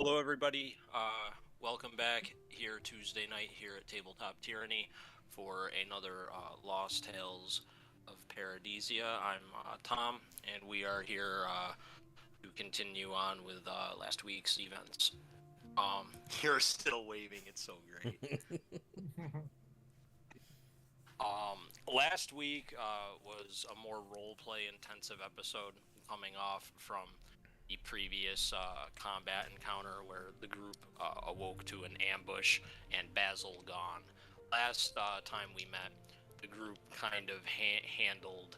Hello, everybody. Welcome back here Tuesday night here at Tabletop Tyranny for another Lost Tales of Paradisia. I'm Tom, and we are here to continue on with last week's events. You're still waving. It's so great. Last week was a more role-play intensive episode coming off from the previous combat encounter where the group awoke to an ambush and Basil gone. Last time we met, the group kind of handled,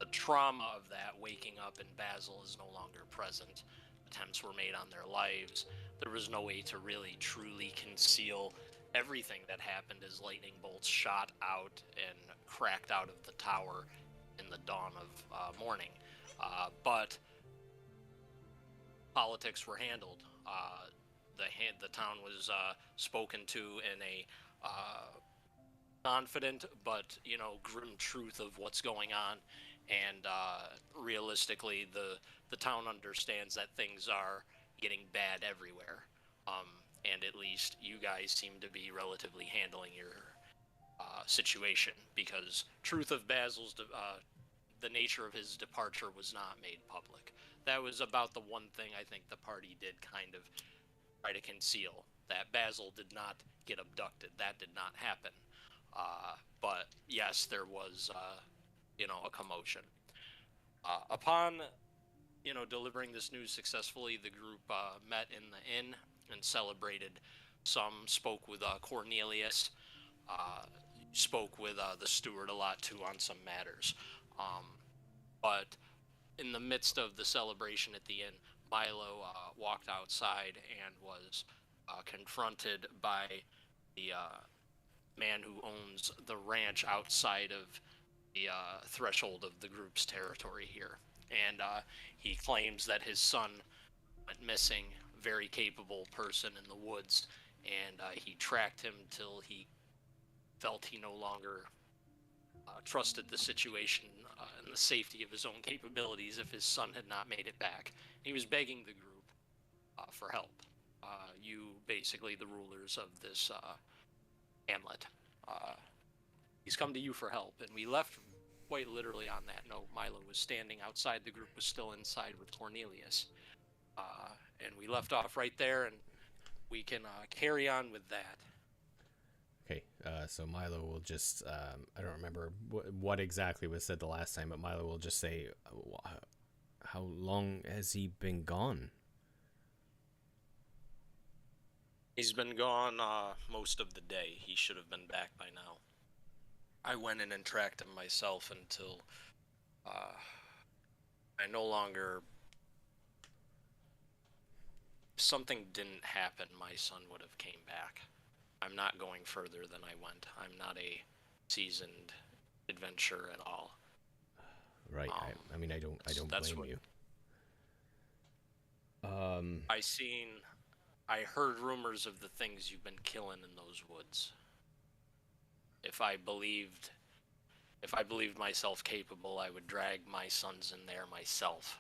the trauma of that, waking up and Basil is no longer present. Attempts were made on their lives. There was no way to really truly conceal everything that happened as lightning bolts shot out and cracked out of the tower in the dawn of morning. But politics were handled. The town was spoken to in a confident but grim truth of what's going on, and realistically the town understands that things are getting bad everywhere, and at least you guys seem to be relatively handling your situation, because truth of Basil's the nature of his departure was not made public. That was about the one thing I think the party did kind of try to conceal, that Basil did not get abducted. That did not happen. But yes, there was, a commotion. Upon, delivering this news successfully, the group met in the inn and celebrated. Some spoke with Cornelius, uh, spoke with the steward a lot too on some matters. But in the midst of the celebration at the inn, Milo walked outside and was confronted by the man who owns the ranch outside of the threshold of the group's territory here. And he claims that his son went missing, very capable person in the woods, and he tracked him till he felt he no longer trusted the situation and the safety of his own capabilities if his son had not made it back. He was begging the group for help. You, basically, the rulers of this hamlet. Uh, he's come to you for help, and we left quite literally on that note. Milo was standing outside, the group was still inside with Cornelius. And we left off right there, and we can carry on with that. Okay, so Milo will just, I don't remember what exactly was said the last time, but Milo will just say, how long has he been gone? He's been gone most of the day. He should have been back by now. I went in and tracked him myself until uh, I no longer. If something didn't happen, my son would have came back. I'm not going further than I went. I'm not a seasoned adventurer at all. Right, I mean, I don't That's blame what you. I seen. I heard rumors of the things you've been killing in those woods. If I believed, if I believed myself capable, I would drag my sons in there myself.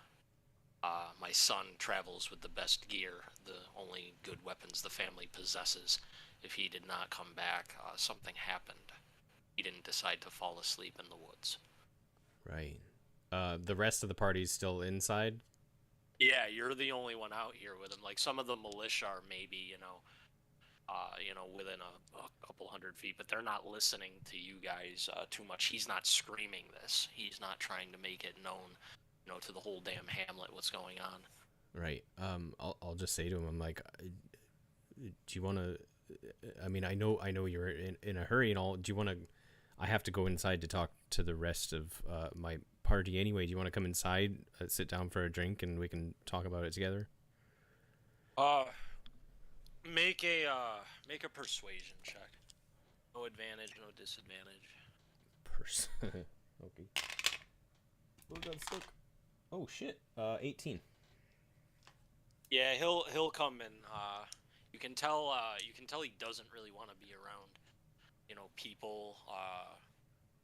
My son travels with the best gear, the only good weapons the family possesses. If he did not come back, something happened. He didn't decide to fall asleep in the woods. Right. The rest of the party's still inside? Yeah, you're the only one out here with him. Like some of the militia are maybe, within a couple hundred feet, but they're not listening to you guys too much. He's not screaming this. He's not trying to make it known, to the whole damn hamlet what's going on. Right. I'll just say to him, I'm like, do you want to, I mean, I know you're in a hurry and all. Do you want to, I have to go inside to talk to the rest of my party anyway. Do you want to come inside, sit down for a drink, and we can talk about it together? Uh, make a persuasion check. No advantage, no disadvantage. Person. Okay. Oh, got stuck. Oh shit. 18. Yeah, he'll come in. You can tell he doesn't really want to be around, people.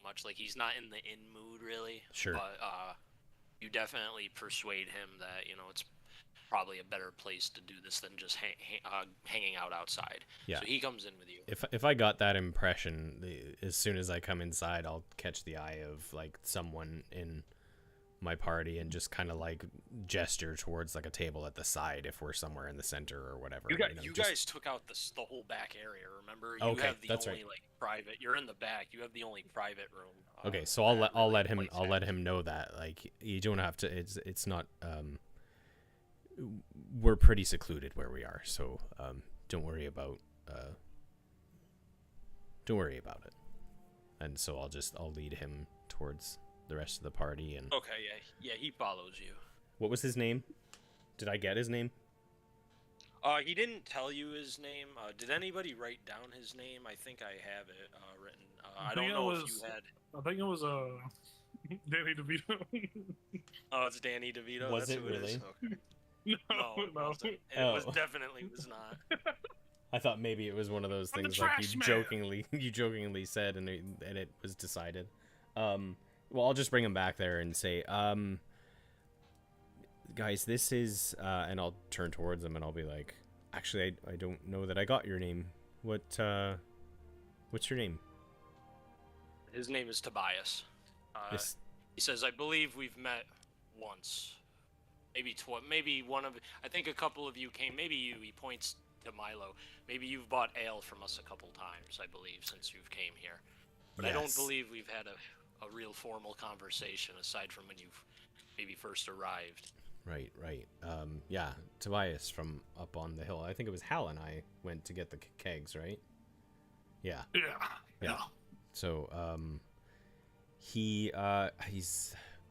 Much like he's not in the in mood really, Sure. but you definitely persuade him that it's probably a better place to do this than just hanging out outside. Yeah. So he comes in with you. If I got that impression, as soon as I come inside, I'll catch the eye of like someone in my party and just kind of like gesture towards like a table at the side if we're somewhere in the center or whatever. You just... guys took out the whole back area. Remember, you Okay, have the that's only right. like private. You're in the back. You have the only private room. Okay, so I'll let him know that like you don't have to. It's not. We're pretty secluded where we are, so don't worry about it. And so I'll lead him towards the rest of the party. And okay, yeah, he follows you. What was his name? Did I get his name? He didn't tell you his name. Did anybody write down his name? I think I have it written. I don't know if you had. I think it was Danny DeVito. Oh, it's Danny DeVito. Was That's it who really? It is? Okay. No. It was definitely was not. I thought maybe it was one of those things like you jokingly said, and it was decided. Well, I'll just bring him back there and say, guys, this is, and I'll turn towards him and I'll be like, actually, I don't know that I got your name. What's your name? His name is Tobias. He says, I believe we've met once. Maybe one of, I think a couple of you came, maybe you, he points to Milo. Maybe you've bought ale from us a couple times, I believe, since you've came here. But yes. I don't believe we've had a real formal conversation aside from when you've maybe first arrived. Right. Yeah, Tobias from up on the hill. I think it was Hal and I went to get the kegs, right? Yeah. So, he's a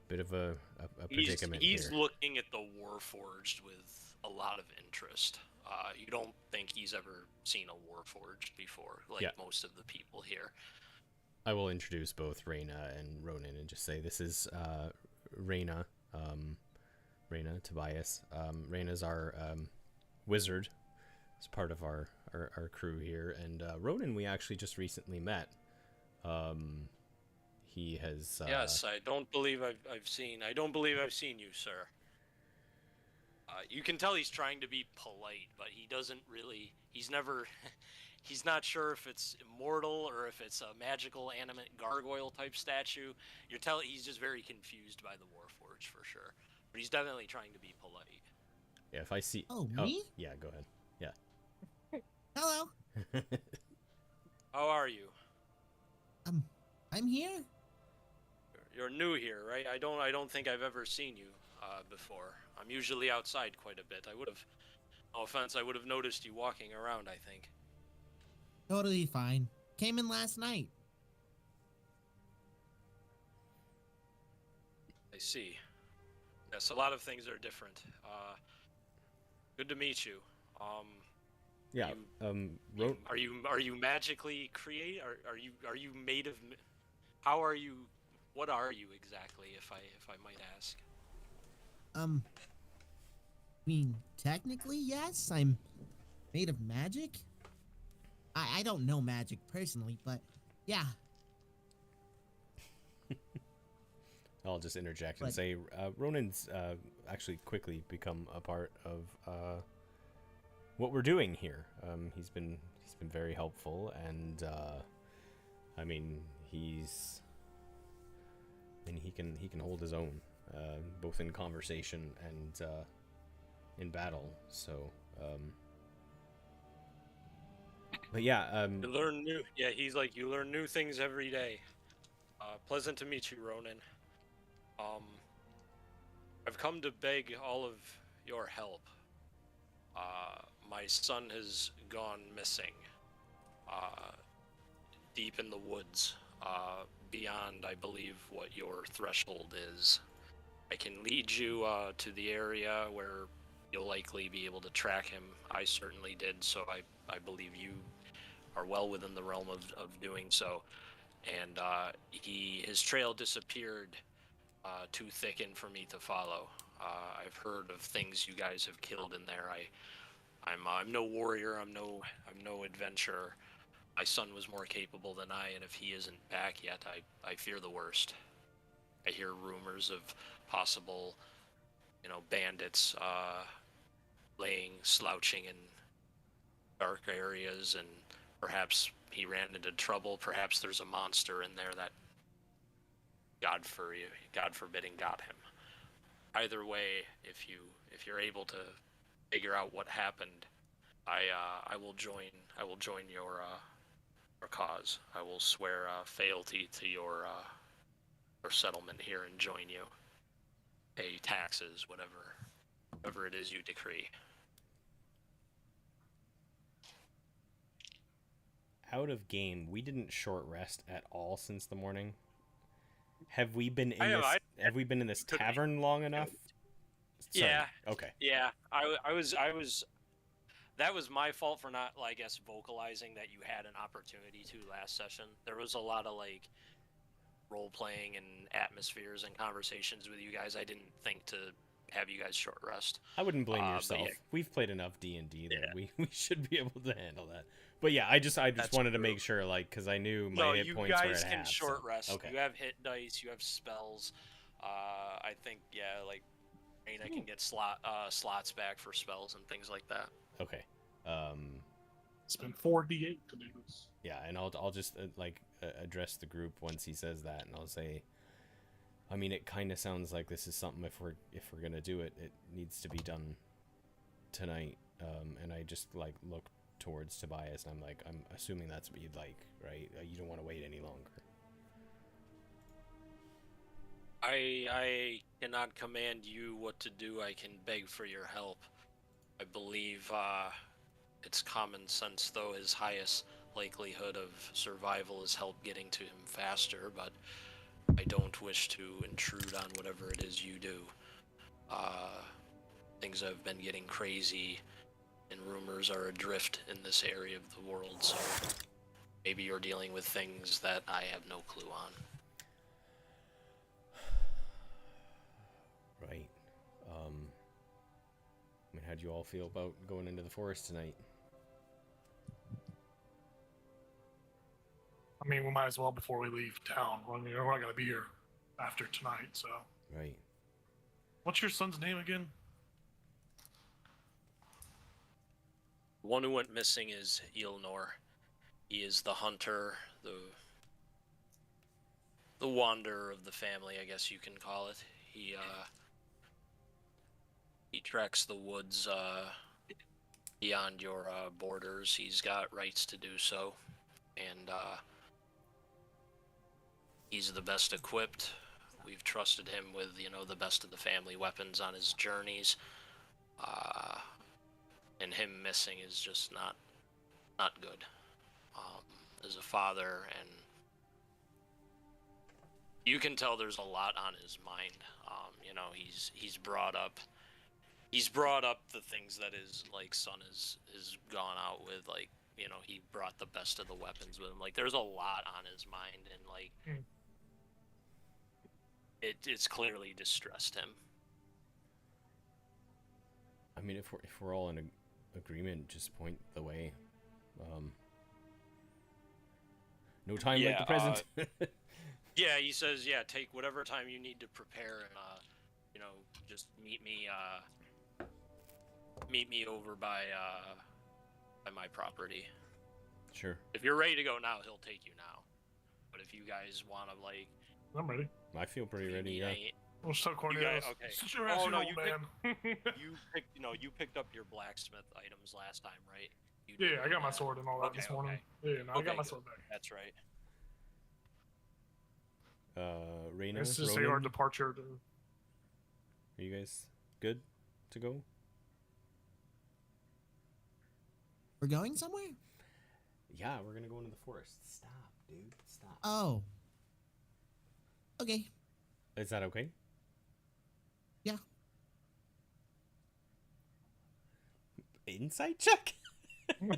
bit of a predicament He's here. looking at the Warforged with a lot of interest. You don't think he's ever seen a Warforged before, like most of the people here. I will introduce both Reyna and Ronan and just say this is Reyna. Reyna, Tobias. Reyna's our wizard. It's part of our crew here. And Ronan we actually just recently met. He has... Yes, I don't believe I've seen you, sir. You can tell he's trying to be polite, but he doesn't really... He's not sure if it's immortal or if it's a magical animate gargoyle type statue. He's just very confused by the Warforged for sure. But he's definitely trying to be polite. Yeah, if I see... Oh, me? Yeah, go ahead. Yeah. Hello. How are you? I'm here. You're new here, right? I don't think I've ever seen you before. I'm usually outside quite a bit. No offense, I would have noticed you walking around, I think. Totally fine. Came in last night. I see. Yes, a lot of things are different. Good to meet you. Yeah. Are you magically created? Are you made of? How are you? What are you exactly, if I might ask? I mean, technically, yes. I'm made of magic. I don't know magic personally, but yeah. I'll just interject and say Ronan's actually quickly become a part of what we're doing here. He's been very helpful, and I mean he can hold his own both in conversation and in battle. So, but yeah, you learn new. Yeah, he's like, you learn new things every day. Pleasant to meet you, Ronan. I've come to beg all of your help. My son has gone missing. Deep in the woods, beyond, I believe, what your threshold is. I can lead you to the area where you'll likely be able to track him. I certainly did, so I believe you are well within the realm of doing so. And his trail disappeared too thickened for me to follow. I've heard of things you guys have killed in there. I'm no warrior. I'm no adventurer. My son was more capable than I, and if he isn't back yet, I fear the worst. I hear rumors of possible, bandits slouching in dark areas, and perhaps he ran into trouble. Perhaps there's a monster in there that, God forbidding, got him. Either way, if you're able to figure out what happened, I will join your cause. I will swear fealty to your settlement here and join you. Pay taxes, whatever it is you decree. Out of game, we didn't short rest at all since the morning. Have we been in have we been in this tavern long enough? Sorry. Yeah. Okay. Yeah. I was. That was my fault for not, I guess, vocalizing that you had an opportunity to last session. There was a lot of role playing and atmospheres and conversations with you guys. I didn't think to have you guys short rest. I wouldn't blame yourself. Yeah. We've played enough D&D that we should be able to handle that. But yeah, I just wanted to make sure, because I knew my hit points were at half. No, you guys can short rest. Okay. You have hit dice, you have spells. I think, Raina can get slots back for spells and things like that. Okay. Spend 4d8 to do this. Yeah, and I'll just address the group once he says that, and I'll say, I mean, it kind of sounds like this is something, if we're gonna do it, it needs to be done tonight. And I just look towards Tobias, and I'm assuming that's what you'd like, right? You don't want to wait any longer. I cannot command you what to do. I can beg for your help. I believe it's common sense, though. His highest likelihood of survival is help getting to him faster, but I don't wish to intrude on whatever it is you do. Things have been getting crazy, and rumors are adrift in this area of the world, so maybe you're dealing with things that I have no clue on. Right. I mean, how'd you all feel about going into the forest tonight? I mean, we might as well before we leave town. Well, we're not gonna be here after tonight, so. Right. What's your son's name again? The one who went missing is Ilnor. He is the hunter, the wanderer of the family, I guess you can call it. He treks the woods beyond your borders. He's got rights to do so, and he's the best equipped. We've trusted him with, the best of the family weapons on his journeys. And him missing is just not good. As a father, and you can tell there's a lot on his mind. He's brought up the things that his son has gone out with. He brought the best of the weapons with him. There's a lot on his mind, and it's clearly distressed him. I mean, if we're all in agreement, just point the way. No time like the present. Yeah, he says, take whatever time you need to prepare, and just meet me over by my property. Sure. If you're ready to go now, he'll take you now. But if you guys want to I'm ready. I feel pretty ready. Yeah. Well, so Cornelius. Okay. Sit your ass, no, old man. you picked up your blacksmith items last time, right? Yeah, I got my sword and all that this morning. Okay. Yeah, I got my sword back. That's right. Raina, This is Ronan, our departure. Are you guys good to go? We're going somewhere? Yeah, we're gonna go into the forest. Stop, dude. Stop. Oh. Okay. Is that okay? Yeah. Insight check? I'm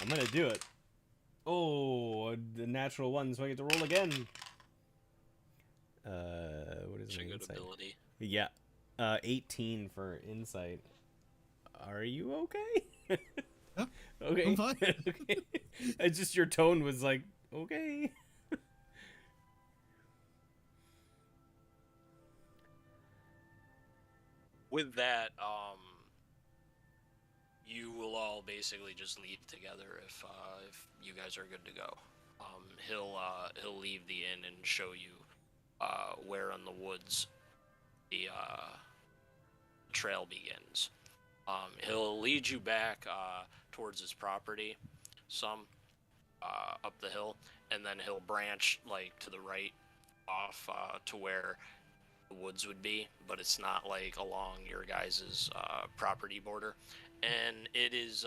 gonna do it. Oh, the natural one, so I get to roll again. What is my insight? Ability. Yeah, 18 for insight. Are you okay? Yeah, okay. I'm fine. Okay. It's just your tone was like, okay. with that, you will all basically just leave together if you guys are good to go. He'll leave the inn and show you where in the woods the trail begins. He'll lead you back towards his property, some up the hill, and then he'll branch like to the right off to where the woods would be, but it's not like along your guys' property border. And it's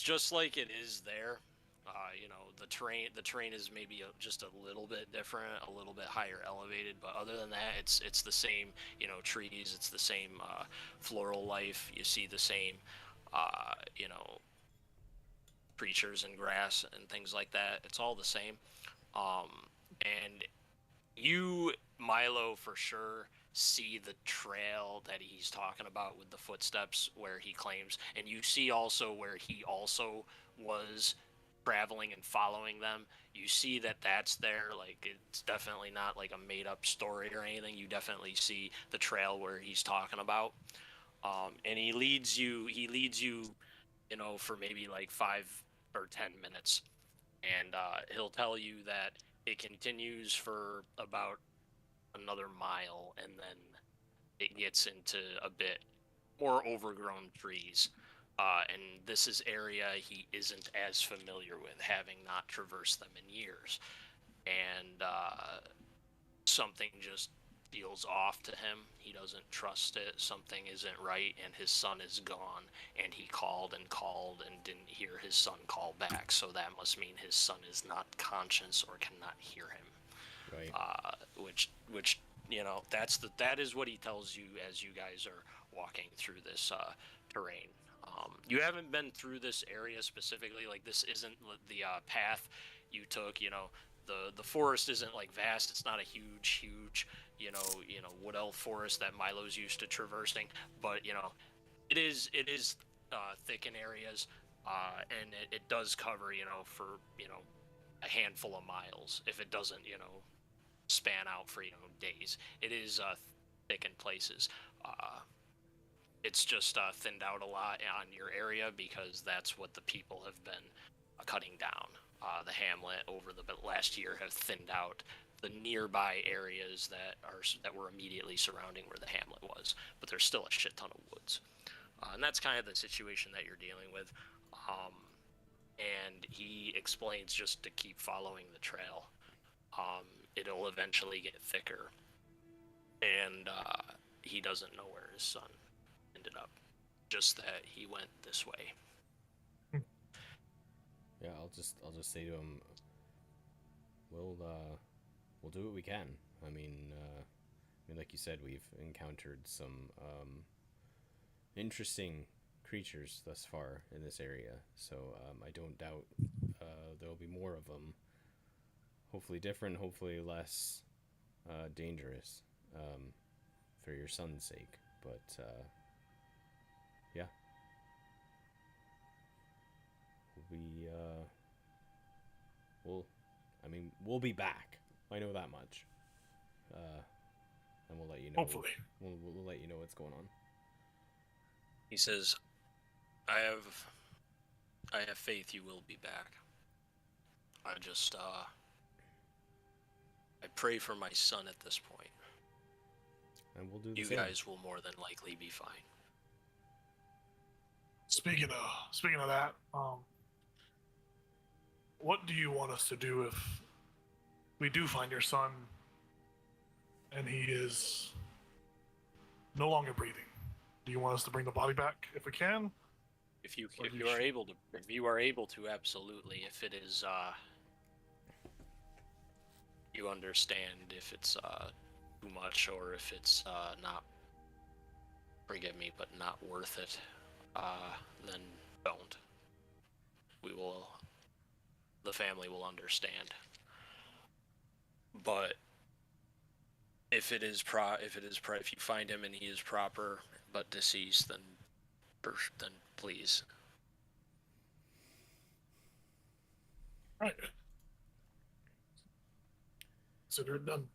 just like it is there. The terrain is maybe just a little bit different, a little bit higher elevated, but other than that, it's the same. Trees. It's the same floral life. You see the same, creatures and grass and things like that. It's all the same. And you, Milo, for sure see the trail that he's talking about with the footsteps where he claims, and you see also where he also was traveling and following them. You see that that's there. Like, it's definitely not like a made-up story or anything. You definitely see the trail where he's talking about. And he leads you for maybe like 5 or 10 minutes, and he'll tell you that it continues for about another mile, and then it gets into a bit more overgrown trees. And this is area he isn't as familiar with, having not traversed them in years. And something just feels off to him. He doesn't trust it. Something isn't right, and his son is gone. And he called and called and didn't hear his son call back. So that must mean his son is not conscious or cannot hear him. Right. Which that is what he tells you as you guys are walking through this terrain. You haven't been through this area specifically. Like, this isn't the path you took. The forest isn't like vast. It's not a huge wood elf forest that Milo's used to traversing. But it is thick in areas, and it does cover for a handful of miles. If it doesn't span out for days, it is thick in places. It's just thinned out a lot on your area because that's what the people have been cutting down. The hamlet over the last year have thinned out the nearby areas that were immediately surrounding where the hamlet was, but there's still a shit ton of woods, and that's kind of the situation that you're dealing with. And he explains just to keep following the trail. It'll eventually get thicker, and he doesn't know where his son ended up, just that he went this way. Yeah, I'll just say to him, we'll do what we can. I mean, like you said, we've encountered some interesting creatures thus far in this area, so I don't doubt there'll be more of them. Hopefully different, hopefully less dangerous, for your son's sake. But yeah, we'll be back. I know that much. And we'll let you know. Hopefully. We'll let you know what's going on. He says, I have faith you will be back. I just I pray for my son at this point. And we'll do the You same. guys will more than likely be fine. Speaking of that, what do you want us to do if we do find your son and he is no longer breathing? Do you want us to bring the body back if we can? If you are able to, absolutely. If it is you understand if it's too much or if it's not, forgive me, but not worth it, then don't. The family will understand. But if you find him and he is proper but deceased, then please. Right. Consider it done.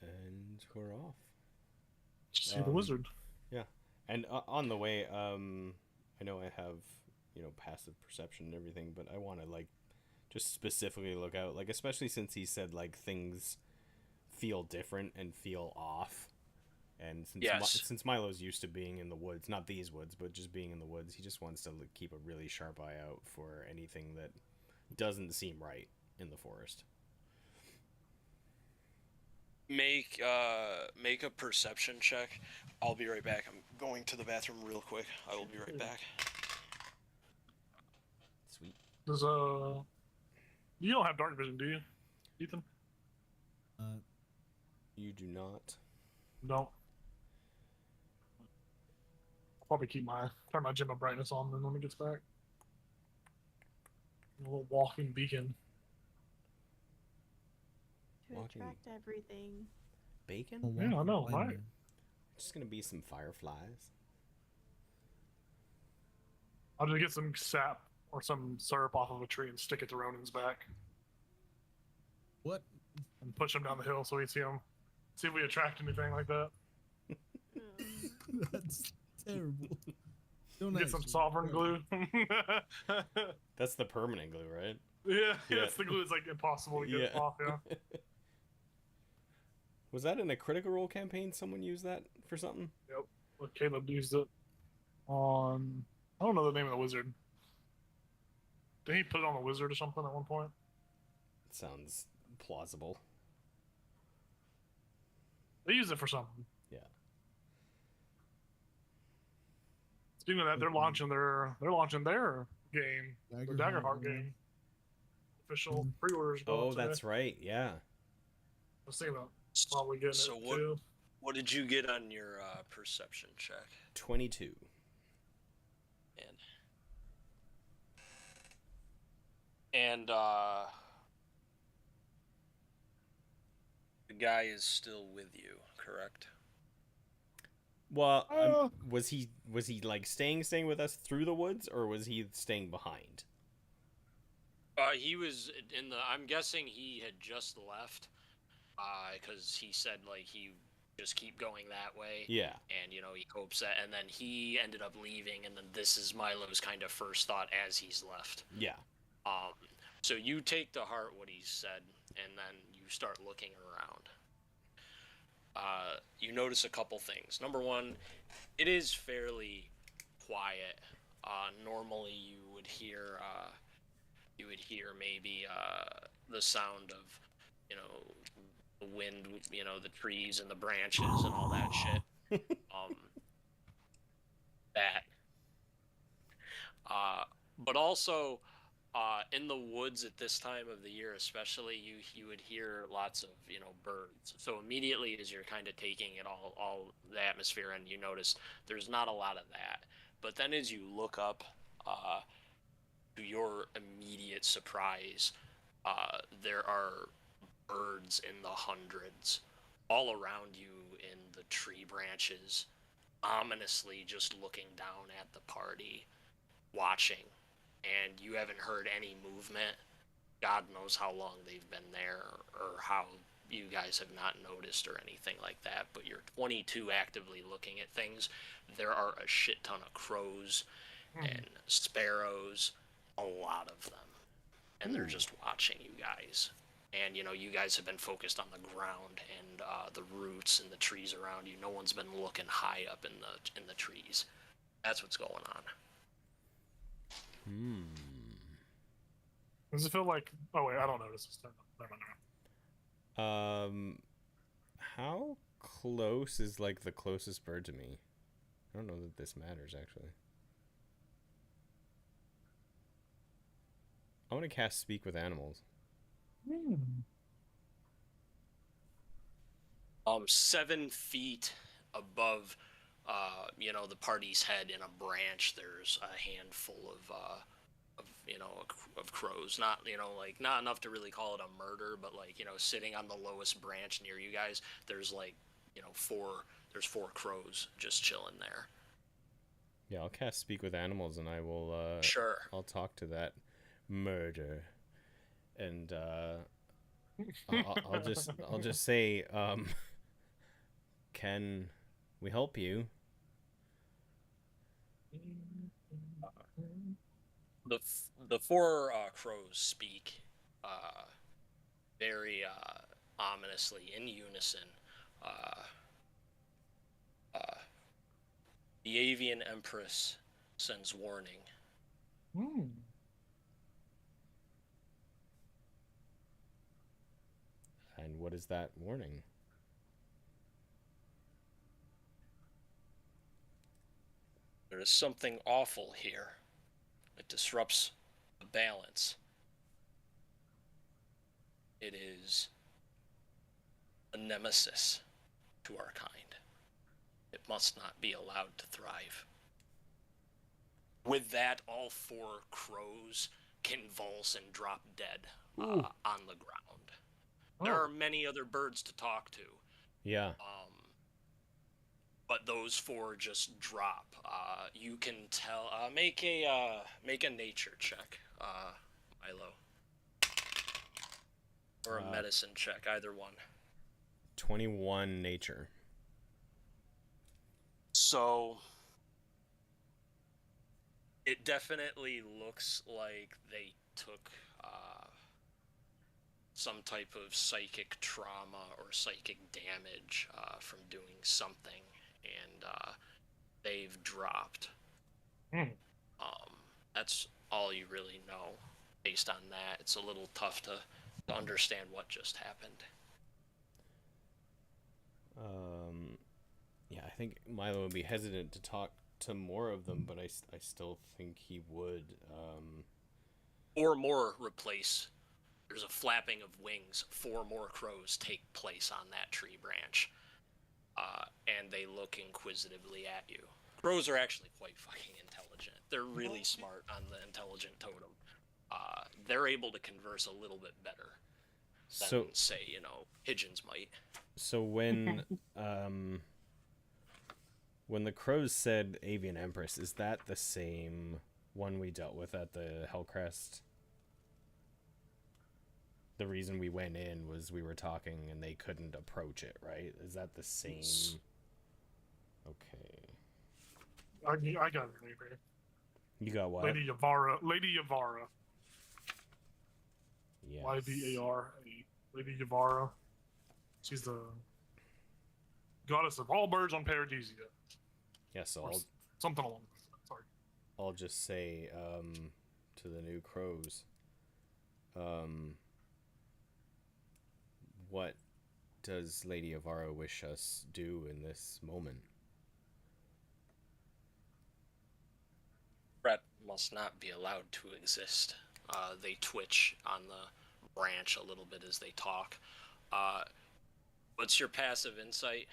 And we're off. See the wizard. Yeah, and on the way, I know I have passive perception and everything, but I want to like just specifically look out, like especially since he said like things feel different and feel off. And since Milo's used to being in the woods, not these woods, but just being in the woods, he just wants to keep a really sharp eye out for anything that doesn't seem right in the forest. Make a perception check. I'll be right back. I'm going to the bathroom real quick. I will be right back. Sweet. Does you don't have dark vision, do you, Ethan? You do not. No. Probably turn my gem of brightness on then when it gets back. A little walking beacon. To attract everything. Bacon? Yeah, I know, right? Just gonna be some fireflies. I'll just get some sap or some syrup off of a tree and stick it to Ronin's back. What? And push him down the hill so we see him. See if we attract anything like that. That's terrible. Don't Get some sovereign glue. That's the permanent glue, right? Yeah, that's the glue. It's like impossible to get off. Yeah. Was that in a Critical Role campaign? Someone used that for something? Yep. Well, Caleb used it on. I don't know the name of the wizard. Did he put it on the wizard or something at one point? It sounds plausible. They use it for something. Yeah. Speaking of that, they're launching their game, their Daggerheart game. Official pre-orders. Oh, that's right. Yeah. I was thinking about probably getting it too. What did you get on your perception check? 22. And the guy is still with you, correct? Well, was he like staying with us through the woods, or was he staying behind? He was in the. I'm guessing he had just left, because he said like he just keep going that way. Yeah. And he hopes that, and then he ended up leaving, and then this is Milo's kind of first thought as he's left. Yeah. So you take to heart what he said, and then you start looking around. You notice a couple things. Number one, it is fairly quiet. Normally you would hear maybe the sound of the wind, the trees and the branches and all that shit. But also in the woods at this time of the year, especially, you would hear lots of birds. So immediately, as you're kind of taking it all the atmosphere, and you notice there's not a lot of that. But then as you look up, to your immediate surprise, there are birds in the hundreds all around you in the tree branches, ominously just looking down at the party, watching. And you haven't heard any movement. God knows how long they've been there, or how you guys have not noticed or anything like that. But you're 22 actively looking at things. There are a shit ton of crows and sparrows, a lot of them. And they're just watching you guys. And you guys have been focused on the ground and the roots and the trees around you. No one's been looking high up in the trees. That's what's going on. Does it feel like? Oh wait, I don't notice this. Never mind. How close is like the closest bird to me? I don't know that this matters actually. I want to cast Speak with Animals. 7 feet above, the party's head in a branch, there's a handful of crows. Not, not enough to really call it a murder, but sitting on the lowest branch near you guys, there's there's 4 crows just chilling there. Yeah, I'll cast Speak with Animals, and I will. Sure. I'll talk to that murder, and I'll just say, can we help you? The four crows speak very ominously in unison. Uh, the Avian Empress sends warning. And what is that warning? There is something awful here. It disrupts the balance. It is a nemesis to our kind. It must not be allowed to thrive. With that, all four crows convulse and drop dead on the ground. There are many other birds to talk to. Yeah. But those four just drop. You can tell. Make a nature check, Milo, or a medicine check, either one. 21 nature. So it definitely looks like they took some type of psychic trauma or psychic damage from doing something, and they've dropped. That's all you really know. Based on that, it's a little tough to understand what just happened. Yeah, I think Milo would be hesitant to talk to more of them, but I still think he would. Four more replace. There's a flapping of wings. Four more crows take place on that tree branch. And they look inquisitively at you. Crows are actually quite fucking intelligent. They're really smart on the intelligent totem. They're able to converse a little bit better than, say, pigeons might. So when the crows said Avian Empress, is that the same one we dealt with at the Hellcrest? The reason we went in was we were talking and they couldn't approach it, right? Is that the same? Okay. I got it, maybe. You got what? Lady Yavara. Yes. Y-V-A-R-A. Lady Yavara. She's the goddess of all birds on Paradisia. Yeah, so something along those lines. Sorry. I'll just say to the new crows, what does Lady Avara wish us do in this moment? Threat must not be allowed to exist. They twitch on the branch a little bit as they talk. What's your passive insight?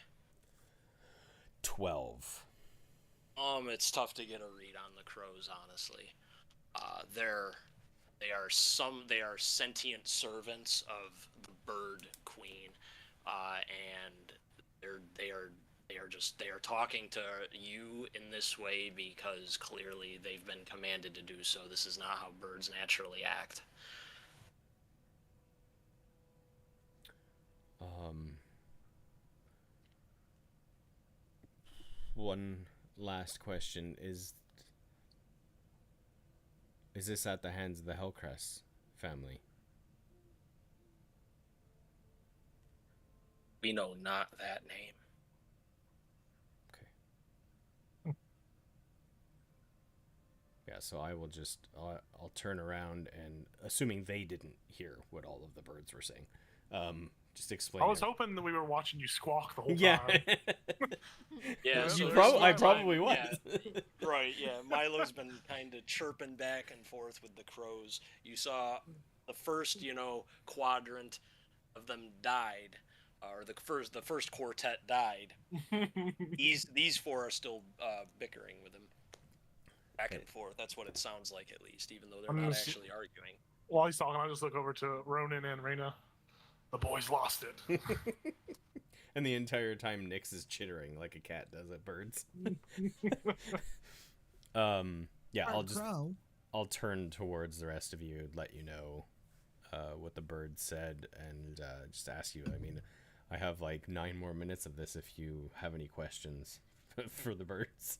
12. It's tough to get a read on the crows, honestly. They are sentient servants of the bird queen, and they are talking to you in this way because clearly they've been commanded to do so. This is not how birds naturally act. One last question is this at the hands of the Hellcrest family? We know not that name. Okay. Yeah, so I will just I'll turn around and, assuming they didn't hear what all of the birds were saying, just explain. I was hoping that we were watching you squawk the whole time. Yeah, so I probably was. Yeah, right, yeah. Milo's been kind of chirping back and forth with the crows. You saw the first, quadrant of them died, or the first quartet died. These four are still bickering with him, back and forth. That's what it sounds like, at least, even though they're not actually arguing. While he's talking, I just look over to Ronan and Reyna. The boys lost it. And the entire time Nyx is chittering like a cat does at birds. Yeah, I'll turn towards the rest of you and let you know what the bird said, and just ask you. I mean, I have like 9 more minutes of this if you have any questions for the birds.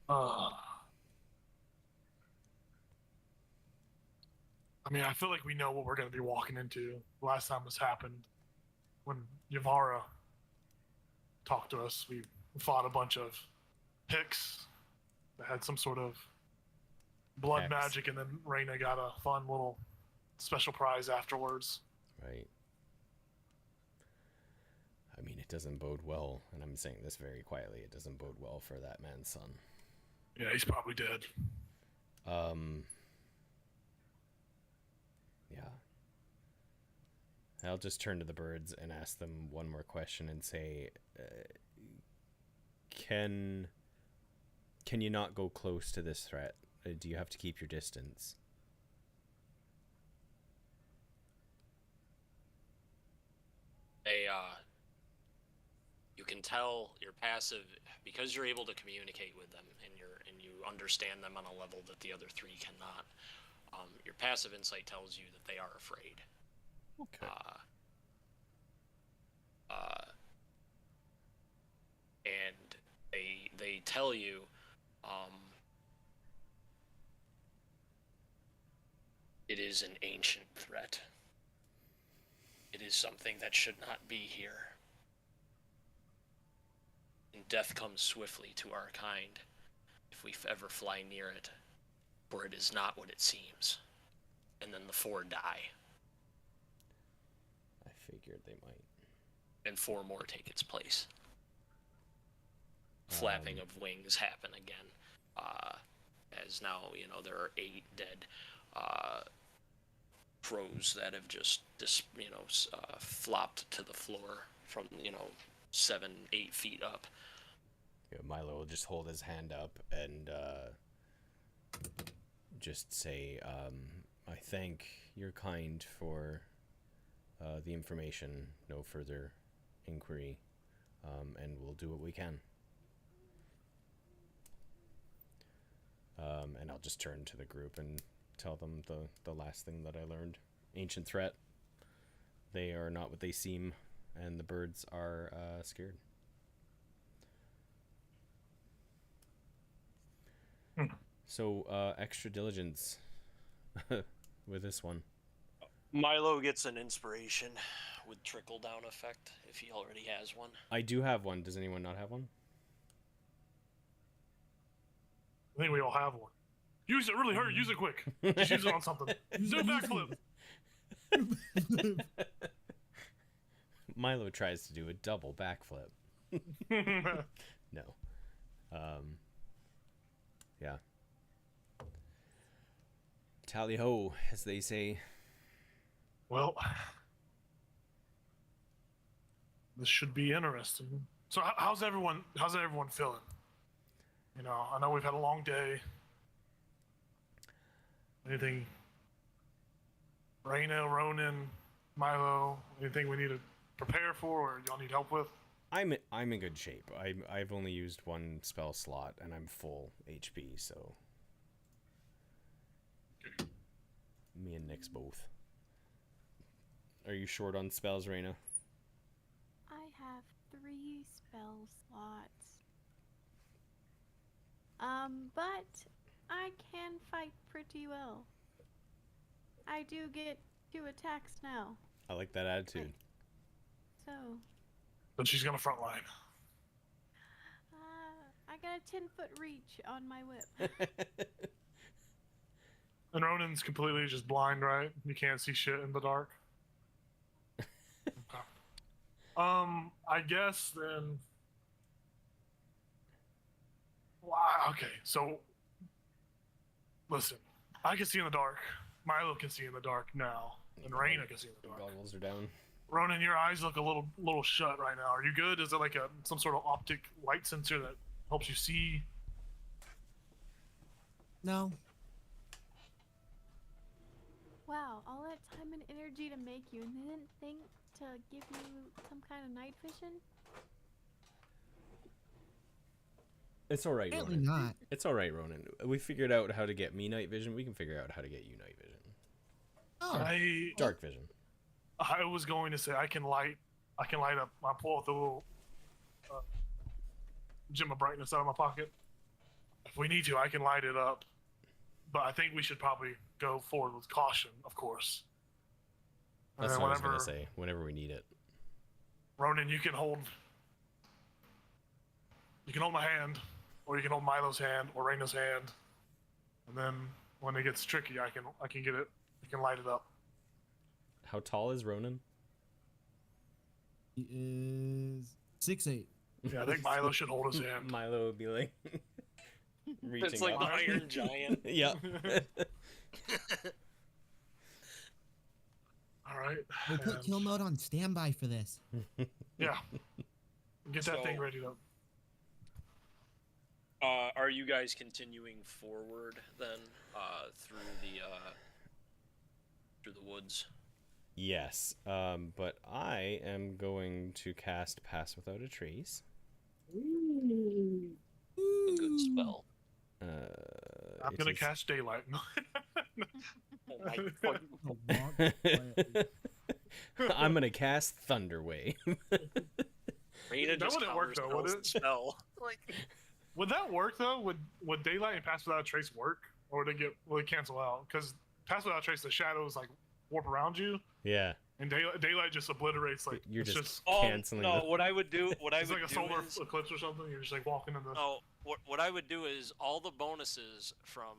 I mean, I feel like we know what we're going to be walking into. Last time this happened, when Yavara talked to us, we fought a bunch of Hicks that had some sort of blood Hex. magic, and then Reyna got a fun little special prize afterwards. Right. I mean, it doesn't bode well, and I'm saying this very quietly, it doesn't bode well for that man's son. Yeah, he's probably dead. Yeah. I'll just turn to the birds and ask them one more question and say, can you not go close to this threat? Do you have to keep your distance? You can tell your passive because you're able to communicate with them and you understand them on a level that the other 3 cannot. Your passive insight tells you that they are afraid. Okay. And they tell you, it is an ancient threat. It is something that should not be here. And death comes swiftly to our kind if we ever fly near it, for it is not what it seems. And then the 4 die. I figured they might. And 4 more take its place. Flapping of wings happen again. As now, there are 8 dead crows that have just flopped to the floor from 7-8 feet up. Yeah, Milo will just hold his hand up and just say, I thank your kind for the information. No further inquiry, and we'll do what we can. And I'll just turn to the group and tell them the last thing that I learned. Ancient threat. They are not what they seem, and the birds are scared. So, extra diligence with this one. Milo gets an inspiration with trickle-down effect if he already has one. I do have one. Does anyone not have one? I think we all have one. Use it really hard. Use it quick. Just use it on something. Do a backflip. Milo tries to do a double backflip. No. Yeah. Tally ho, as they say. Well, this should be interesting. So, how's everyone feeling? I know we've had a long day. Anything, Reyna, Ronan, Milo, anything we need to prepare for, or y'all need help with? I'm in good shape. I've only used 1 spell slot, and I'm full HP, so me and Nyx both. Are you short on spells, Reyna? I have 3 spell slots. But I can fight pretty well. I do get 2 attacks now. I like that attitude. So, But she's gonna frontline. I got a 10-foot reach on my whip. And Ronan's completely just blind, right? You can't see shit in the dark. Okay. I guess then. Wow. Okay, so listen, I can see in the dark. Milo can see in the dark now, and Reyna can see in the dark. Goggles are down. Ronan, your eyes look a little shut right now. Are you good? Is it like some sort of optic light sensor that helps you see? No. Wow, all that time and energy to make you, and they didn't think to give you some kind of night vision? It's all right, Apparently Ronan. not. It's all right, Ronan. We figured out how to get me night vision. We can figure out how to get you night vision. Oh, I Dark vision. I was going to say I can light up. I pull out the little gem of brightness out of my pocket. If we need to, I can light it up. But I think we should probably go forward with caution, of course. And That's then what I was gonna say. Whenever we need it. Ronan, you can hold my hand, or you can hold Milo's hand, or Raina's hand, and then when it gets tricky, I can get it. I can light it up. How tall is Ronan? He is 6'8". Yeah, I think Milo should hold his hand. Milo would be like reaching It's like up. the Iron Giant. Yeah. All right. We'll put kill mode on standby for this. Yeah. Get that So- thing ready to. Are you guys continuing forward then through the woods? Yes. But I am going to cast Pass Without a Trace. A good spell. I'm gonna cast daylight. Oh my fucking Oh, walk quietly. I'm gonna cast Thunder Wave. Raina That just wouldn't work, though, would counterspells it? the spell. Like, Would that work though? Would daylight and pass without a trace work, or would it cancel out? Because pass without a trace, the shadows like warp around you, Yeah. and daylight just obliterates. Like You're it's just oh canceling no! the... What I would do, it's like a solar eclipse or something. You're just like walking in the. No, what I would do is all the bonuses from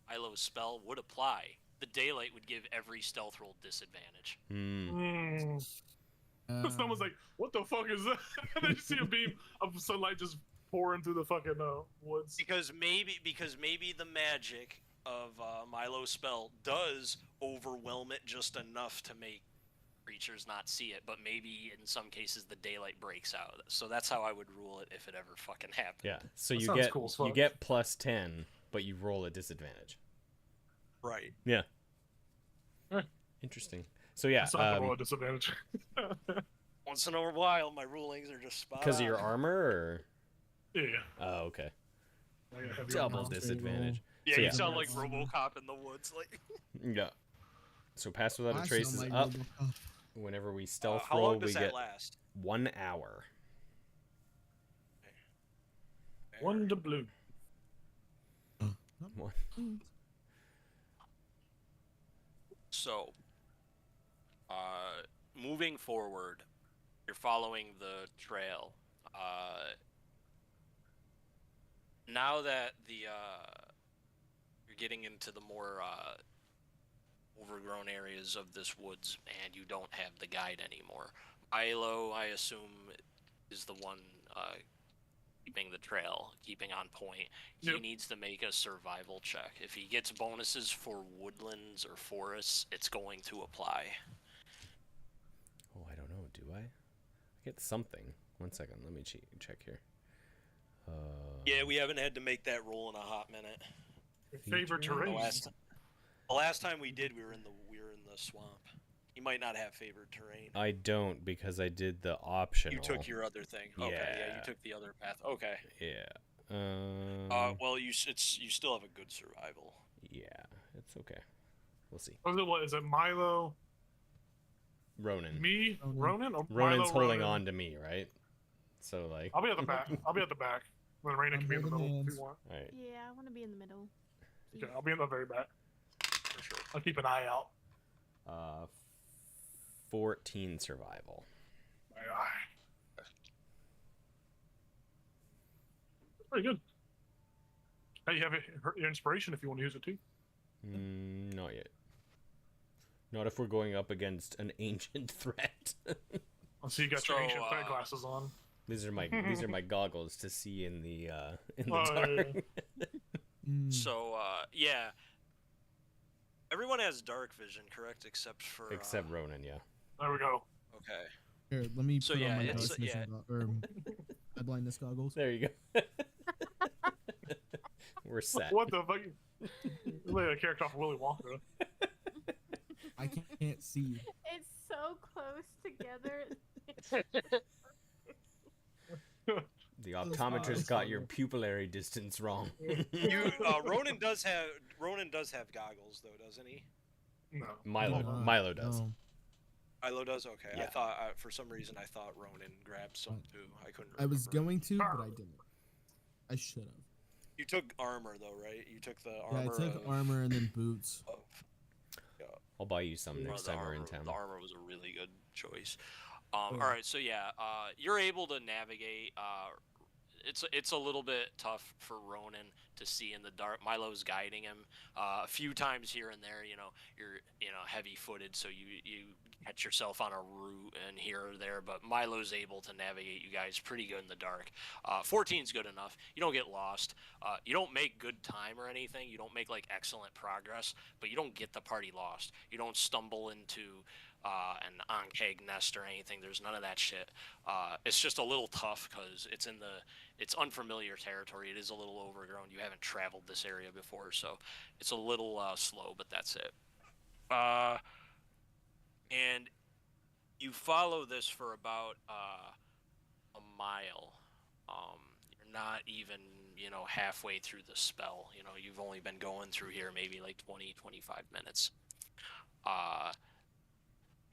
Milo's spell would apply. The daylight would give every stealth roll disadvantage. Hmm. Someone's like, "What the fuck is that?" And they just see a beam of sunlight just pouring through the fucking woods. Because maybe the magic of Milo's spell does overwhelm it just enough to make creatures not see it, but maybe in some cases the daylight breaks out. So that's how I would rule it if it ever fucking happened. Yeah. So That you sounds get cool as you fuck. get plus 10, but you roll a disadvantage. Right. Yeah. Eh. Interesting. So yeah, That's not roll a disadvantage. Once in a while, my rulings are just spot because of your on. armor, or Yeah. oh, okay, I got heavy double armor. disadvantage. Yeah, So you yeah. sound like RoboCop in the woods. Like, Yeah. So pass without a I trace sound is like up. Robocop. Whenever we stealth how roll, long does we that get last? 1 hour. One to blue. One. So, moving forward, you're following the trail. Now that you're getting into the more overgrown areas of this woods, and you don't have the guide anymore, Milo, I assume, is the one keeping the trail, keeping on point. He Yep. needs to make a survival check. If he gets bonuses for woodlands or forests, it's going to apply. Oh, I don't know. Do I? I get something. 1 second. Let me check here. Yeah, we haven't had to make that roll in a hot minute. Favorite Feature? terrain. The last time we did, we were in the swamp. You might not have favored terrain. I don't, because I did the optional. You took your other thing. Okay, yeah, Yeah. you took the other path. Okay. Yeah. Well, you still have a good survival. Yeah, it's okay. We'll see. What is it? Milo, Ronan. me, Ronan, or Ronan's Milo, holding Ronan? on to me, right? So like. I'll be at the back. I'll be at the back. When Raina can be in the holding middle if hands. you want. All right. Yeah, I want to be in the middle. Okay, I'll be in the very back. For sure. I'll keep an eye out. 14 survival. My eye. Pretty good. Hey, you have your inspiration if you want to use it too. Not yet. Not if we're going up against an ancient threat. I see you got your So, ancient threat glasses on. These are my goggles to see in the Oh, dark. yeah. So, yeah. Everyone has dark vision, correct? Except for Except Ronan, yeah. There we go. Okay. Here, let me So, put yeah, on my it's- dark vision or my blindness goggles. There you go. We're set. What the fuck? Like a character off Willy Wonka. I can't see. It's so close together. The optometrist got your pupillary distance wrong. Ronan does have goggles though, doesn't he? No. Milo does. No. Milo does? Okay. I Yeah. thought, for some reason, I thought Ronan grabbed some too. I couldn't remember. I was going to, but I didn't. I should have. You took armor, though, right? You took the Yeah, armor I took armor and then boots. Yeah. I'll buy you some Well, next the time we're in armor- town. The armor was a really good choice. Yeah. All right, so yeah, you're able to navigate. It's a little bit tough for Ronan to see in the dark. Milo's guiding him a few times here and there. You're heavy-footed, so you catch yourself on a route and here or there. But Milo's able to navigate you guys pretty good in the dark. 14's good enough. You don't get lost. You don't make good time or anything. You don't make like excellent progress, but you don't get the party lost. You don't stumble into an onceg nest or anything. There's none of that shit. It's just a little tough because it's unfamiliar territory. It is a little overgrown. You haven't traveled this area before, so it's a little slow, but that's it. And you follow this for about a mile. You're not even halfway through the spell. You've only been going through here maybe like 20-25 minutes.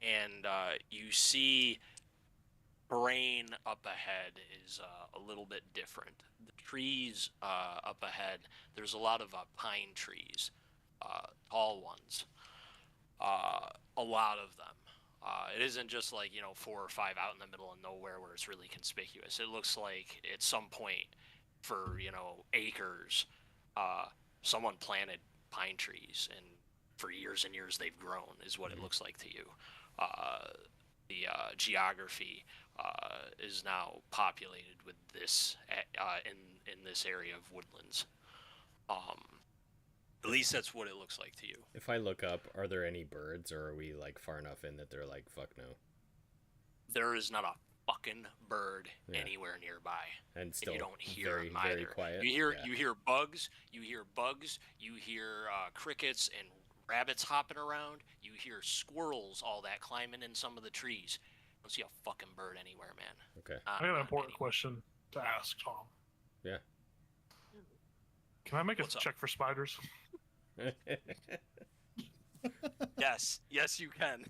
And you see terrain up ahead is a little bit different. The trees up ahead, there's a lot of pine trees, tall ones, a lot of them. It isn't just like 4 or 5 out in the middle of nowhere where it's really conspicuous. It looks like at some point for acres, someone planted pine trees, and for years and years they've grown is what it looks like to you. The geography is now populated with this in this area of woodlands. At least that's what it looks like to you. If I look up, are there any birds, or are we like far enough in that they're like, fuck no? There is not a fucking bird Yeah. anywhere nearby, And still you don't hear very, them very either. quiet. You hear Yeah. you hear bugs. You hear crickets and rabbits hopping around. You hear squirrels, all that climbing in some of the trees. You don't see a fucking bird anywhere, man. Okay. I got an important question to ask, Tom. Yeah. Can I make a What's up? check for spiders? Yes, you can.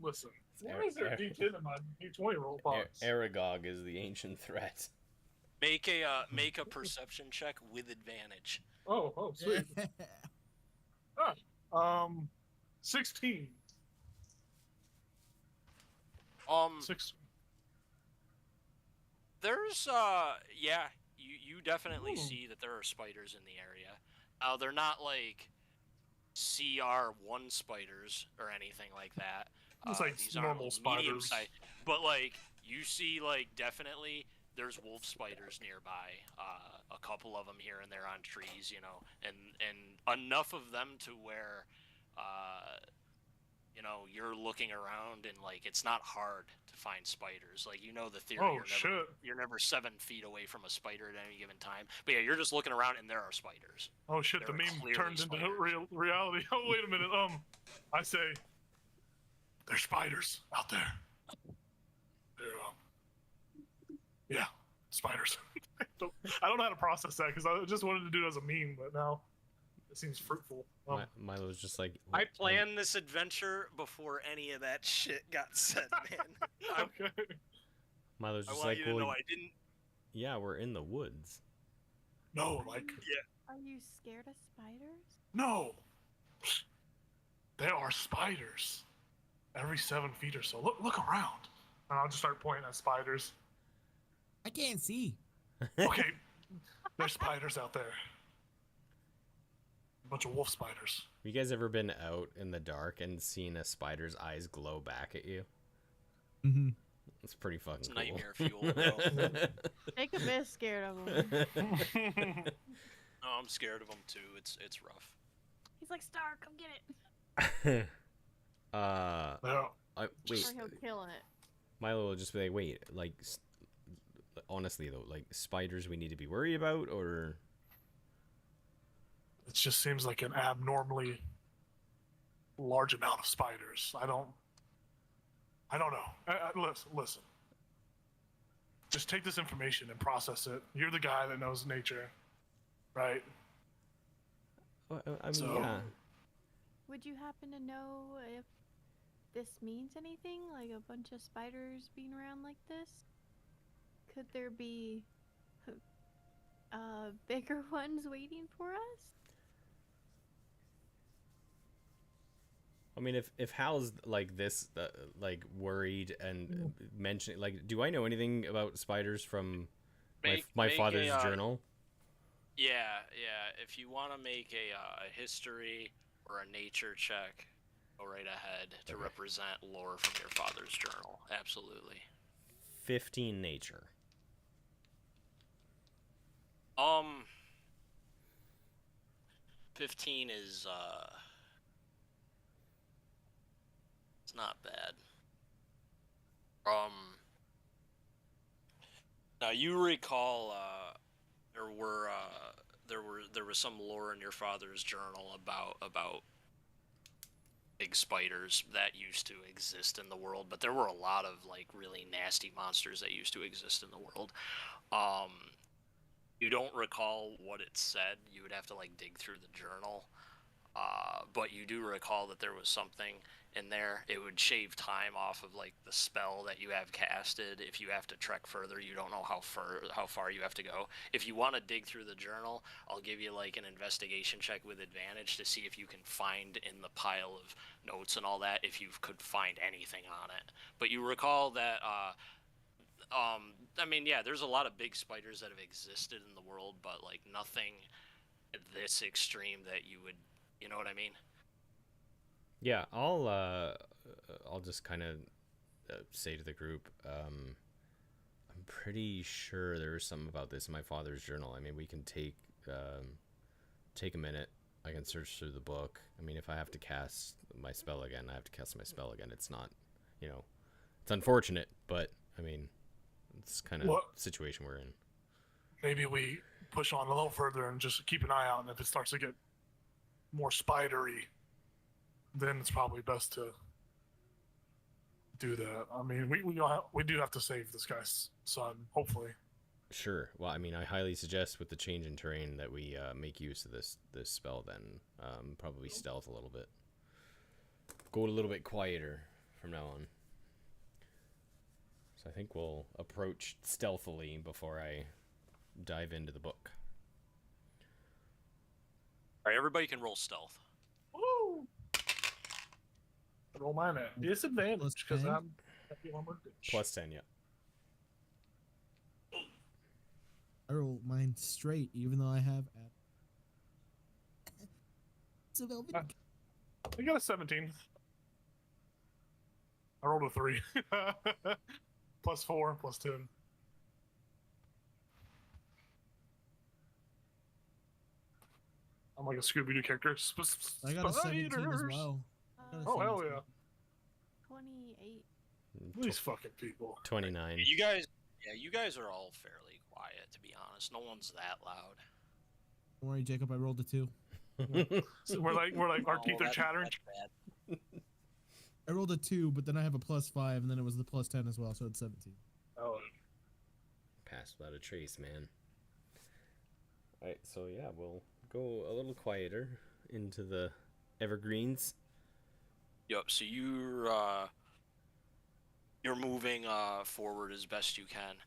Listen, why Ar- is there Ar- D10 in my D20 roll box? Aragog is the ancient threat. Make a perception check with advantage. Oh, sweet. 16. 6. There's you definitely see that there are spiders in the area. They're not like CR1 spiders or anything like that. It's like these normal are spiders. medium-sized, but like you see, like definitely there's wolf spiders nearby. A couple of them here and there on trees, and enough of them to where you're looking around and like it's not hard to find spiders. Like the theory. Oh, shit. You're never 7 feet away from a spider at any given time. But yeah, you're just looking around and there are spiders. Oh shit, There the are meme clearly turned into spiders. reality. Oh, wait a minute. I say, there's spiders out there. Yeah, spiders. I don't know how to process that because I just wanted to do it as a meme, but now it seems fruitful. Milo's just like, I planned this adventure before any of that shit got said, man. Okay. Milo's I just want like, you to well, know I didn't. yeah, we're in the woods. No, like, Are you scared of spiders? no. There are spiders every 7 feet or so. Look around. And I'll just start pointing at spiders. I can't see. Okay, there's spiders out there. A bunch of wolf spiders. Have you guys ever been out in the dark and seen a spider's eyes glow back at you? Mm-hmm. It's pretty fucking It's cool. nightmare fuel, bro. Jacob is scared of them. No, I'm scared of them too. It's rough. He's like, Star, come get it. Yeah. Wait, Or he'll kill it. Milo will just be like, wait, like, honestly though, like, spiders we need to be worried about, or? It just seems like an abnormally large amount of spiders. I don't know. Listen. Just take this information and process it. You're the guy that knows nature, right? I mean, So- yeah. Would you happen to know if this means anything, like a bunch of spiders being around like this. Could there be bigger ones waiting for us? I mean, if Hal's like this, like worried and mentioning, like, do I know anything about spiders from my Make father's a journal? yeah. If you want to make a history or a nature check, go right ahead to Okay. represent lore from your father's journal. Absolutely. 15 nature. 15 is it's not bad. Now you recall there was some lore in your father's journal about big spiders that used to exist in the world, but there were a lot of like really nasty monsters that used to exist in the world. Um, you don't recall what it said. You would have to like dig through the journal. But you do recall that there was something in there. It would shave time off of like the spell that you have casted. If you have to trek further, you don't know how far you have to go. If you want to dig through the journal, I'll give you like an investigation check with advantage to see if you can find in the pile of notes and all that if you could find anything on it. But you recall that I mean, yeah, there's a lot of big spiders that have existed in the world, but like nothing this extreme that you would, you know what I mean? Yeah, I'll just kind of say to the group, I'm pretty sure there was something about this in my father's journal. I mean, we can take a minute. I can search through the book. I mean, if I have to cast my spell again, I have to cast my spell again. It's not, it's unfortunate, but I mean, it's kind of situation we're in. Maybe we push on a little further and just keep an eye out, and if it starts to get more spidery, then it's probably best to do that. I mean, we do have to save this guy's son, hopefully. Sure. Well, I mean, I highly suggest with the change in terrain that we make use of this spell. Then probably stealth a little bit. Go a little bit quieter from now on. So I think we'll approach stealthily before I dive into the book. All right, everybody can roll stealth. Woo! Roll mine at disadvantage because +10? I'm happy on my bitch. Plus 10, yeah. I roll mine straight, even though I have. It's a velvet. I got a 17. I rolled a 3. Plus 4, plus 10. I'm like a Scooby-Doo character. I got a 17 as Spiders! well. I got a Oh, hell 17. yeah. 28. These fucking people. 29. You guys are all fairly quiet, to be honest. No one's that loud. Don't worry, Jacob. I rolled a 2. So we're like our teeth are chattering. That's bad. I rolled a 2, but then I have a +5, and then it was the +10 as well, so it's 17. Oh, Passed without a trace, man. Alright, so yeah, we'll go a little quieter into the evergreens. Yep. So you're moving forward as best you can,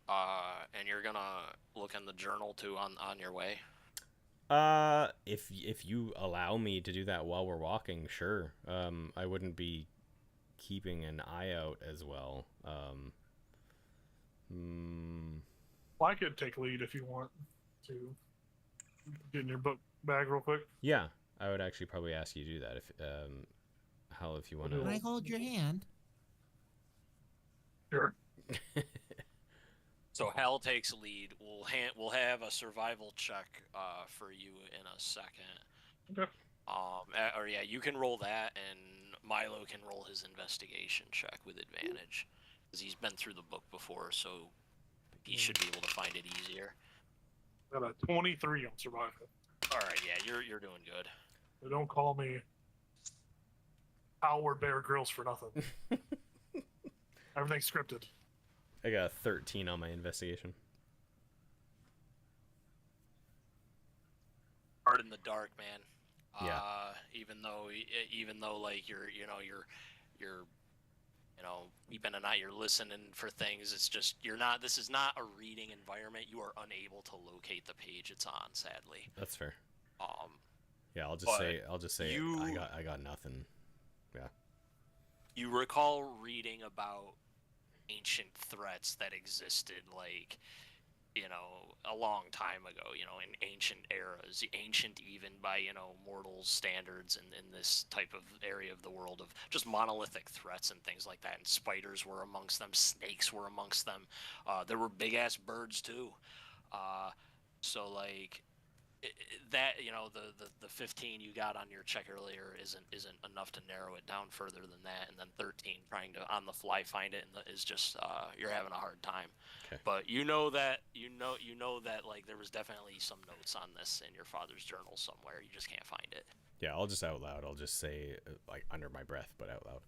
and you're gonna look in the journal too on your way. If you allow me to do that while we're walking, sure. I wouldn't be keeping an eye out as well. well, I could take lead if you want to. Get in your book bag real quick. Yeah, I would actually probably ask you to do that if Hal, if you want Can I to. hold your hand? Sure. So Hal takes lead. We'll have a survival check for you in a second. Okay. Or yeah, you can roll that, and Milo can roll his investigation check with advantage, because he's been through the book before, so he should be able to find it easier. Got a 23 on survival. All right, yeah, you're doing good. They don't call me Howard Bear Grylls for nothing. Everything's scripted. I got a 13 on my investigation. Hard in the dark, man. Yeah. Even though like you're keeping an eye, you're listening for things. It's just this is not a reading environment. You are unable to locate the page it's on, sadly. That's fair. Yeah, I'll just but say I got nothing. Yeah. You recall reading about ancient threats that existed, like, a long time ago, in ancient eras, ancient even by, mortal standards in this type of area of the world, of just monolithic threats and things like that. And spiders were amongst them, snakes were amongst them. There were big ass birds too. So like that, the 15 you got on your check earlier isn't enough to narrow it down further than that. And then 13 trying to on the fly find it is just you're having a hard time. Okay. But you know that like there was definitely some notes on this in your father's journal somewhere. You just can't find it. Yeah, I'll just out loud. I'll just say like under my breath, but out loud.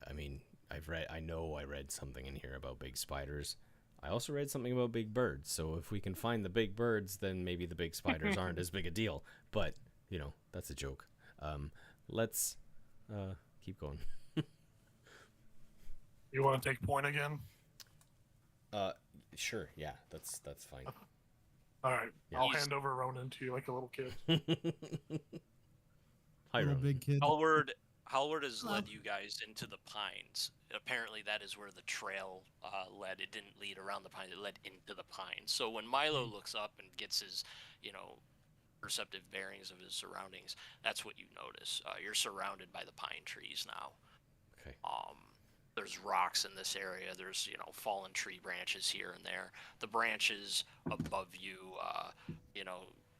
I mean, I know I read something in here about big spiders. I also read something about big birds. So if we can find the big birds, then maybe the big spiders aren't as big a deal. But that's a joke. Let's keep going. You want to take point again? Sure. Yeah, that's fine. All right. Yeah. I'll hand over Ronan to you like a little kid. Hi, Little Ronan. big kid. Howard has led you guys into the pines. Apparently, that is where the trail led. It didn't lead around the pines; it led into the pines. So when Milo looks up and gets his, perceptive bearings of his surroundings, that's what you notice. You're surrounded by the pine trees now. Okay. There's rocks in this area. There's fallen tree branches here and there. The branches above you,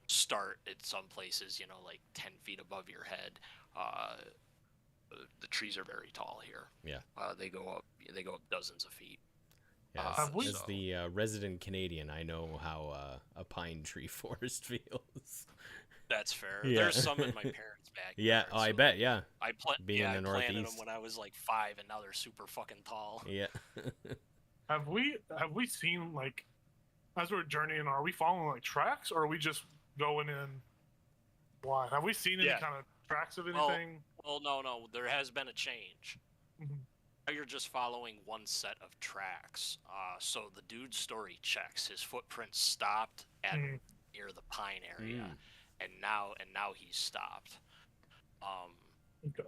start at some places, like 10 feet above your head. The trees are very tall here. Yeah. They go up dozens of feet. Yeah, Have we- as the resident Canadian, I know how a pine tree forest feels. That's fair. Yeah. There's some in my parents' backyard. Yeah, oh, I bet. Yeah. I Being in the planted them Northeast. when I was like 5, and now they're super fucking tall. Yeah. Have we seen, like, as we're journeying, are we following like tracks, or are we just going in blind? Have we seen any Yeah. kind of tracks of Well, anything? Well, no. There has been a change. Mhm. Now you're just following one set of tracks. So the dude's story checks. His footprints stopped at Mhm. near the pine area, and now he's stopped. Okay.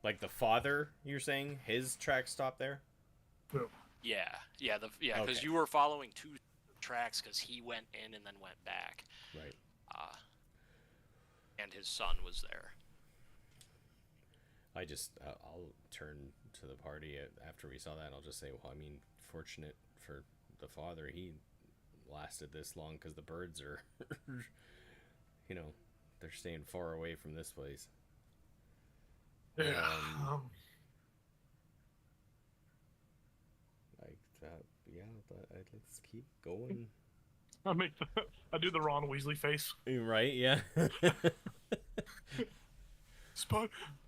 Like the father, you're saying his track stopped there? Yeah, because Okay. you were following 2 tracks because he went in and then went back. Right. And his son was there. I'll turn to the party after we saw that, and I'll just say, well, I mean, fortunate for the father, he lasted this long because the birds are, they're staying far away from this place. Yeah. Like that, yeah, but let's keep going. I do the Ron Weasley face. Right? Yeah.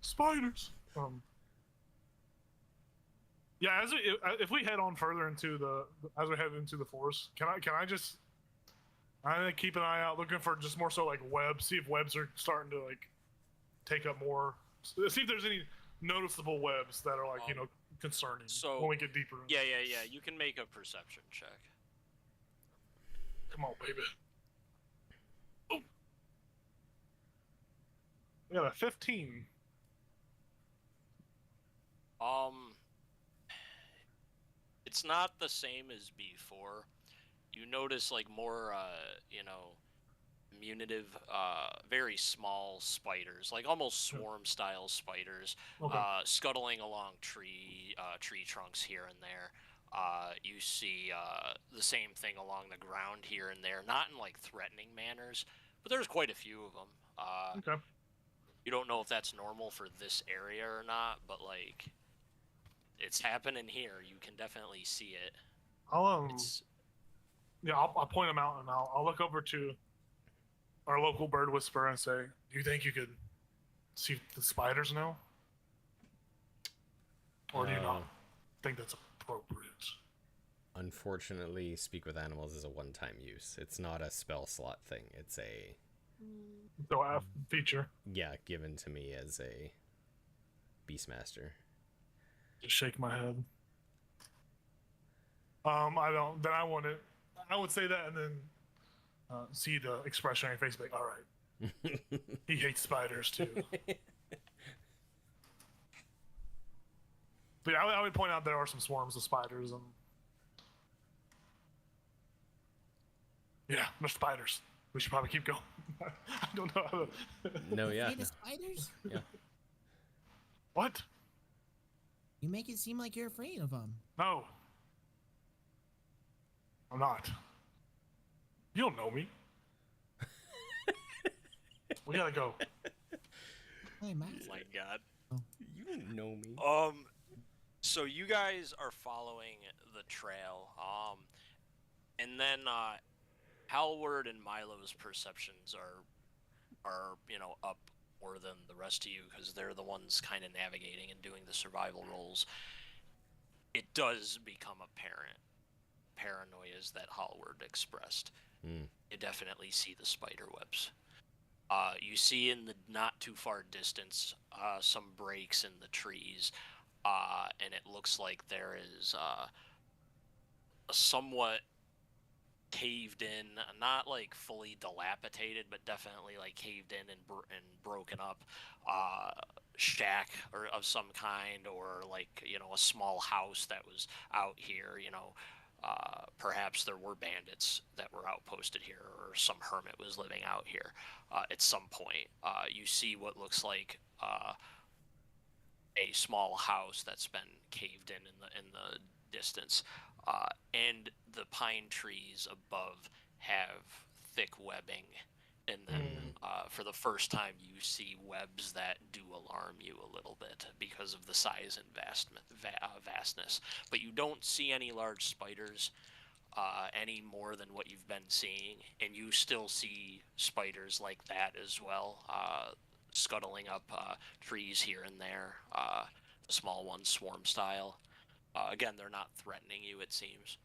Spiders. Yeah, if we head on further into as we head into the forest, can I just keep an eye out, looking for just more so like webs, see if webs are starting to like take up more, see if there's any noticeable webs that are like concerning so- when we get deeper. Yeah. You can make a perception check. Come on, baby. Oh. We got a 15. It's not the same as before. You notice like more, munitive, very small spiders, like almost swarm-style spiders, Okay. scuttling along tree trunks here and there. You see the same thing along the ground here and there, not in like threatening manners, but there's quite a few of them. Okay. You don't know if that's normal for this area or not, but like it's happening here. You can definitely see it. I'll It's I'll point them out, and I'll look over to our local bird whisperer and say, "Do you think you could see if the spiders know, or do you not think that's appropriate?" Unfortunately, speak with animals is a one-time use. It's not a spell slot thing. It's a So feature. given to me as a Beastmaster. Just shake my head. I don't. Then I want it. I would say that, and then see the expression on your face, like, all right, he hates spiders too. But yeah, I would point out there are some swarms of spiders, and yeah, there's spiders. We should probably keep going. I don't know how to. No, yeah. Afraid of spiders? Yeah. What? You make it seem like you're afraid of them. No. I'm not. You don't know me. We gotta go. Hey, Matt. Oh my god. You don't know me. So you guys are following the trail, and then Halward and Milo's perceptions are up more than the rest of you because they're the ones kind of navigating and doing the survival roles. It does become apparent paranoias that Halward expressed. You definitely see the spider webs. You see in the not too far distance some breaks in the trees. And it looks like there is a somewhat caved in, not like fully dilapidated, but definitely like caved in and broken up shack or of some kind, or like a small house that was out here. Perhaps there were bandits that were outposted here, or some hermit was living out here. At some point, you see what looks like a small house that's been caved in the distance, and the pine trees above have thick webbing, and then for the first time you see webs that do alarm you a little bit because of the size and vastness. But you don't see any large spiders any more than what you've been seeing, and you still see spiders like that as well. Scuttling up trees here and there, the small ones swarm style. Again, they're not threatening you, it seems.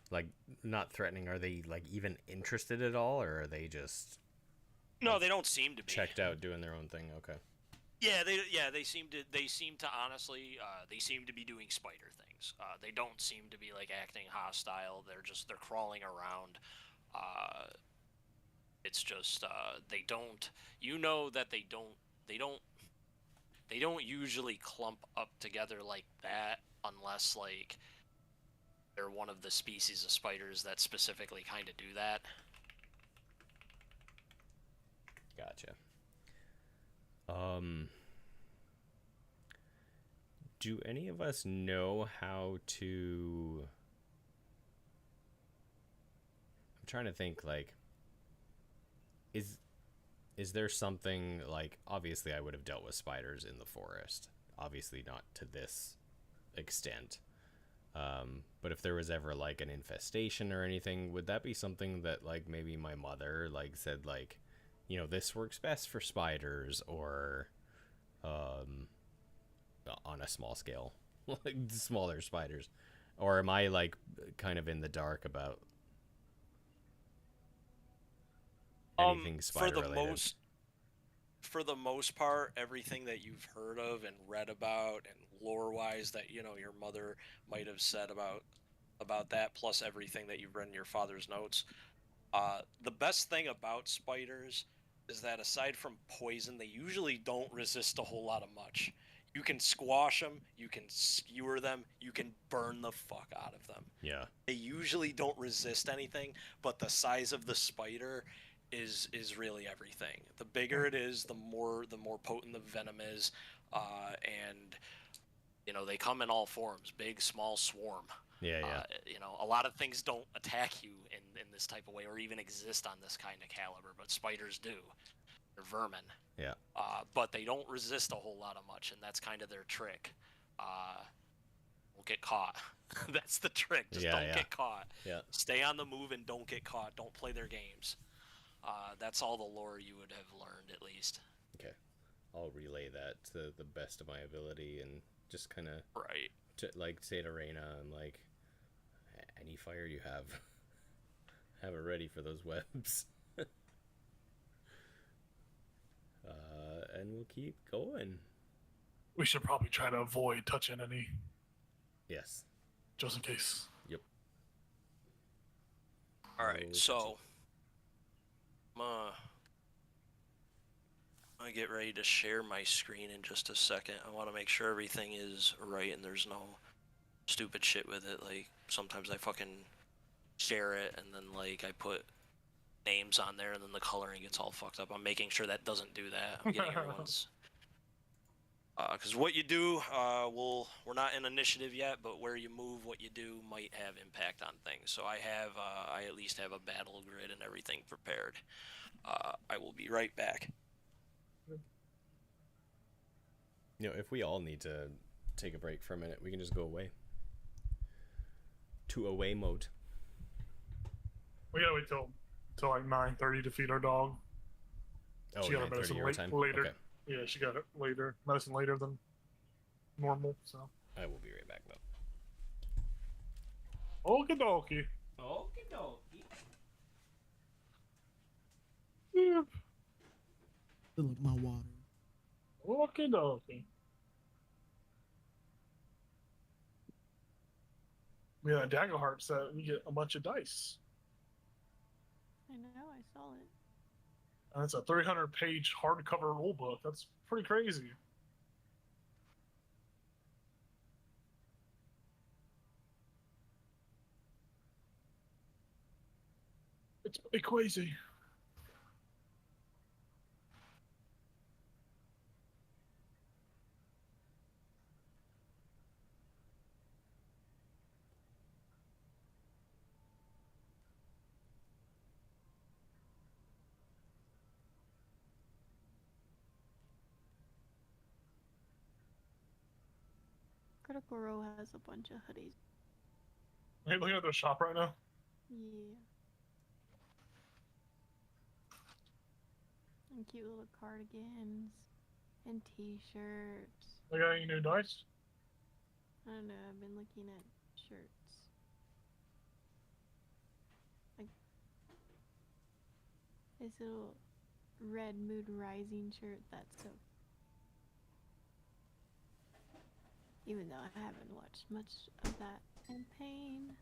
Like, not threatening. Are they like even interested at all, or are they just No, they don't seem to be. checked out doing their own thing? Okay. Yeah, they seem to honestly, they seem to be doing spider things. They don't seem to be like acting hostile. They're crawling around. It's just they don't. That they don't usually clump up together like that unless like they're one of the species of spiders that specifically kind of do that. Gotcha. Do any of us know how to... I'm trying to think, like, is there something, like, obviously I would have dealt with spiders in the forest. Obviously not to this extent. But if there was ever, like, an infestation or anything, would that be something that, like, maybe my mother, like, said, like, this works best for spiders, or on a small scale, like smaller spiders? Or am I, like, kind of in the dark about anything spider related? For the most part, everything that you've heard of and read about and lore-wise that your mother might have said about that, plus everything that you've read in your father's notes, the best thing about spiders is that aside from poison, they usually don't resist a whole lot of much. You can squash them, you can skewer them, you can burn the fuck out of them. Yeah. They usually don't resist anything, but the size of the spider is really everything. The bigger it is, the more potent the venom is, and they come in all forms, big, small, swarm. Yeah. A lot of things don't attack you in this type of way, or even exist on this kind of caliber, but spiders do. They're vermin. Yeah. But they don't resist a whole lot of much, and that's kind of their trick. Won't get caught. That's the trick. Just don't get caught. Yeah. Stay on the move and don't get caught. Don't play their games. That's all the lore you would have learned, at least. Okay. I'll relay that to the best of my ability and just kind of like say to Reyna, I'm like, any fire you have it ready for those webs. and we'll keep going. We should probably try to avoid touching any, Yes. just in case. Yep. All right, No so I get ready to share my screen in just a second. I want to make sure everything is right and there's no stupid shit with it. Like sometimes I fucking share it and then like I put names on there and then the coloring gets all fucked up. I'm making sure that doesn't do that. I'm getting everyone's. Because what you do, we're not in initiative yet, but where you move, what you do might have impact on things. So I at least have a battle grid and everything prepared. I will be right back. You know, if we all need to take a break for a minute, we can just go away. To away mode. We gotta wait till like 9:30 to feed our dog. Oh, She got her 9:30 medicine your time? later. Okay. Yeah, she got it later. Medicine later than normal. So. I will be right back, though. Okie dokie. Okie dokie. Yeah. Fill up my water. Okie dokie. Yeah, Daggerheart said we get a bunch of dice. I know, I saw it. And it's a 300-page hardcover rulebook. That's pretty crazy. It's pretty crazy. Critical Role has a bunch of hoodies. Are you looking at their shop right now? Yeah. And cute little cardigans. And t-shirts. They got any new dice? I don't know, I've been looking at shirts. Like this little red Mood Rising shirt, that's so. Even though I haven't watched much of that campaign.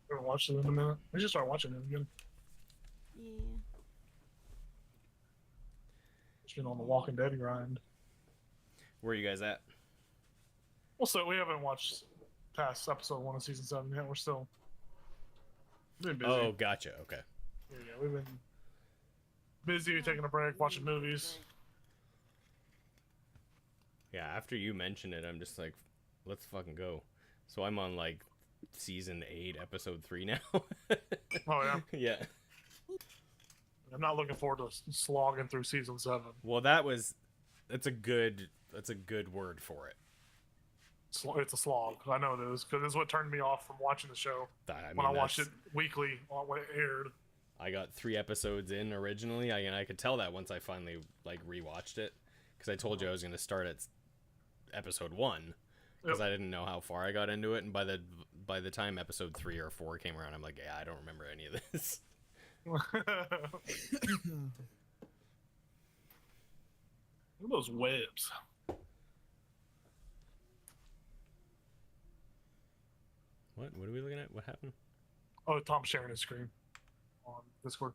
We haven't watched it in a minute. We should start watching it again. Yeah. It's been on the Walking Dead grind. Where are you guys at? Well, so we haven't watched past episode 1 of season 7 yet. We're still been busy. Oh, gotcha. Okay. Yeah, we've been busy taking a break, watching movies. Yeah, after you mention it, I'm just like, let's fucking go. So I'm on like season 8, episode 3 now. Oh yeah. Yeah. I'm not looking forward to slogging through season 7. Well, that's a good word for it. It's a slog. I know it is because it's what turned me off from watching the show. When I watched it weekly when it aired. I got 3 episodes in originally, and I could tell that once I finally like rewatched it, because I told you I was going to start at episode 1 because I didn't know how far I got into it, and by the time episode 3 or 4 came around, I'm like, yeah, I don't remember any of this. Look at those webs. What are we looking at? What happened? Oh, Tom's sharing his screen on Discord.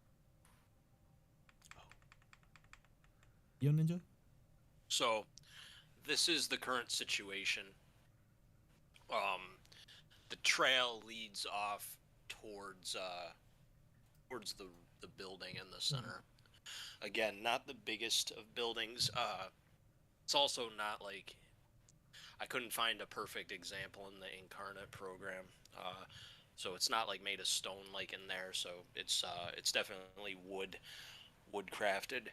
Yo, Ninja? So, this is the current situation. The trail leads off towards the building in the center. Again, not the biggest of buildings. It's also not like I couldn't find a perfect example in the Incarnate program. So it's not like made of stone like in there. So it's definitely wood crafted.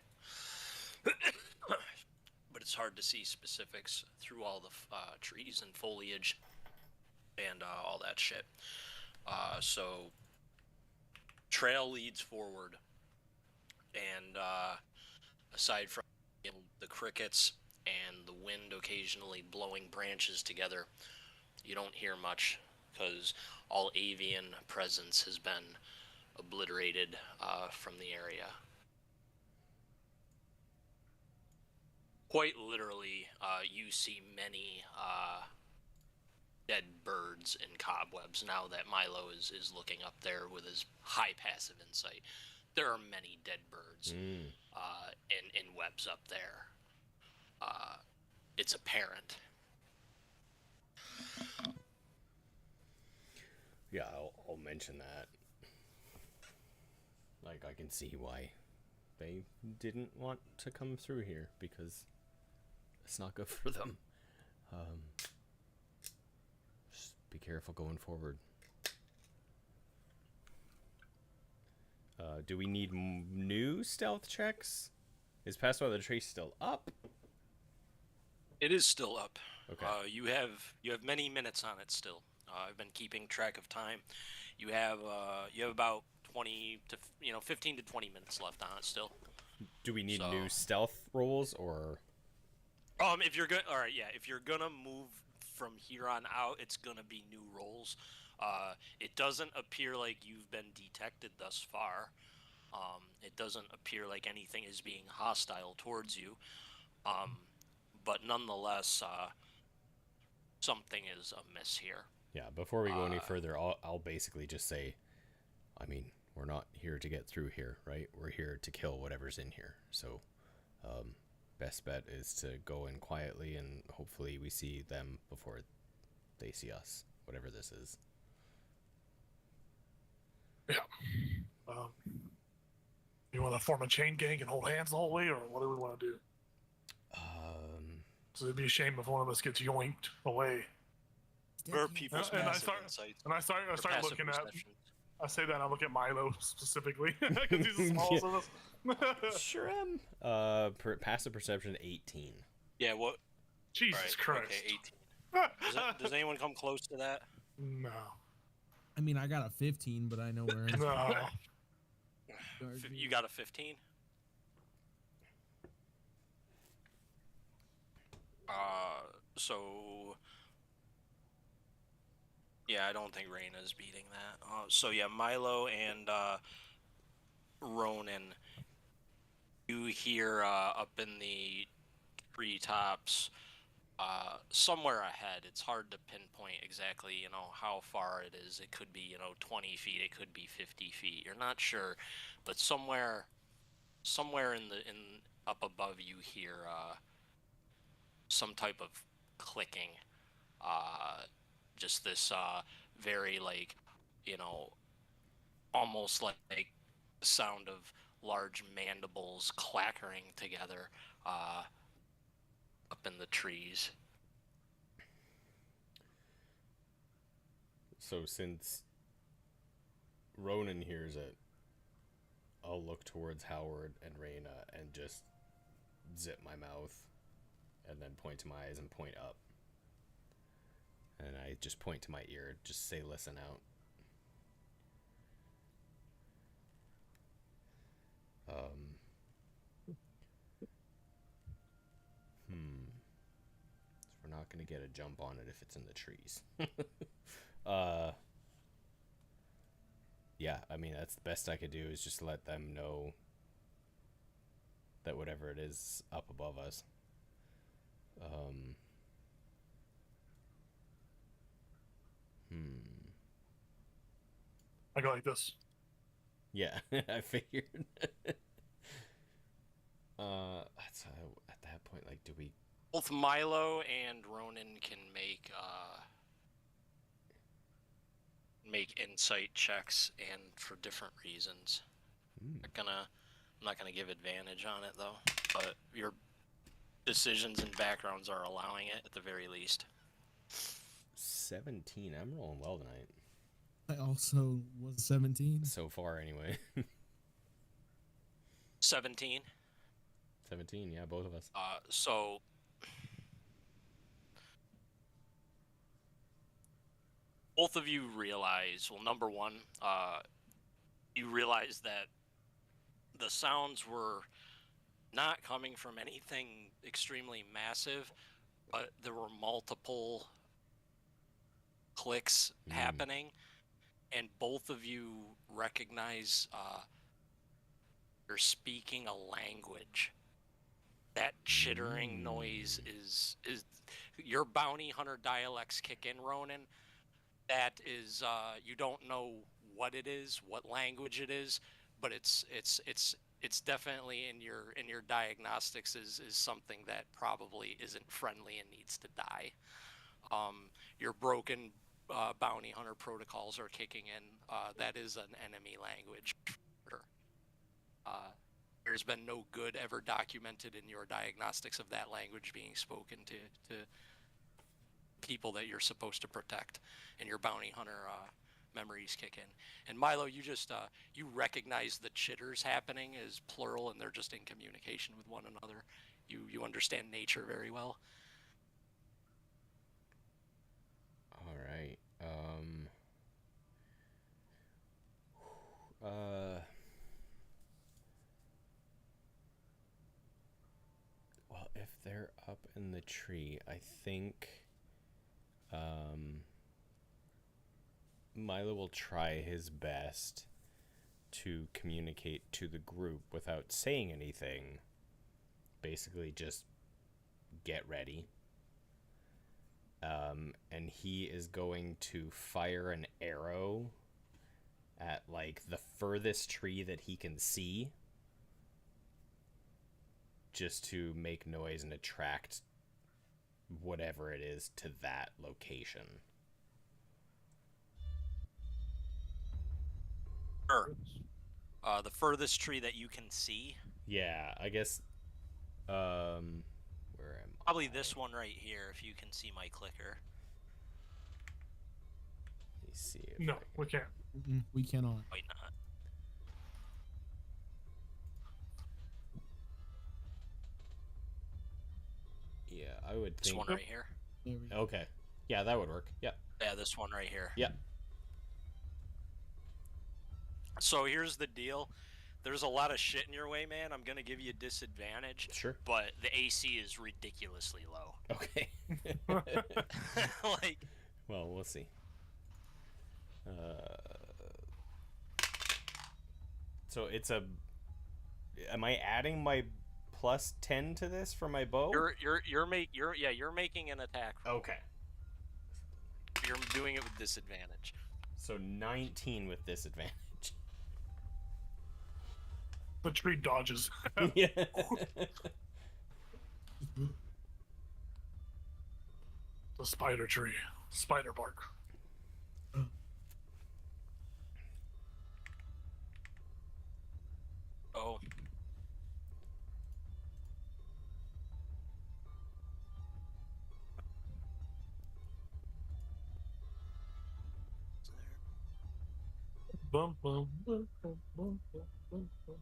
But it's hard to see specifics through all the trees and foliage and all that shit. So trail leads forward, and aside from the crickets and the wind occasionally blowing branches together, you don't hear much because all avian presence has been obliterated from the area. Quite literally, you see many dead birds in cobwebs now that Milo is looking up there with his high passive insight. There are many dead birds in webs up there. It's apparent. Yeah, I'll mention that. Like, I can see why they didn't want to come through here, because it's not good for them. Just be careful going forward. Do we need new stealth checks? Is Pass Without a Trace still up? It is still up. Okay. You have many minutes on it still. I've been keeping track of time. You have about 20 to 15 to 20 minutes left on it still. Do we need So- new stealth rolls, or? If you're gonna, all right, yeah, if you're gonna move from here on out, it's gonna be new rolls. It doesn't appear like you've been detected thus far. It doesn't appear like anything is being hostile towards you. But nonetheless, something is amiss here. Yeah, before we go any further, I'll basically just say, I mean, we're not here to get through here, right? We're here to kill whatever's in here. So, best bet is to go in quietly, and hopefully we see them before they see us, whatever this is. Yeah. You want to form a chain gang and hold hands the whole way, or what do we want to do? So it'd be a shame if one of us gets yoinked away. Where are people's And I passive start- insights? And I start or passive looking at. perceptions? I say that and I look at Milo specifically because he's the smallest of us. Sure am. Passive perception 18. Yeah, what? Jesus Right, Christ. okay, 18. Does anyone come close to that? No. I mean, I got a 15, but I know where. No. You got a 15? So yeah, I don't think Reyna's beating that. So yeah, Milo and Ronan, you hear up in the treetops, somewhere ahead. It's hard to pinpoint exactly, how far it is. It could be, 20 feet. It could be 50 feet. You're not sure, but somewhere in up above you hear some type of clicking. Just this very almost like the sound of large mandibles clackering together up in the trees. So since Ronan hears it, I'll look towards Howard and Reyna and just zip my mouth and then point to my eyes and point up. And I just point to my ear, just say, listen out. So we're not going to get a jump on it if it's in the trees. Yeah, I mean, that's the best I could do, is just let them know that whatever it is up above us. I go like this. Yeah, I figured. That's at that point, like, do we? Both Milo and Ronan can make insight checks, and for different reasons. I'm not gonna give advantage on it though, but your decisions and backgrounds are allowing it at the very least. 17. I'm rolling well tonight. I also was 17. So far, anyway. 17. 17, yeah, both of us. So both of you realize, well, number one, you realize that the sounds were not coming from anything extremely massive, but there were multiple clicks happening, and both of you recognize you're speaking a language That chittering noise is your bounty hunter dialects kick in, Ronan. That is you don't know what it is, what language it is, but it's definitely in your diagnostics is something that probably isn't friendly and needs to die. Your broken bounty hunter protocols are kicking in. That is an enemy language. There's been no good ever documented in your diagnostics of that language being spoken to people that you're supposed to protect, and your bounty hunter memories kick in. And Milo, you just you recognize the chitters happening as plural, and they're just in communication with one another. You understand nature very well. All right. Well, if they're up in the tree, I think Milo will try his best to communicate to the group without saying anything. Basically, just get ready. And he is going to fire an arrow at like the furthest tree that he can see, just to make noise and attract whatever it is to that location. Sure. The furthest tree that you can see. Yeah, I guess. Where am Probably this one right here, if you can see my clicker. Let me see. If No, we can't. We cannot. Why not? Yeah, I would This think. one right here. There we go. Okay. Yeah, that would work. Yep. Yeah, this one right here. Yep. So here's the deal. There's a lot of shit in your way, man. I'm gonna give you a disadvantage. Sure. But the AC is ridiculously low. Okay. Like, well, we'll see. So it's a. Am I adding my plus 10 to this for my bow? you're making an attack roll. Okay. You're doing it with disadvantage. So 19 with disadvantage. The tree dodges. Yeah. The spider tree. Spider bark. Oh. Bum, bum, bum, bum, bum, bum, bum, bum.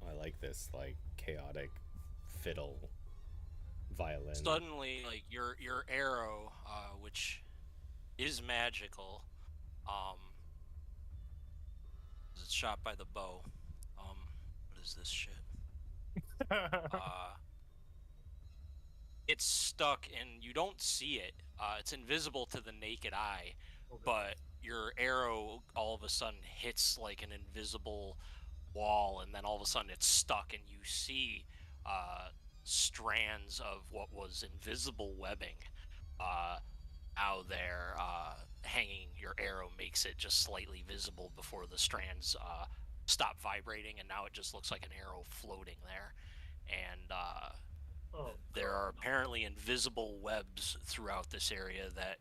I like this like chaotic fiddle violin. Suddenly, like your arrow, which is magical, is shot by the bow. What is this shit? It's stuck and you don't see it. It's invisible to the naked eye, but your arrow all of a sudden hits like an invisible wall, and then all of a sudden it's stuck, and you see strands of what was invisible webbing out there hanging. Your arrow makes it just slightly visible before the strands stop vibrating, and now it just looks like an arrow floating there. And there are apparently invisible webs throughout this area that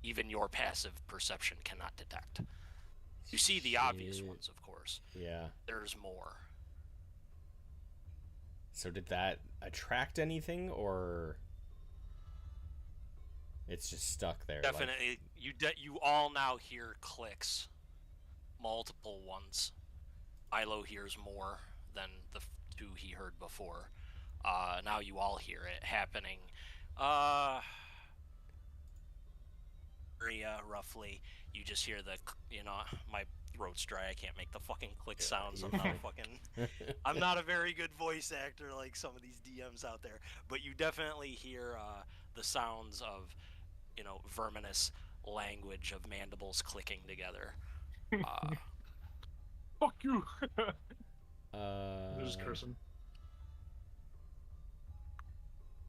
even your passive perception cannot detect. You see the obvious ones, of course. Yeah. There's more. So did that attract anything, or it's just stuck there? Definitely, you all now hear clicks, multiple ones. Milo hears more than the two he heard before. Now you all hear it happening. Area roughly. You just hear the, my throat's dry. I can't make the fucking click sounds. I'm not a very good voice actor like some of these DMs out there. But you definitely hear the sounds of, verminous language of mandibles clicking together. Fuck you. They're just Uh, cursing.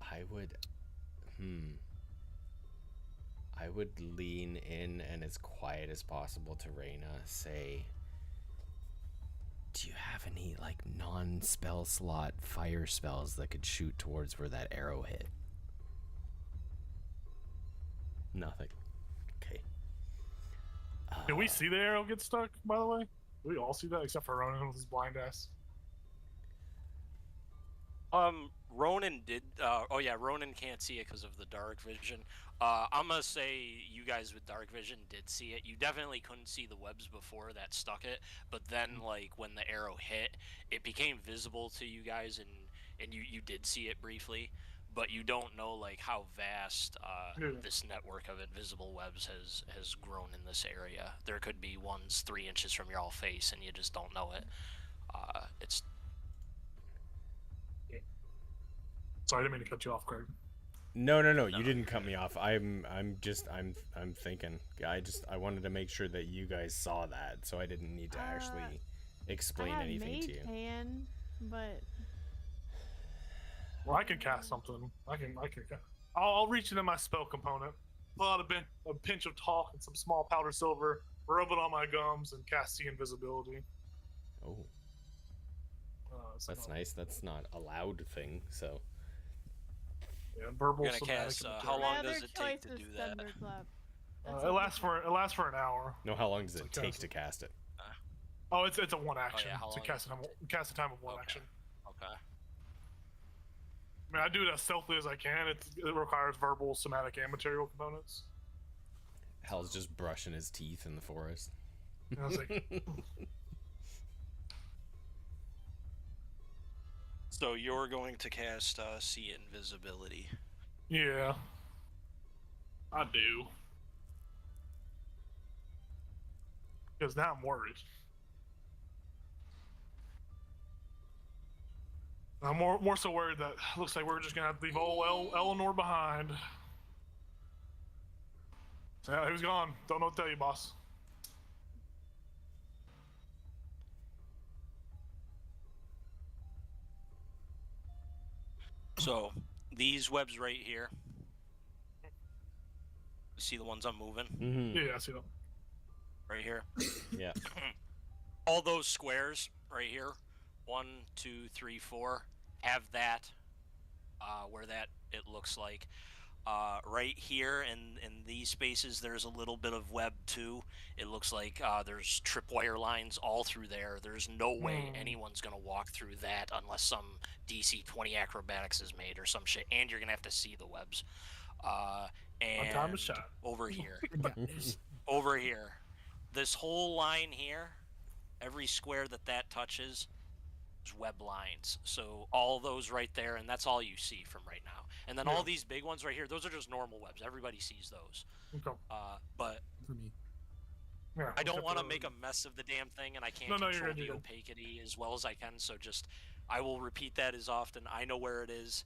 I would, I would lean in and as quiet as possible to Reyna. Say, do you have any like non-spell slot fire spells that could shoot towards where that arrow hit? Nothing. Okay. Can we see the arrow get stuck, by the way? Do we all see that except for Ronan with his blind ass? Ronan did. Oh yeah, Ronan can't see it because of the dark vision. I'm gonna say you guys with dark vision did see it. You definitely couldn't see the webs before that stuck it, but then like when the arrow hit, it became visible to you guys, and you did see it briefly. But you don't know like how vast this network of invisible webs has grown in this area. There could be ones 3 inches from your all face, and you just don't know it. It's Sorry, I didn't mean to cut you off, Craig. No, you didn't cut me off. I'm thinking. I wanted to make sure that you guys saw that, so I didn't need to actually explain I anything to you. Hand, but Well, I can cast something. I'll reach into my spell component, pull out a pinch of talk and some small powder silver, rub it on my gums, and cast see invisibility. Oh, So that's nice. That's not a loud thing, so. Yeah, verbal. You're gonna cast. How my long other does it take to choice do was that? Thunderclap. It lasts for an hour. No, how long does it It's take like to cast it? Oh, it's a one action. how It's a long cast a time of one Okay. action. Okay. I mean, I do it as stealthily as I can. It requires verbal, somatic, and material components. Hal's just brushing his teeth in the forest. And I was like, So you're going to cast see invisibility. yeah, I do. Because now I'm worried. I'm more so worried that looks like we're just gonna have to leave old Eleanor behind. So, yeah, he was gone. Don't know what to tell you, boss. So these webs right here. See the ones I'm moving Mm-hmm. Yeah, I see that. right here. Yeah. All those squares right here, 1, 2, 3, 4, have that where that it looks like. Right here in these spaces, there's a little bit of web too. It looks like there's tripwire lines all through there. There's no way anyone's gonna walk through that unless some DC 20 acrobatics is made or some shit. And you're gonna have to see the webs. And time to shot. over here, Guys. over here, this whole line here, every square that touches is web lines. So all those right there, and that's all you see from right now. And then all these big ones right here, those are just normal webs. Everybody sees those. Okay. But For me. Yeah, I don't except want to for- make a mess of the damn thing, and I can't No, you're control good, the you're good. opacity as well as I can. So just, I will repeat that as often. I know where it is.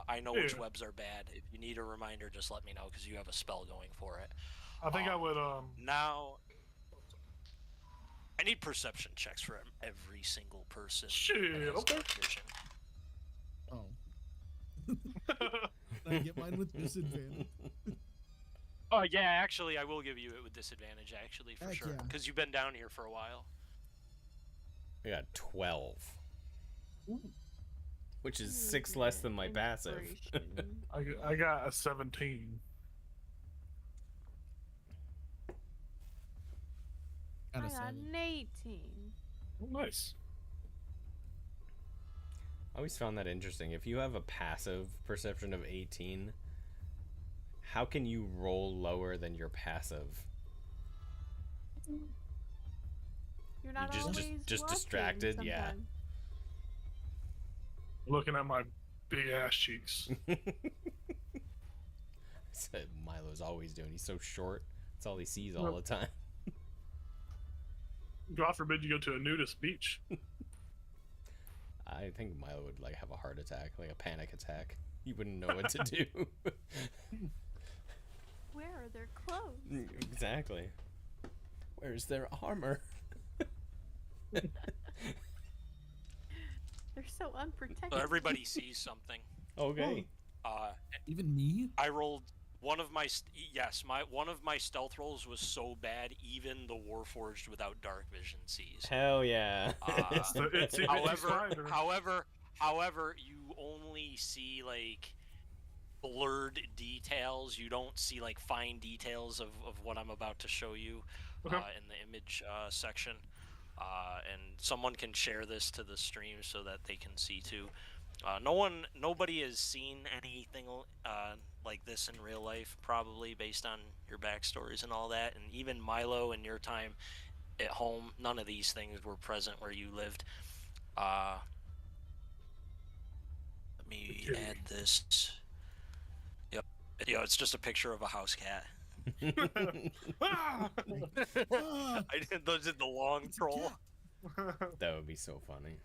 I know which Yeah. webs are bad. If you need a reminder, just let me know because you have a spell going for it. I think I would. Now, I need perception checks for every single person. Shit, that has okay. dark vision. Oh. I get mine with disadvantage. Oh yeah, actually, I will give you it with disadvantage. Actually, for Heck sure, yeah. because you've been down here for a while. I got 12. Ooh. Which is 6 less than my passive. Inspiration. I got a 17. Got I a got 7. an 18. Oh, nice. I always found that interesting. If you have a passive perception of 18, how can you roll lower than your passive? You're not just- always just watching distracted, yeah. sometimes. Looking at my big ass cheeks. That's what Milo's always doing. He's so short. That's all he sees all the time. God forbid you go to a nudist beach. I think Milo would like have a heart attack, like a panic attack. He wouldn't know what to do. Where are their clothes? Exactly. Where's their armor? They're so unprotected. So everybody sees something. Okay. Even me? I rolled one of my one of my stealth rolls was so bad even the Warforged without dark vision sees. Hell yeah. It's even However, you only see like blurred details. You don't see like fine details of what I'm about to show you Okay. in the image section. And someone can share this to the stream so that they can see too. Nobody has seen anything like this in real life, probably based on your backstories and all that. And even Milo, in your time at home, none of these things were present where you lived. Let me add this. Yep. Yeah, it's just a picture of a house cat. Ah! Ah, I did those in the long it's a troll. cat. That would be so funny.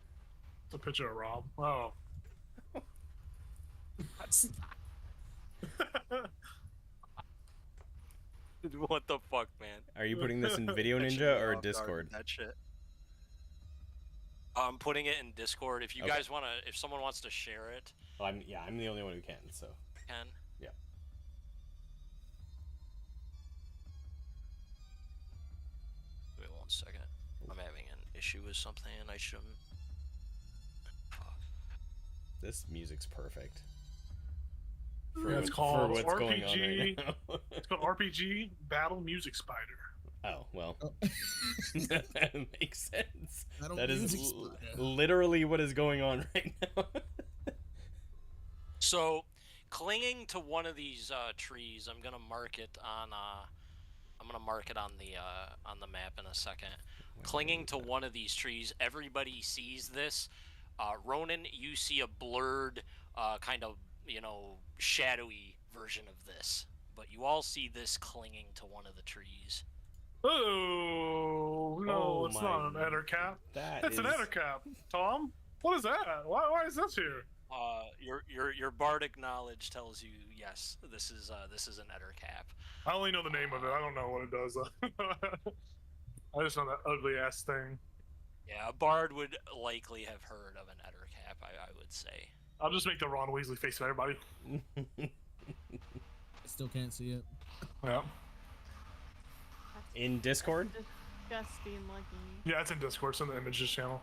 It's a picture of Rob. Oh. What the fuck, man? Are you putting this in Video That shit Ninja me or off guard Discord? with that shit. I'm putting it in Discord. If you Okay. guys wanna, if someone wants to share it, Well, I'm the only one who can, so. can. Yeah. Wait 1 second. I'm having an issue with something and I shouldn't. Fuck. This music's perfect. Yeah, it's called for what's going on RPG. right now. It's called RPG Battle Music Spider. Oh, well. Oh. That makes sense. Battle That is Music Spider. literally what is going on right now. So, clinging to one of these trees, I'm gonna mark it on. I'm gonna mark it on the map in a second. Clinging to one of these trees, everybody sees this. Ronan, you see a blurred, kind of, shadowy version of this, but you all see this clinging to one of the trees. Oh no, Oh it's my- not an Ettercap. It's an is- Ettercap. Tom, what is that? Why is this here? Your bardic knowledge tells you yes, this is an Ettercap. I only know the name of it. I don't know what it does. I just know that ugly ass thing. Yeah, a bard would likely have heard of an Ettercap, I would say. I'll just make the Ron Weasley face of everybody. I still can't see it. Yeah. In Discord? Disgusting looking. Yeah, it's in Discord. It's in the images channel.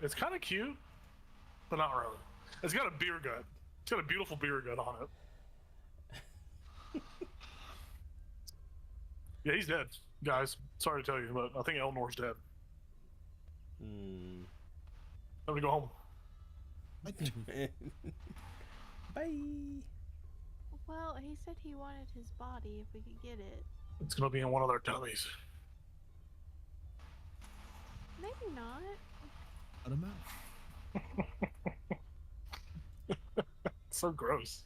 It's kind of cute, but not really. It's got a beer gut. It's got a beautiful beer gut on it. Yeah, he's dead, guys. Sorry to tell you, but I think Elnor's dead. Hmm. Time to go home. I think we Bye. Well, he said he wanted his body if we could get it. It's gonna be in one of their tummies. Maybe not. cut him out. It's so gross.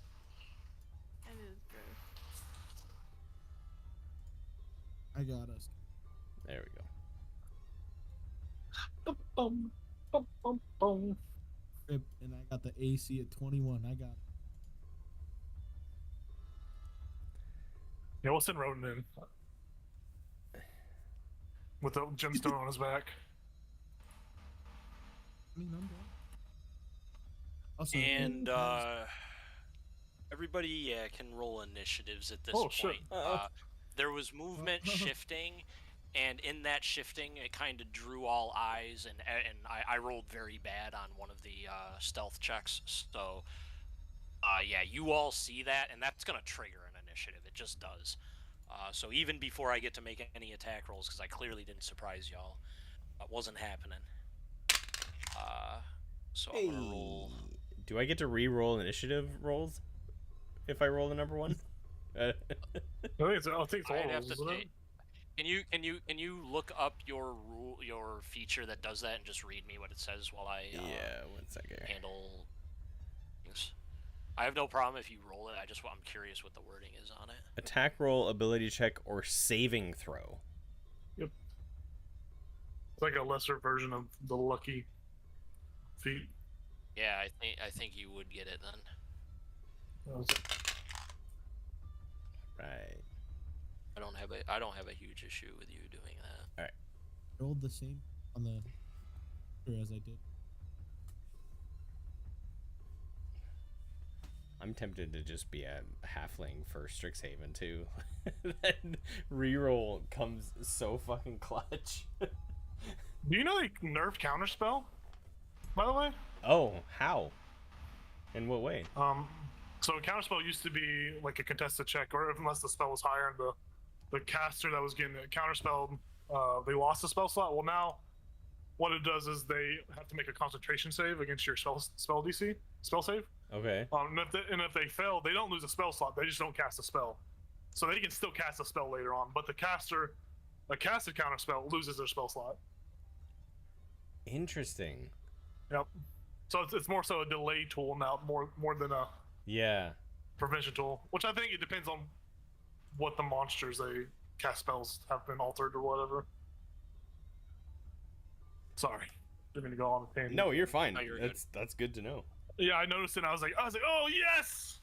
That is gross. I got us. There we go. Bum, bum, bum, bum. Rip, and I got the AC at 21. I got it. Yeah, we'll send Roden in with the gemstone on his back. I mean, I'm done. Also, And everybody can roll initiatives at this Oh, point. shit. There was movement shifting, and in that shifting, it kind of drew all eyes, and I rolled very bad on one of the stealth checks. So, yeah, you all see that, and that's gonna trigger an initiative. It just does. So even before I get to make any attack rolls, because I clearly didn't surprise y'all, that wasn't happening. So I'm gonna roll. Do I get to re-roll initiative rolls if I roll the number one? I think it's all I'd have rolls, to isn't say. it? Can you look up your feature that does that and just read me what it says while I Yeah, 1 second. handle things? I have no problem if you roll it. I'm curious what the wording is on it. Attack roll, ability check, or saving throw. It's like a lesser version of the lucky feat. Yeah, I think you would get it then. Right. I don't have a huge issue with you doing that. rolled the same. on the sure as I did. I'm tempted to just be a halfling for Strixhaven too. That reroll comes so fucking clutch. Do you know they nerfed counterspell? By the way. Oh, how? In what way? So counterspell used to be like a contested check, or unless the spell was higher, and the caster that was getting it counterspelled, they lost the spell slot. Well, now what it does is they have to make a concentration save against your spell DC spell save. Okay. And if they fail, they don't lose a spell slot. They just don't cast a spell, so they can still cast a spell later on. But the caster, a casted counterspell, loses their spell slot. Interesting. Yep. So it's more so a delay tool now, more than a Yeah. prevention tool. Which I think it depends on what the monsters they cast spells have been altered or whatever. Sorry, didn't mean to go on a tangent. No, you're fine. No, you're that's good to know. Yeah, I noticed it. And I was like, oh yes!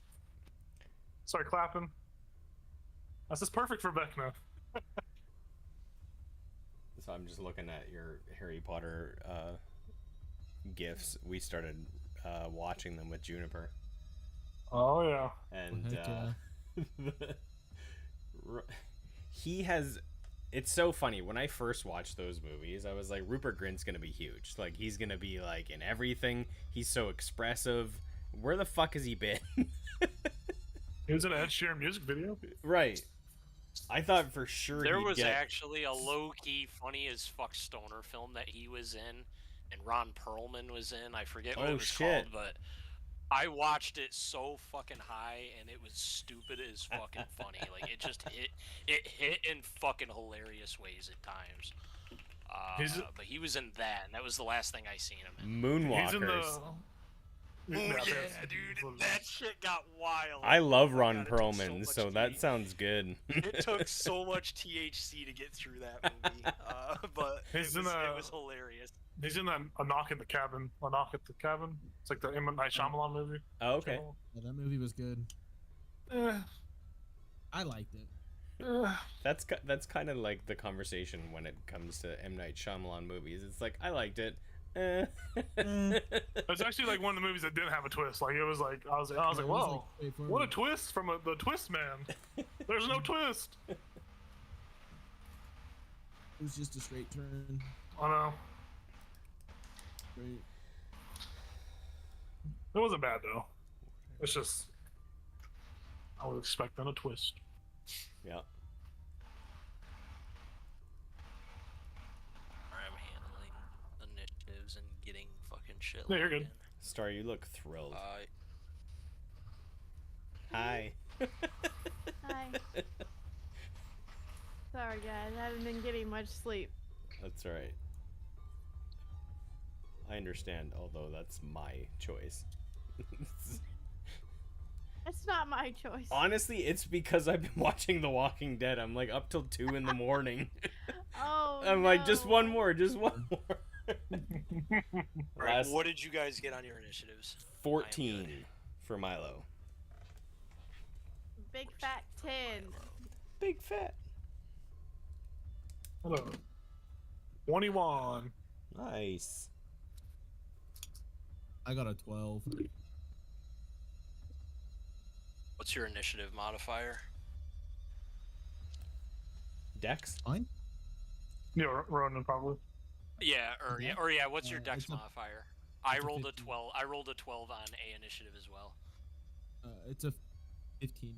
Started clapping. This is perfect for Vecna. So I'm just looking at your Harry Potter gifs. We started watching them with Juniper, Oh yeah. and Heck he has. It's so funny. When I first watched those movies, I was like, Rupert Grint's gonna be huge. Like, he's gonna be like in everything. He's so expressive. Where the fuck has he been? He was in an Ed Sheeran music video. Right. I thought for sure There he'd was get... actually a low-key, funny as fuck stoner film that he was in, and Ron Perlman was in. I forget what Oh, it was shit. called, but I watched it so fucking high, and it was stupid as fucking funny. Like, it hit in fucking hilarious ways at times. But he was in that, and that was the last thing I seen him in. Moonwalkers. He's in the. Oh yeah, dude, that shit got wild. I love Oh my Ron God, it took Perlman, much so that THC. sounds good. It took so much THC to get through that movie, but it was hilarious. He's in a knock at the cabin. A knock at the cabin. It's like the M. Night Shyamalan movie. Oh, okay. Yeah, that movie was good. Eh, I liked it. That's kind of like the conversation when it comes to M. Night Shyamalan movies. It's like, I liked it. It's actually like one of the movies that didn't have a twist. Like it was like I was like, whoa, what a twist from the twist man. There's no twist. It was just a straight turn. I know. Straight. It wasn't bad though. It's just I was expecting a twist. Yeah. I'm handling initiatives and getting fucking shit. Yeah, you're logged good. Star, you look thrilled. in. Hi. Hi. Sorry, guys. I haven't been getting much sleep. That's right. I understand, although that's my choice. It's not my choice. Honestly, it's because I've been watching The Walking Dead. I'm like up till 2 in the morning. Oh, I'm like, just one no. more, just one more. Alright, Last what did you guys get on your initiatives? 14 for Milo. Big fat 10. Big fat. Hello. 21. Nice. I got a 12. What's your initiative modifier? Dex? Fine. Yeah, Ronan probably. Yeah, or yeah. What's your dex it's a- modifier? I it's a rolled a 15. 12. I rolled a 12 on A initiative as well. It's a 15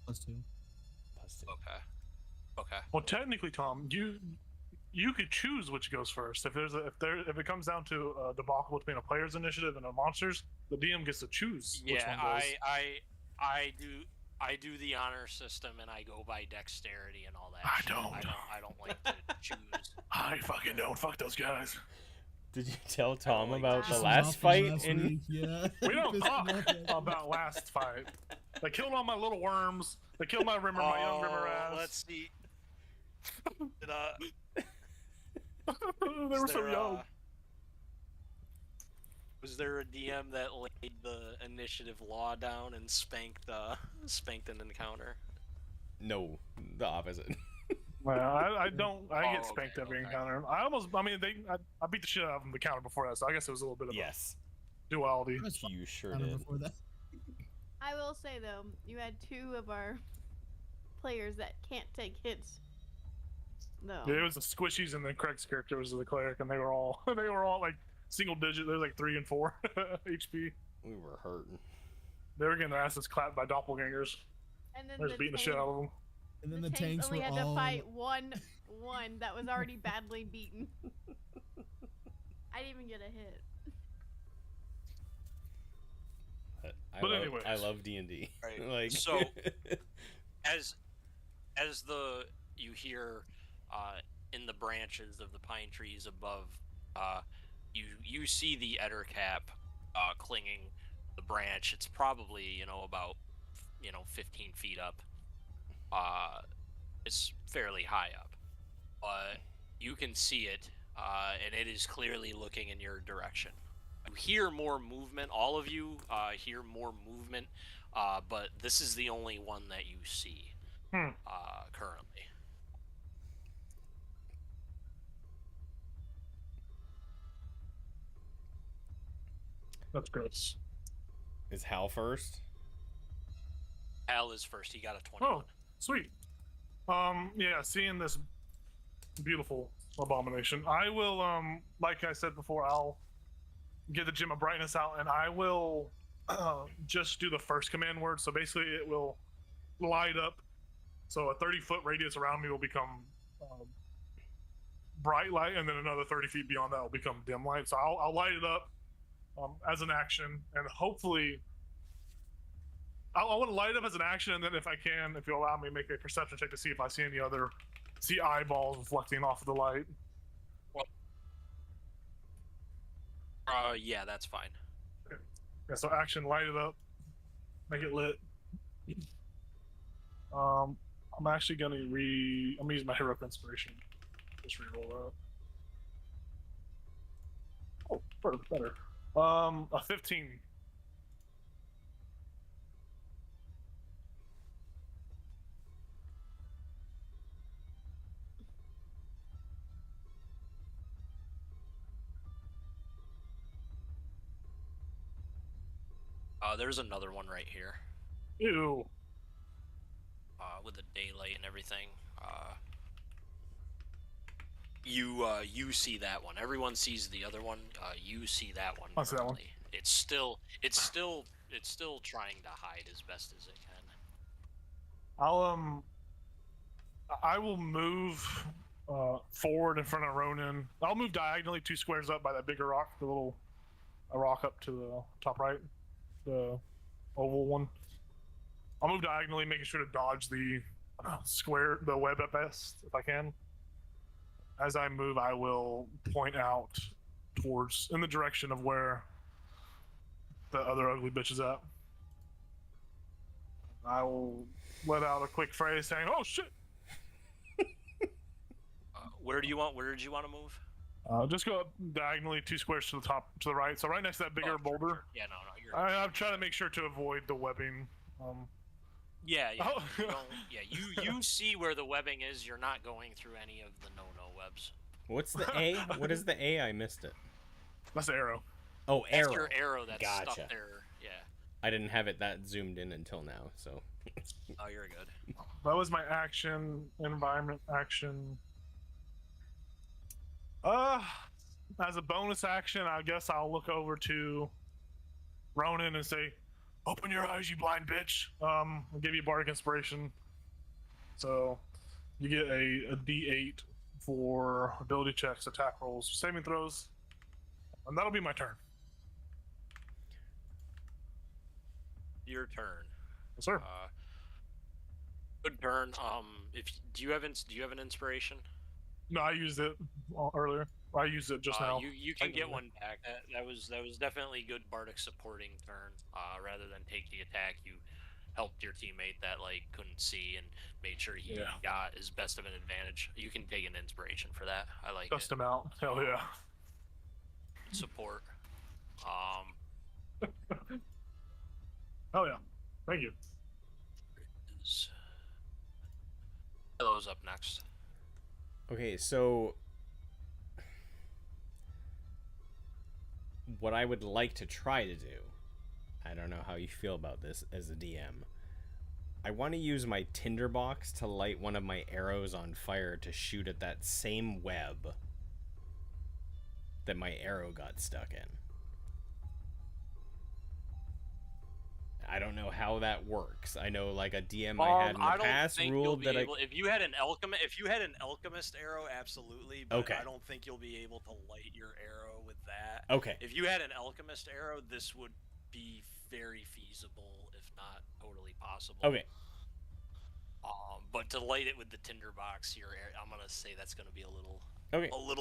plus 2. Plus 2. Okay. Okay. Well, technically, Tom, you could choose which goes first. If it comes down to a debacle between a player's initiative and a monster's, the DM gets to choose which Yeah, one goes. I do the honor system and I go by dexterity and all that. I shit. don't. I don't like to choose. I fucking don't. Fuck those guys. Did you tell Tom like about that. the last fight in... Week, yeah. We don't Pissed talk me off that about last fight. They killed all my little worms. They killed my rimmer, my young rimmer ass. Let's see. Did, They were was so there, young. Was there a DM that laid the initiative law down and spanked an encounter? No, the opposite. Well, I don't. I get Oh, spanked okay, every okay. encounter. I mean, I beat the shit out of them the counter before that, so I guess it was a little bit of Yes, a duality. I was you sure counter did. before that. I will say though, you had two of our players that can't take hits. No. Yeah, it was the squishies, and then Craig's character was the cleric, and they were all like single digit. They were like 3 and 4 HP. We were hurting. They were getting their asses clapped by doppelgangers. And then They're just beating the shit out of them. And then the the tanks only were had all. to fight one that was already badly beaten. I didn't even get a hit. But anyways. I love D&D. Right. Like So, as you hear in the branches of the pine trees above, you see the Ettercap clinging the branch. It's probably about 15 feet up. It's fairly high up, but you can see it, and it is clearly looking in your direction. You hear more movement. All of you hear more movement, but this is the only one that you see currently. That's gross. is Hal first? Al is first. He got a 21. Oh, sweet. Yeah, seeing this beautiful abomination, I will, like I said before, I'll get the gem of brightness out, and I will just do the first command word. So basically, it will light up. So a 30-foot radius around me will become bright light, and then another 30 feet beyond that will become dim light. So I'll light it up as an action, and hopefully I want to light up as an action, and then if I can, if you allow me, make a perception check to see if I see any other eyeballs reflecting off of the light. Yeah, that's fine. Yeah, so action, light it up, make it lit. I'm actually gonna I'm gonna use my heroic inspiration. Just reroll that. Oh, better. A 15. There's another one right here. Ew. With the daylight and everything. You see that one. Everyone sees the other one. You see that one. I see that one. It's still trying to hide as best as it can. I will move forward in front of Ronan. I'll move diagonally 2 squares up by that bigger rock, a rock up to the top right, the oval one. I'll move diagonally, making sure to dodge the web at best if I can. As I move, I will point out in the direction of where the other ugly bitch is at. I will let out a quick phrase saying, "Oh shit!" Where did you want to move? Just go up diagonally 2 squares to the right. So right next to that bigger boulder. Sure. Yeah, no, you're. I'm trying to make sure to avoid the webbing. Yeah. Oh. You see where the webbing is. You're not going through any of the no webs. What's the A? What is the A? I missed it. That's the arrow. Oh, arrow. That's your arrow that's Gotcha. stuck there. Yeah. I didn't have it that zoomed in until now, so. Oh, you're good. That was my action, environment action. As a bonus action, I guess I'll look over to Ronan and say, "Open your eyes, you blind bitch." I'll give you bardic inspiration. So you get a D8 for ability checks, attack rolls, saving throws, and that'll be my turn. Your turn. Yes, sir. Good turn. Do you have an inspiration? No, I used it earlier. I used it just now. You can get one back. That was definitely good bardic supporting turn. Rather than take the attack, you helped your teammate that couldn't see and made sure he got as best of an advantage. You can take an inspiration for that. I like Dust it. him out. Hell yeah. Support. Hell yeah. Thank you. Hello's up next. Okay, so what I would like to try to do, I don't know how you feel about this as a DM. I want to use my tinderbox to light one of my arrows on fire to shoot at that same web that my arrow got stuck in. I don't know how that works. I know, like, a DM I had in the I don't past think you'll ruled be that able. If you had an alchemist arrow, absolutely. But Okay. I don't think you'll be able to light your arrow with that. Okay. If you had an alchemist arrow, this would be very feasible, if not totally possible. Okay. But to light it with the tinderbox, I'm gonna say that's gonna be a little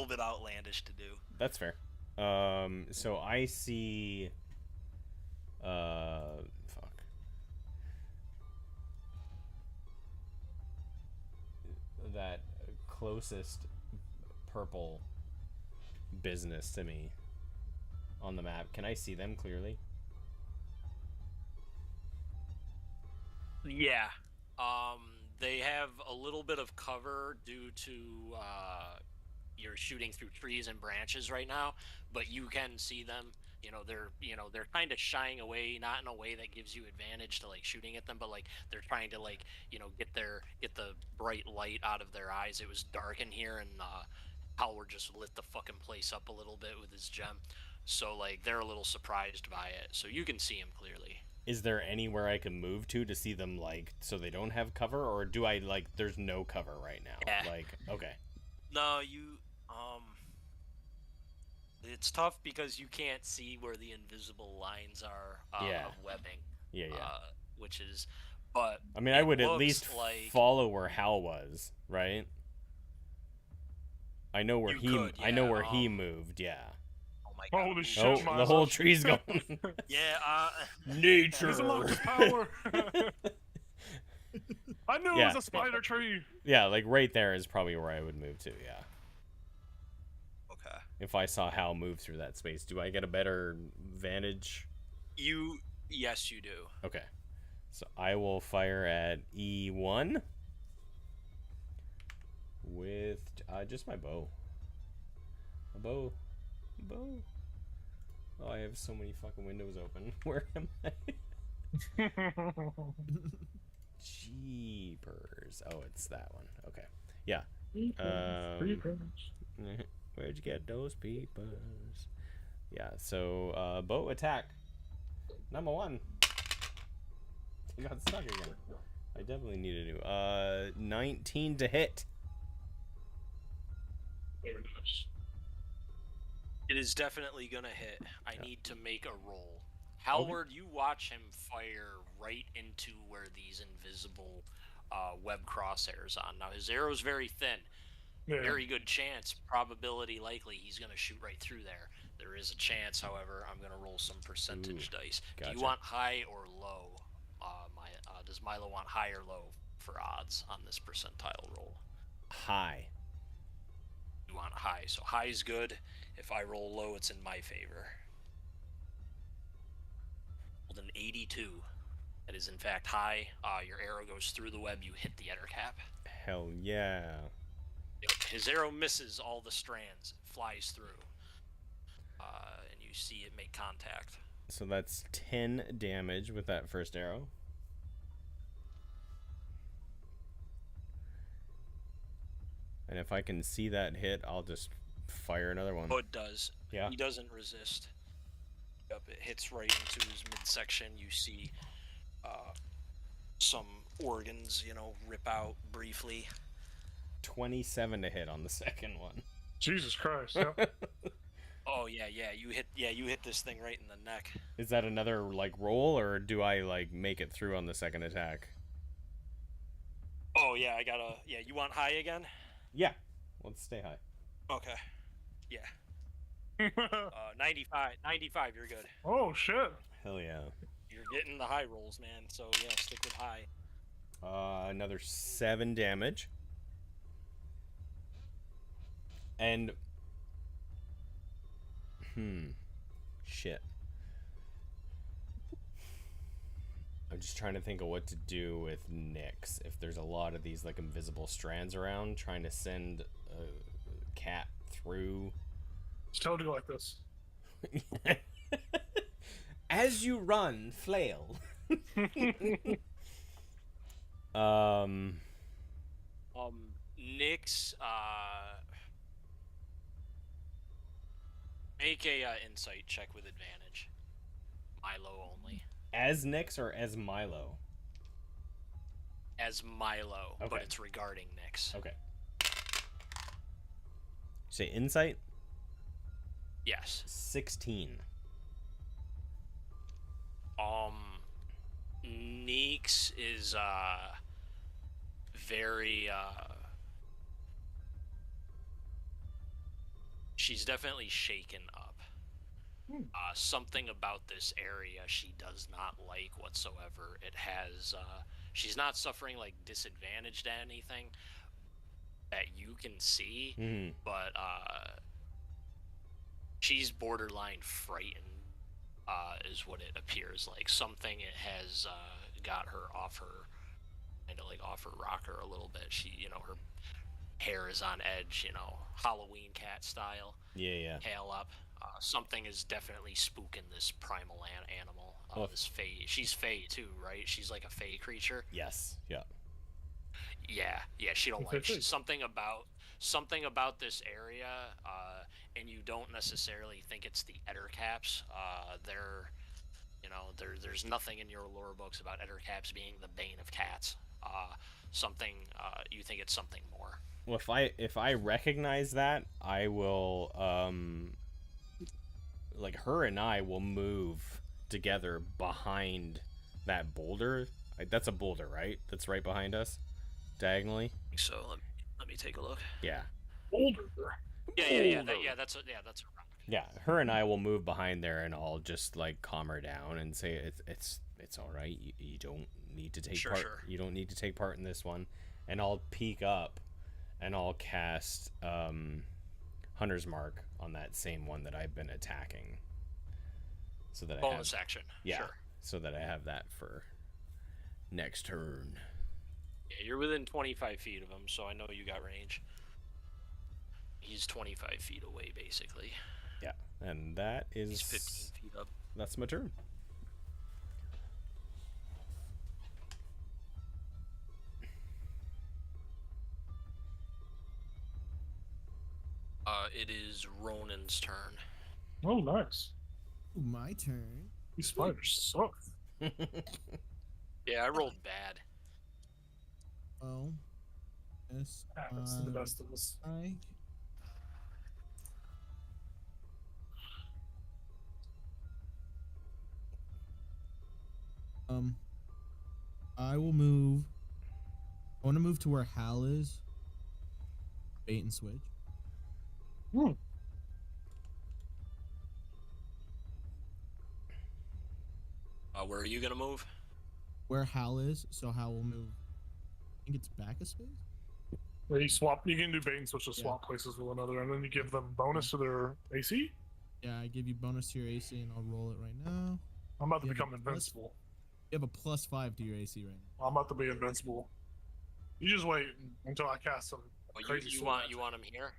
bit outlandish to do. That's fair. So I see. Fuck. That closest purple business to me on the map. Can I see them clearly? Yeah. They have a little bit of cover due to you're shooting through trees and branches right now, but you can see them. They're kind of shying away, not in a way that gives you advantage to like shooting at them, but like they're trying to like get the bright light out of their eyes. It was dark in here, and Howard just lit the fucking place up a little bit with his gem, so like they're a little surprised by it. So you can see him clearly. Is there anywhere I can move to see them, like, so they don't have cover, or do I, like, there's no cover right now? Yeah. Like, okay. No, it's tough because you can't see where the invisible lines are of webbing. Yeah. Which is, but I mean, I would at least follow where Hal was, right? I know where I know where he moved. Yeah. Oh my god! Holy shit! Oh, the whole tree's going. Yeah. Nature. He's unlocked his power. I knew it was a spider tree. Yeah, like right there is probably where I would move to. Yeah. Okay. If I saw Hal move through that space, do I get a better vantage? Yes, you do. Okay. So I will fire at E1 with just my bow. A bow. Oh, I have so many fucking windows open. Where am I? Jeepers. Oh, it's that one. Okay. Yeah. Where'd you get those peepers? Yeah, so bow attack. Number 1. I got stuck again. I definitely need a new 19 to hit. It is definitely gonna hit. I need to make a roll. Howard, you watch him fire right into where these invisible web crosshairs on. Now his arrow's very thin. Yeah. Very good chance, probability likely he's gonna shoot right through there. There is a chance, however, I'm gonna roll some percentage dice. Gotcha. Do you want high or low? Does Milo want high or low for odds on this percentile roll? High. You want high, so high is good. If I roll low, it's in my favor. Rolled an 82. That is in fact high. Your arrow goes through the web. You hit the eder cap. Hell yeah. Yep. His arrow misses all the strands. It flies through. And you see it make contact. So that's 10 damage with that first arrow. And if I can see that hit, I'll just fire another one. Oh, it does. Yeah. He doesn't resist. Yep, it hits right into his midsection. You see some organs, rip out briefly. 27 to hit on the second one. Jesus Christ! Yeah. Oh yeah. You hit this thing right in the neck. Is that another like roll, or do I like make it through on the second attack? Oh yeah, you want high again? Yeah. Let's stay high. Okay. Yeah. 95, you're good. Oh shit! Hell yeah. You're getting the high rolls, man, so yeah, stick with high. Another 7 damage. And shit. I'm just trying to think of what to do with Nyx. If there's a lot of these like invisible strands around, trying to send cat through. Just tell it to go like this. As you run, flail. Nyx, make a insight check with advantage. Milo only. As Nyx or as Milo? As Milo, Okay. but it's regarding Nyx. Okay. Say insight? Yes. 16. Nyx is very she's definitely shaken up. Something about this area she does not like whatsoever. It has she's not suffering like disadvantage to anything that you can see, but she's borderline frightened, is what it appears like. Something it has got her off her, kind of like off her rocker a little bit. She, her hair is on edge, Halloween cat style. Yeah. Tail up. Something is definitely spooking this primal animal. This fae. She's fae too, right? She's like a fae creature. Yes. Yeah. Yeah. She don't like something about this area, and you don't necessarily think it's the Ettercaps. There's nothing in your lore books about Ettercaps being the bane of cats. You think it's something more. Well, if I recognize that, I will like her and I will move together behind that boulder. That's a boulder, right? That's right behind us, diagonally. So let me take a look. Yeah. Older. Yeah. That's a rock. Yeah, her and I will move behind there, and I'll just like calm her down and say it's all right. You don't need to take part. Sure. You don't need to take part in this one. And I'll peek up, and I'll cast Hunter's Mark on that same one that I've been attacking. So that bonus action. Yeah. Sure. So that I have that for next turn. Yeah, you're within 25 feet of him, so I know you got range. He's 25 feet away, basically. Yeah, and that is... He's 15 feet up. That's my turn. It is Ronan's turn. Oh, nice. Ooh, my turn. These spiders suck. Yeah, I rolled bad. Oh. Yes. Happens to the best of us. I will move. I want to move to where Hal is. Bait and switch. Where are you gonna move? Where Hal is, so Hal will move. I think it's back a space. Yeah, you can do bait and switch to swap places with one another, and then you give them bonus to their AC. Yeah, I give you bonus to your AC, and I'll roll it right now. I'm about to You have become a invincible. You have a +5 to your AC right now. I'm about to be invincible. You just wait until I cast some crazy you sword want magic. you want him here?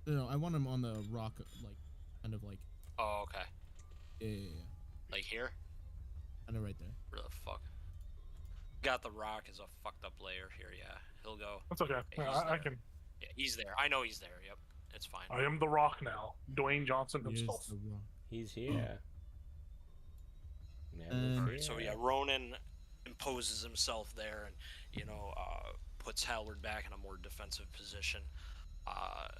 No, I want him on the rock, like, kind of like, Oh, okay. yeah. Like here? Kind of right there. Where the fuck? Got the rock as a fucked up layer here. Yeah, he'll go. That's okay. Yeah, Yeah, he's I there. can. Yeah, he's there. I know he's there. Yep, it's fine. I am the Rock now. Dwayne Johnson He is himself. the rock. He's here. And- So yeah, Ronan imposes himself there, and puts Howard back in a more defensive position. I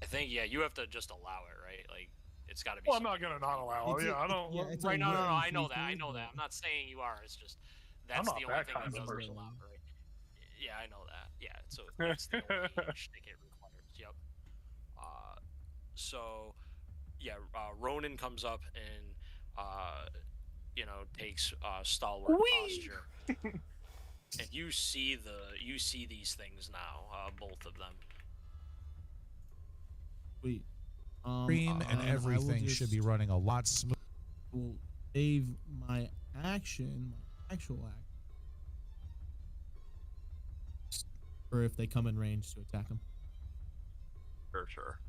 think you have to just allow it, right? Like it's got to be. Well, I'm not gonna not allow it. It's Yeah, a- I don't. yeah, it's a Right? No. willing I know free that. I thing, know that. but- I'm not saying you are. It's just I'm that's not the only that thing kind that of doesn't person. allow, right? Yeah, I know that. Yeah, so that's the only shtick it requires. Yep. So, yeah, Ronan comes up and takes stalwart posture, and you see these things now, both of them. Wait. Screen and I will everything should be just- running a lot smoother. Will save my action, my actual act, or if they come in range to attack him. Sure.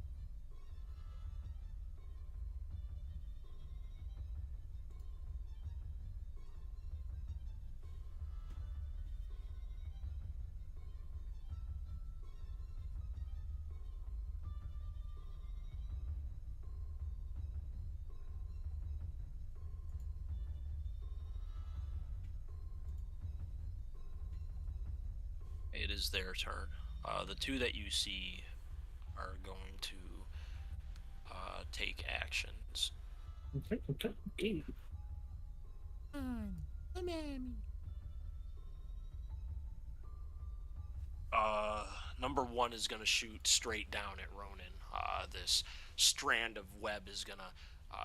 It is their turn. The two that you see are going to take actions. Okay. Come on, me. Number one is going to shoot straight down at Ronan. This strand of web is going to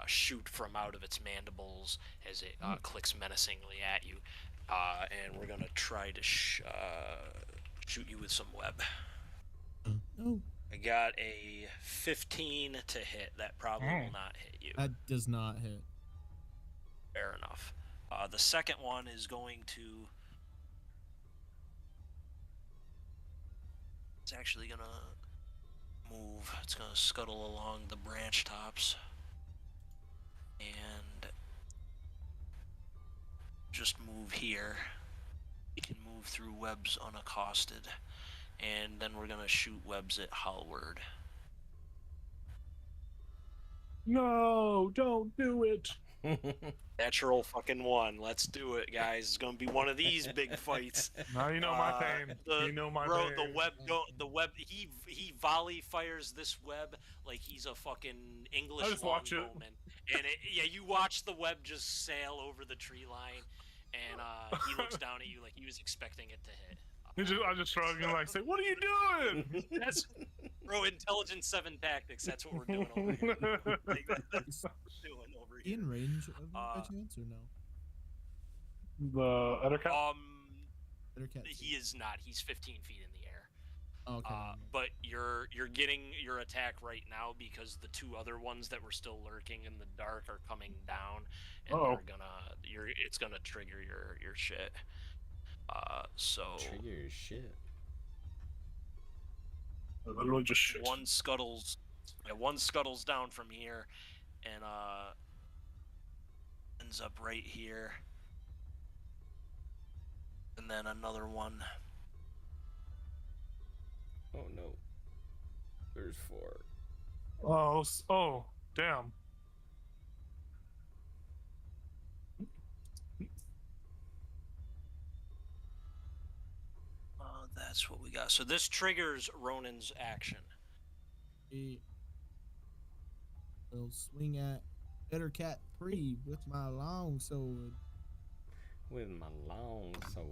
shoot from out of its mandibles as it clicks menacingly at you. And we're going to try to shoot you with some web. No, I got a 15 to hit. That probably will not hit you. that does not hit. Fair enough. The second one is going to... It's actually going to move. It's going to scuttle along the branch tops. And just move here. You can move through webs unaccosted. And then we're going to shoot webs at Hallward. No, don't do it. Natural fucking one. Let's do it, guys. It's gonna be one of these big fights. Now you know my pain. You know my bro, pain. the web. He volley fires this web like he's a fucking English I just watch it. longbowman. And you watch the web just sail over the tree line, and he looks down at you like he was expecting it to hit. I just shrug and like say, "What are you doing?" That's bro, Intelligence 7 tactics. That's what we're doing over here. Like, that's what we're doing over here. In range of me by chance or no? The other cat. Better cat. He is not. He's 15 feet in the air. Okay. But you're getting your attack right now because the two other ones that were still lurking in the dark are coming down, and it's gonna trigger your shit. So Trigger your shit. Literally just shit. one scuttles down from here, and ends up right here, and then another one. Oh no. There's 4. Oh, damn. That's what we got. So this triggers Ronan's action. I'll swing at Better Cat 3 with my long sword. With my long sword.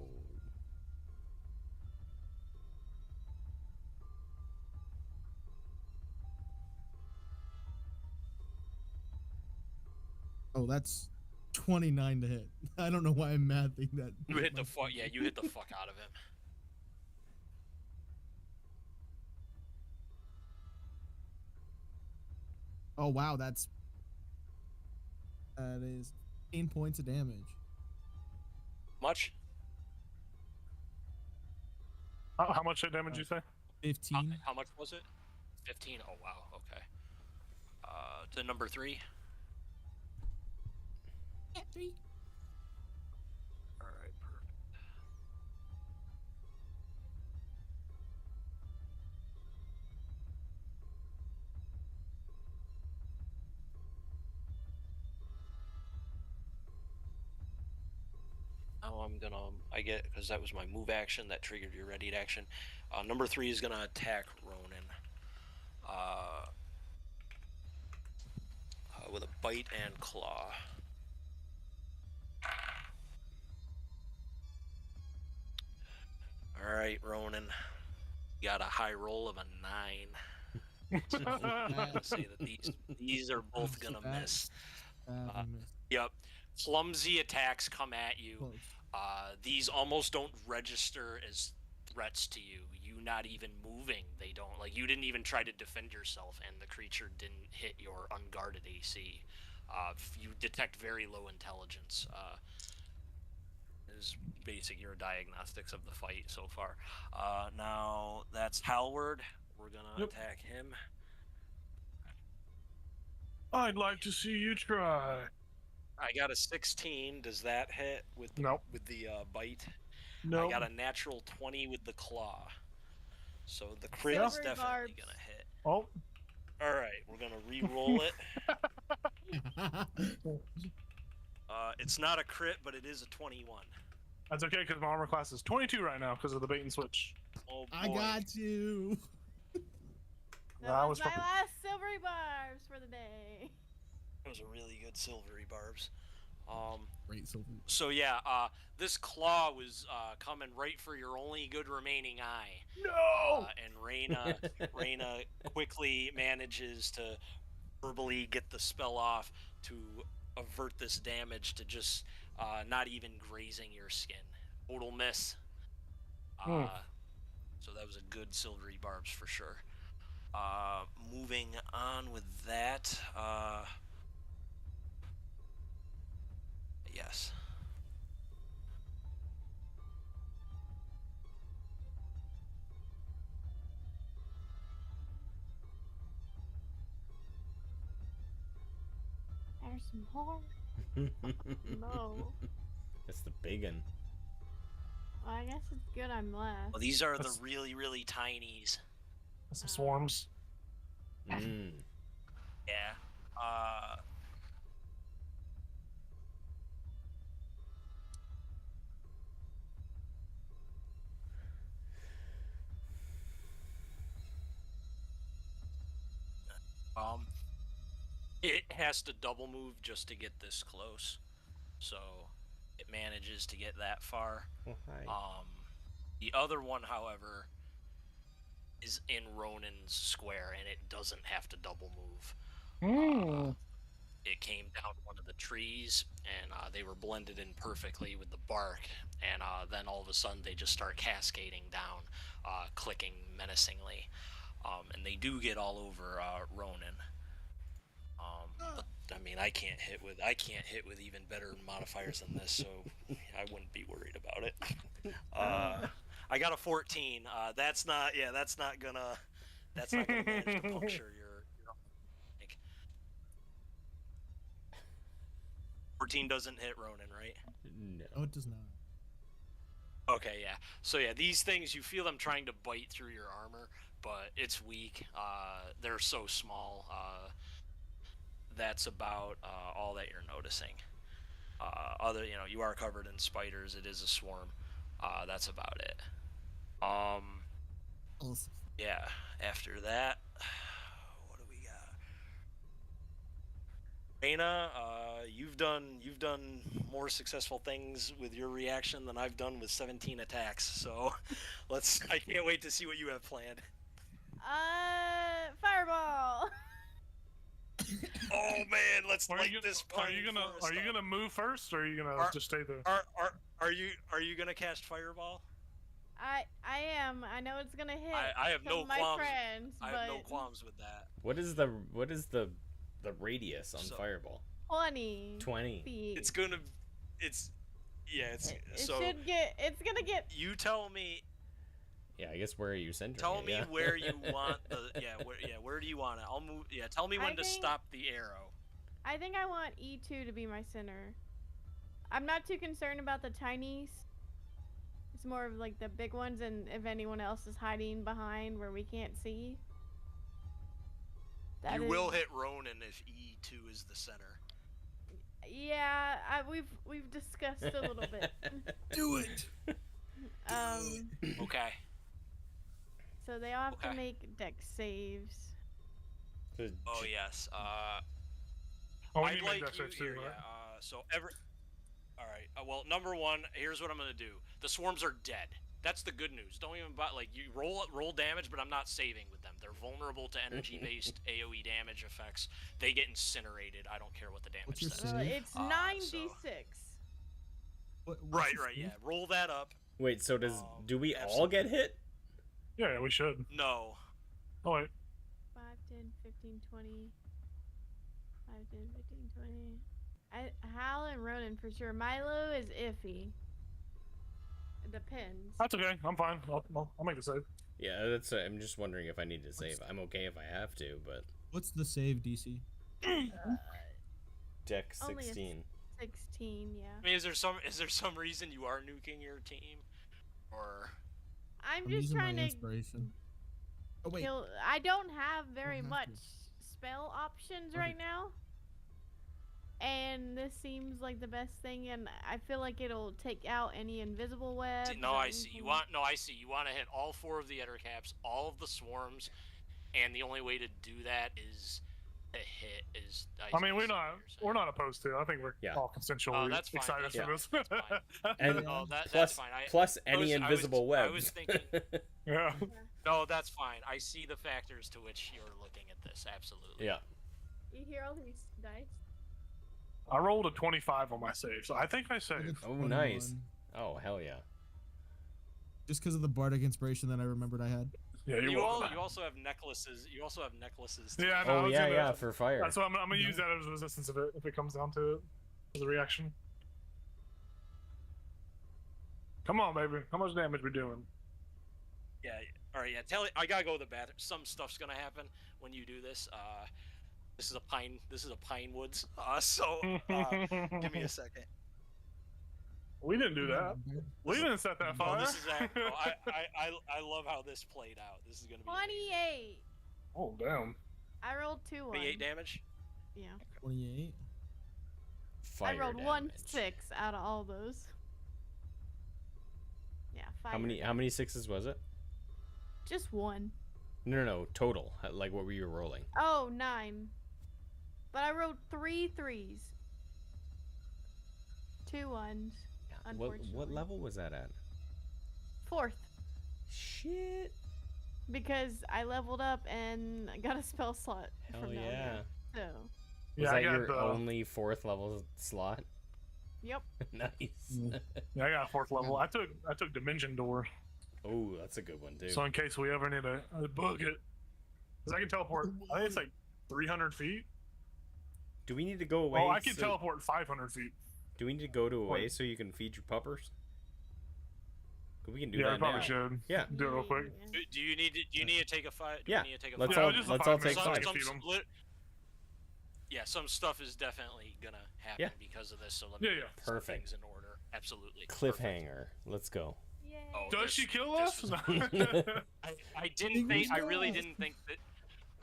Oh, that's 29 to hit. I don't know why I'm mad thinking that. You hit the fuck. Yeah, you hit the fuck out of him. Oh wow, that is 15 points of damage. Much? How much hit damage you say? 15. How much was it? 15. Oh wow. Okay. To number 3. Cat 3. All right, perfect. Now I get, because that was my move action that triggered your readied action. Number 3 is gonna attack Ronan. With a bite and claw. All right, Ronan. You got a high roll of a 9. So I'm gonna say that these are both gonna miss. Yep. Clumsy attacks come at you. Close. These almost don't register as threats to you. You not even moving, they don't. Like, you didn't even try to defend yourself, and the creature didn't hit your unguarded AC. You detect very low intelligence. Is basic your diagnostics of the fight so far. Now that's Hallward. We're gonna attack him. I'd like to see you try. I got a 16. Does that hit with the Nope. bite? No. I got a natural 20 with the claw. So the crit is Silvery definitely barbs. gonna hit. Oh. All right, we're gonna re-roll it. It's not a crit, but it is a 21. That's okay because my armor class is 22 right now because of the bait and switch. Oh boy. I got you. That was my fucking- last silvery barbs for the day. Those are really good silvery barbs. Great silver. So yeah, this claw was coming right for your only good remaining eye. No. And Reyna quickly manages to verbally get the spell off to avert this damage to just not even grazing your skin. Total miss. So that was a good silvery barbs for sure. Moving on with that. Yes. There's some more. No. That's the big one. Well, I guess it's good I'm last. Well, these are the That's- really, really tinies. Some swarms. Mm. Yeah. It has to double move just to get this close, so it manages to get that far. Oh, hi. The other one, however, is in Ronin's square, and it doesn't have to double move. It came down one of the trees, and they were blended in perfectly with the bark, and then all of a sudden they just start cascading down, clicking menacingly, and they do get all over Ronin. But I mean, I can't hit with even better modifiers than this, so I wouldn't be worried about it. I got a 14. That's not gonna manage to puncture your. 14 doesn't hit Ronin, right? No. Oh, it does not. Okay, yeah. So yeah, these things, you feel them trying to bite through your armor, but it's weak. They're so small. That's about all that you're noticing. You are covered in spiders. It is a swarm. That's about it. Awesome. Yeah. After that, what do we got? Reyna, you've done more successful things with your reaction than I've done with 17 attacks. So, I can't wait to see what you have planned. Fireball. Oh man, let's Are light you, this are pine you gonna forest are you up. gonna move first, or are you gonna Are- just stay there? Are you gonna cast fireball? I am. I know it's gonna hit. I have some no of my qualms. friends, I but have no qualms with that. What is the radius on So- fireball? 20 20. feet. It's gonna, it's, yeah, it's It so. should get. It's gonna get. You tell me. Yeah, I guess where are you centering Tell it? me Yeah. where you want the. Where do you want it? I'll move. Yeah, tell me when I to think- stop the arrow. I think I want E2 to be my center. I'm not too concerned about the tinies. It's more of like the big ones, and if anyone else is hiding behind where we can't see. That You is- will hit Ronin if E2 is the center. Yeah, we've discussed a little bit. Do it. Okay. So they all have to Okay. make dex saves. Oh yes. Oh, we I'd need to make like that you safe too, here, right? yeah. All right. Well, number one, here's what I'm gonna do. The swarms are dead. That's the good news. Don't even you roll damage, but I'm not saving with them. They're vulnerable to energy-based AOE damage effects. They get incinerated. I don't care what the damage What's your says. save? Well, it's Uh, 9d6. What's Right. your Yeah. save? Roll that up. Wait, so do we all absolutely. get hit? Yeah, we should. No. Oh wait. 5, 10, 15, 20. 5, 10, 15, 20. Hal and Ronan for sure. Milo is iffy. It depends. That's okay. I'm fine. I'll make the save. Yeah, I'm just wondering if I need to save. I'm okay if I have to, but What's the save DC? Deck Only a 16. 16, yeah. I mean, is there some reason you are nuking your team, or I'm I'm just using trying my to inspiration. Oh wait, kill. I don't have very have much to. spell options Okay. right now. And this seems like the best thing, and I feel like it'll take out any invisible webs. no? or I see. You anything. want I see. You want to hit all 4 of the Ettercaps, all of the swarms, and the only way to do that is a hit. I mean, we're not opposed to it. I think we're Yeah. all consensually that's fine, excited that's for fine, this. that's And No, that's plus, fine. plus any invisible webs. I was thinking. Yeah. No, that's fine. I see the factors to which you're looking at this. Absolutely. Yeah. You hear all these dice? I rolled a 25 on my save, so I think I saved. Oh, nice. Oh, hell yeah. Just because of the bardic inspiration that I remembered I had. Yeah, You welcome. also have necklaces. You also have necklaces. Too. Yeah, I know. I Oh, was yeah, gonna- yeah, for fire. That's what I'm gonna use that as resistance if it comes down to it, as a reaction. Come on, baby. How much damage we doing? Yeah. All right. Yeah. I gotta go to the bathroom. Some stuff's gonna happen when you do this. This is a pine woods. So give me a second. We didn't do that. We didn't set that Oh, fire. this is I love how this played out. This is gonna be 28. Oh damn. I rolled 2 1. 28 damage. Yeah. 28. Fire I rolled damage. 1 6 out of all those. Yeah, 5. How many sixes was it? Just 1. No, total. Like, what were you rolling? Oh, 9. But I rolled 3 3s. 2 1s. What Unfortunately. level was that at? 4th. Shit. Because I leveled up and I got a spell slot Hell from down yeah. there. So, Was Yeah, that I got your the. only 4th level slot? yep. Nice. Yeah, I got a 4th level. I took Dimension Door, Oh, that's a good one, too. so in case we ever need a book it, because I can teleport. I think it's like 300 feet. Do we need to go away? Oh, I can teleport 500 feet. Do we need to go to away Wait. so you can feed your puppers? 'Cause we can do Yeah, I that probably now. should. Yeah. Do it real quick. Do you need to take a fight? Yeah, Do you need to take a let's fight? all just a let's all 5 take minutes. five. Some- feed 'em. Yeah, some stuff is definitely gonna happen Yeah. because of this. So let me Yeah, yeah. get some Perfect. things in order. Absolutely. Cliffhanger. Let's go. Yay. Oh, Does this- she kill this us? was- I didn't think. I really didn't think that.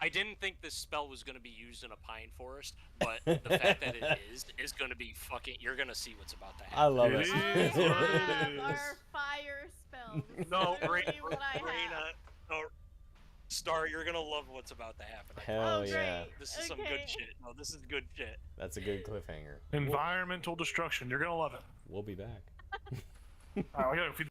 I didn't think this spell was going to be used in a pine forest, but the fact that it is going to be fucking. You're going to see what's about to happen. I love It it. is. I what it have is. our fire spells. This is No, literally what I have. Raina, no, Star, you're gonna love what's about to happen. Hell Oh, yeah. great. This is some good Okay. shit. No, this is good shit. That's a good cliffhanger. Environmental destruction. You're gonna love it. We'll be back. All right, we gotta feed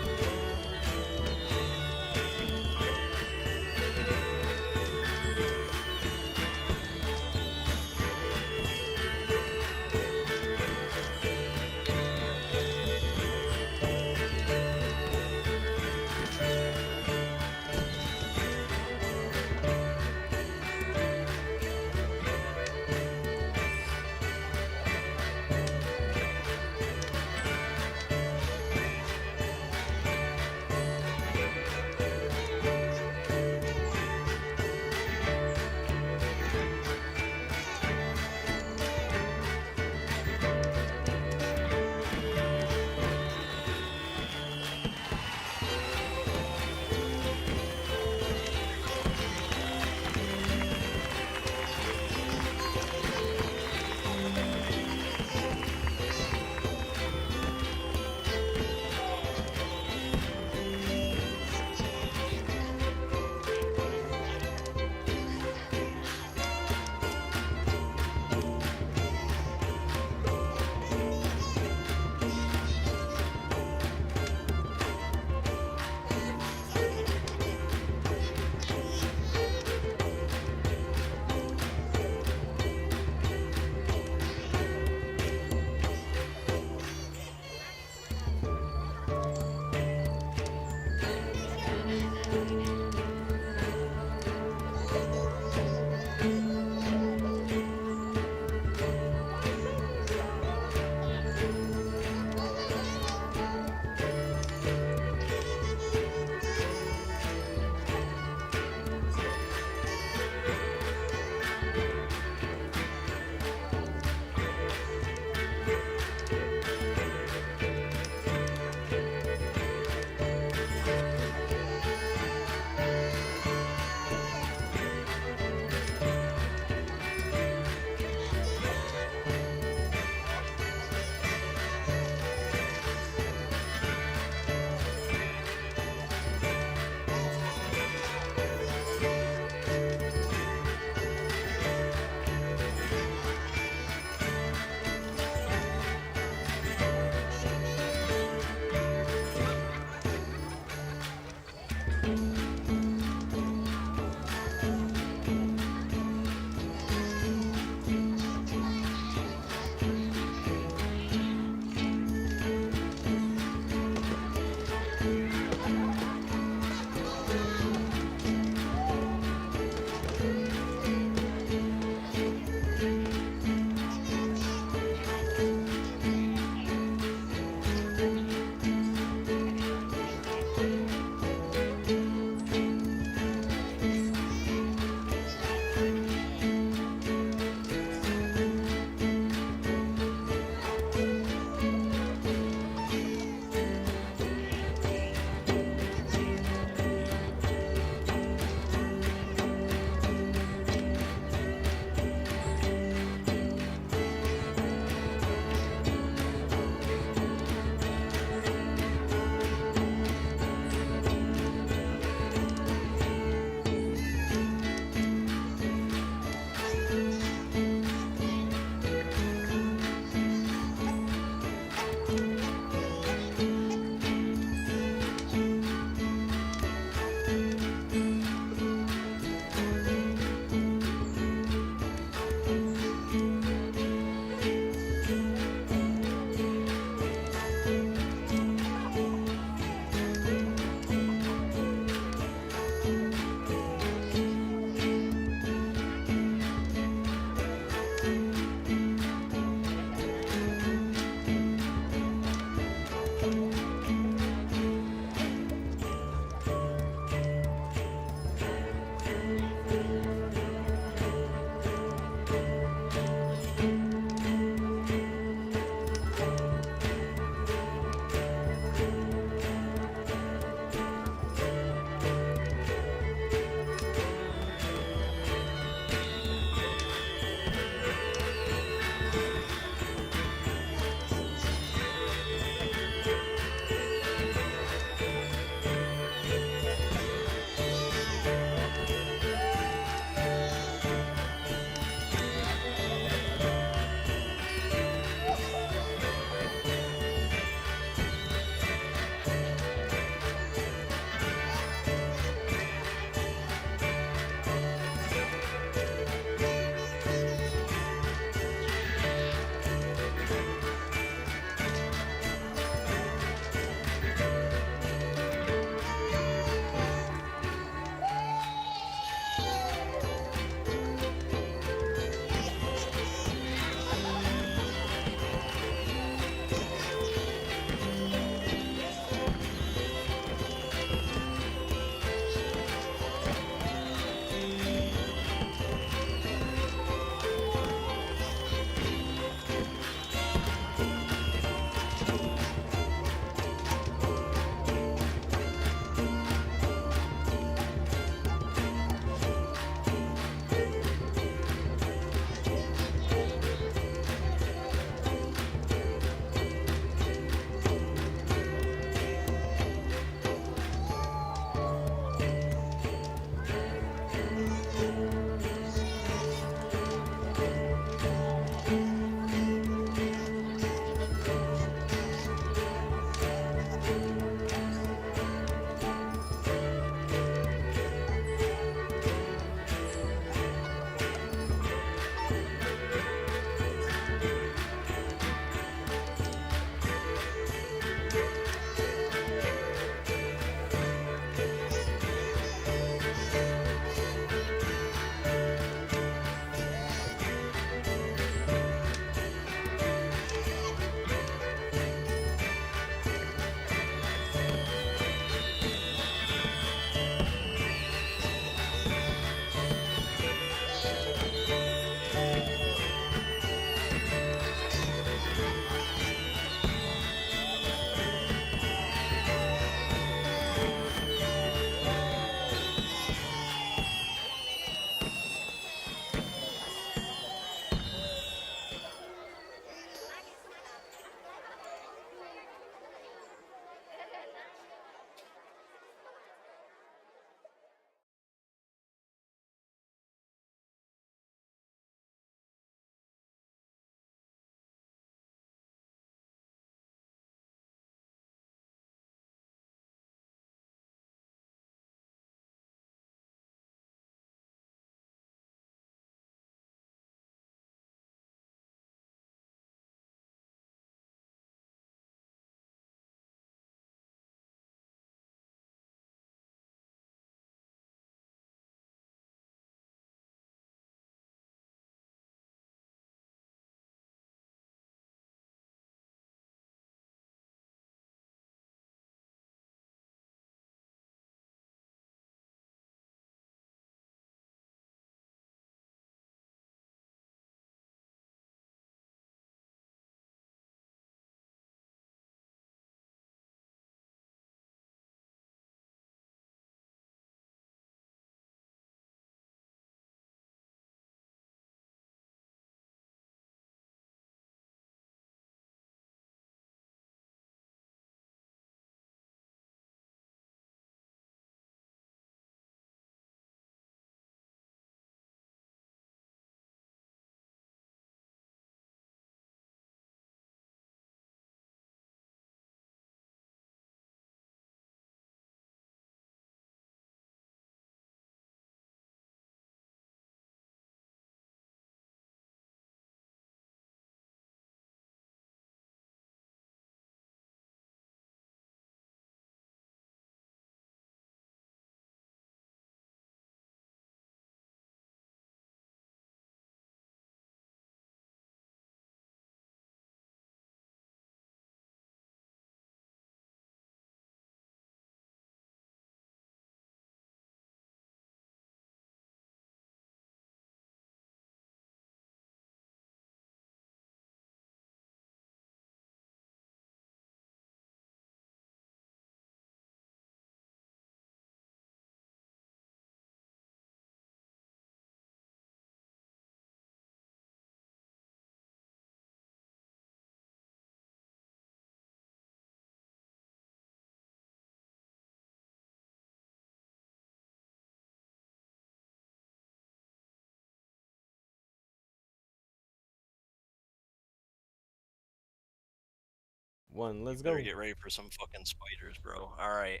1. Let's Better go. get ready for some fucking spiders, bro. All right.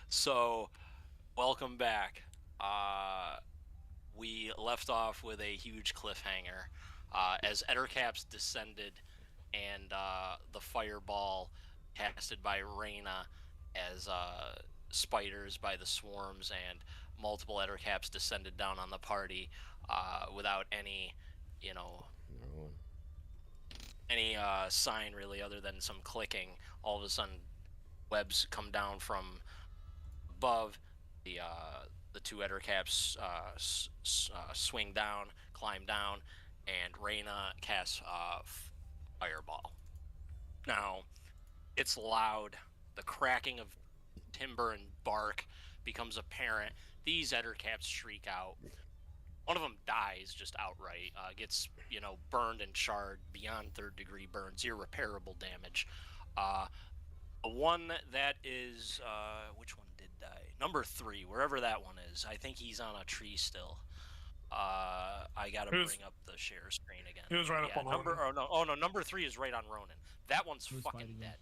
So welcome back. We left off with a huge cliffhanger as Ettercaps descended and the fireball casted by Reyna as spiders by the swarms and multiple Ettercaps descended down on the party without any, any sign really other than some clicking. All of a sudden, webs come down from above. The two Ettercaps swing down, climb down, and Reyna casts Fireball. Now, it's loud. The cracking of timber and bark becomes apparent. These Ettercaps shriek out. One of them dies just outright, gets, burned and charred beyond 3rd degree burns, irreparable damage. The one that is, which one did die? Number 3, wherever that one is. I think he's on a tree still. I gotta bring up the share screen again. He was right up on Ronan. Number 3 is right on Ronan. That one's fucking dead.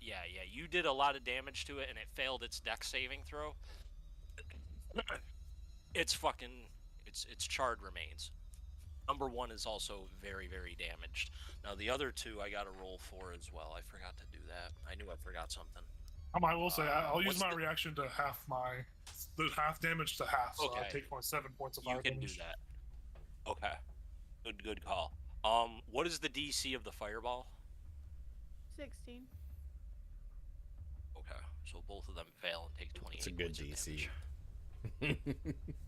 Yeah, you did a lot of damage to it, and it failed its dex saving throw. It's charred remains. Number 1 is also very, very damaged. Now the other 2 I got to roll for as well. I forgot to do that. I knew I forgot something. I will say I'll use my reaction to half the half damage to half. So Okay. I'll take my 7 points of fire damage. You can do that. Okay. Good call. What is the DC of the fireball? 16. Okay, so both of them fail and take 28. It's a good points of DC. damage.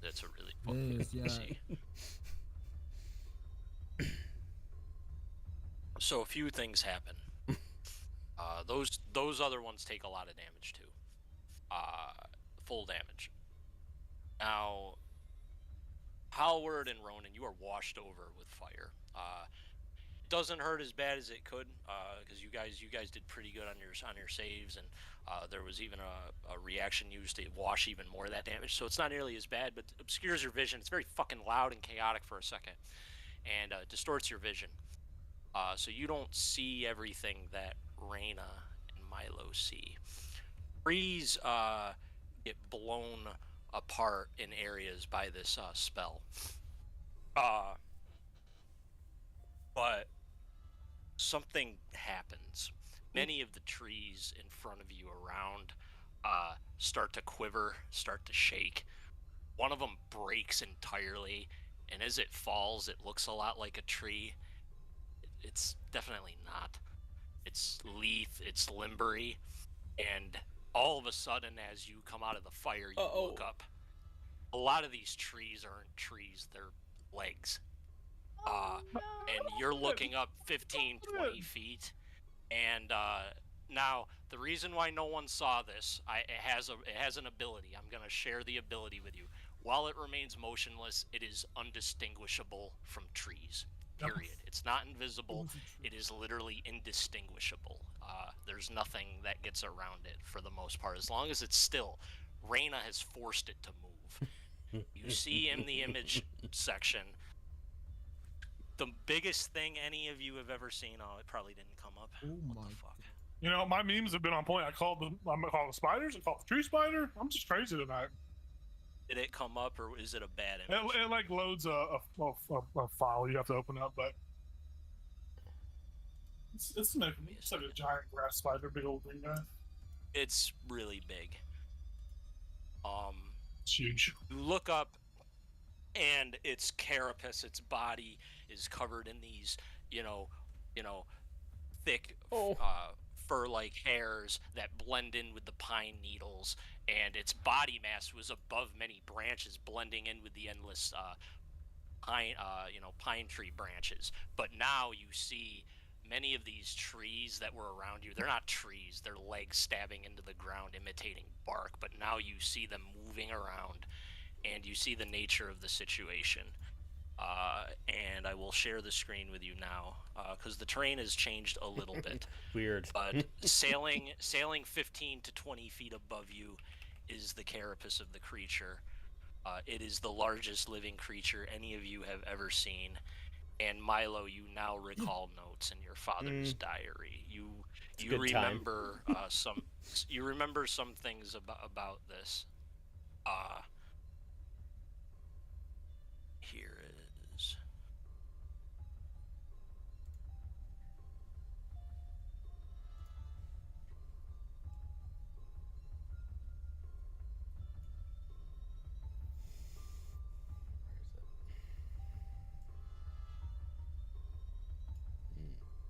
That's a really fucking good DC. So a few things happen. Those other ones take a lot of damage too. Full damage. Now, Hallward and Ronan, you are washed over with fire. It doesn't hurt as bad as it could because you guys did pretty good on your saves, and there was even a reaction used to wash even more of that damage. So it's not nearly as bad, but obscures your vision. It's very fucking loud and chaotic for a second, and distorts your vision. So you don't see everything that Reyna and Milo see. Trees get blown apart in areas by this spell. But something happens. Many of the trees in front of you around start to quiver, start to shake. One of them breaks entirely, and as it falls, it looks a lot like a tree. It's definitely not. It's lithe, it's limbery, and all of a sudden, as you come out of the fire, you look up. A lot of these trees aren't trees, they're legs. And you're looking up 15, 20 feet, and now, the reason why no one saw this, it has an ability. I'm going to share the ability with you. While it remains motionless, it is undistinguishable from trees. Period. It's not invisible. It is literally indistinguishable. There's nothing that gets around it for the most part. As long as it's still, Reyna has forced it to move. You see in the image section, the biggest thing any of you have ever seen. Oh, it probably didn't come up. Oh What my the fuck? You know, my memes have been on point. I'm called the spiders. I call it the tree spider. I'm just crazy tonight. Did it come up, or is it a bad image? It like loads a file you have to open up, but it's like a giant grass spider, big old green guy. It's really big. It's huge. You look up, and its carapace, its body, is covered in these, thick fur-like hairs that blend in with the pine needles, and its body mass was above many branches, blending in with the endless pine tree branches. But now you see many of these trees that were around you. They're not trees; they're legs stabbing into the ground, imitating bark. But now you see them moving around, and you see the nature of the situation. And I will share the screen with you now because the terrain has changed a little bit. Weird. But sailing 15 to 20 feet above you is the carapace of the creature. It is the largest living creature any of you have ever seen, And Milo, you now recall notes in your father's diary. You a you good time. remember some things about this. Here it is.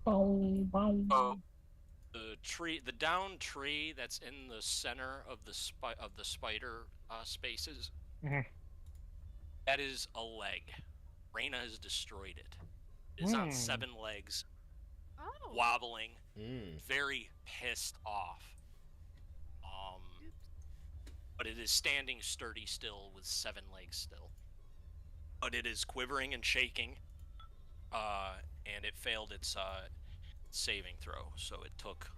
Oh, the downed tree that's in the center of the spider spaces. Mhm. That is a leg. Reyna has destroyed it. It is on 7 legs, Oh. wobbling, Mm. very pissed off. But it is standing sturdy still with 7 legs still. But it is quivering and shaking, and it failed its saving throw, so it took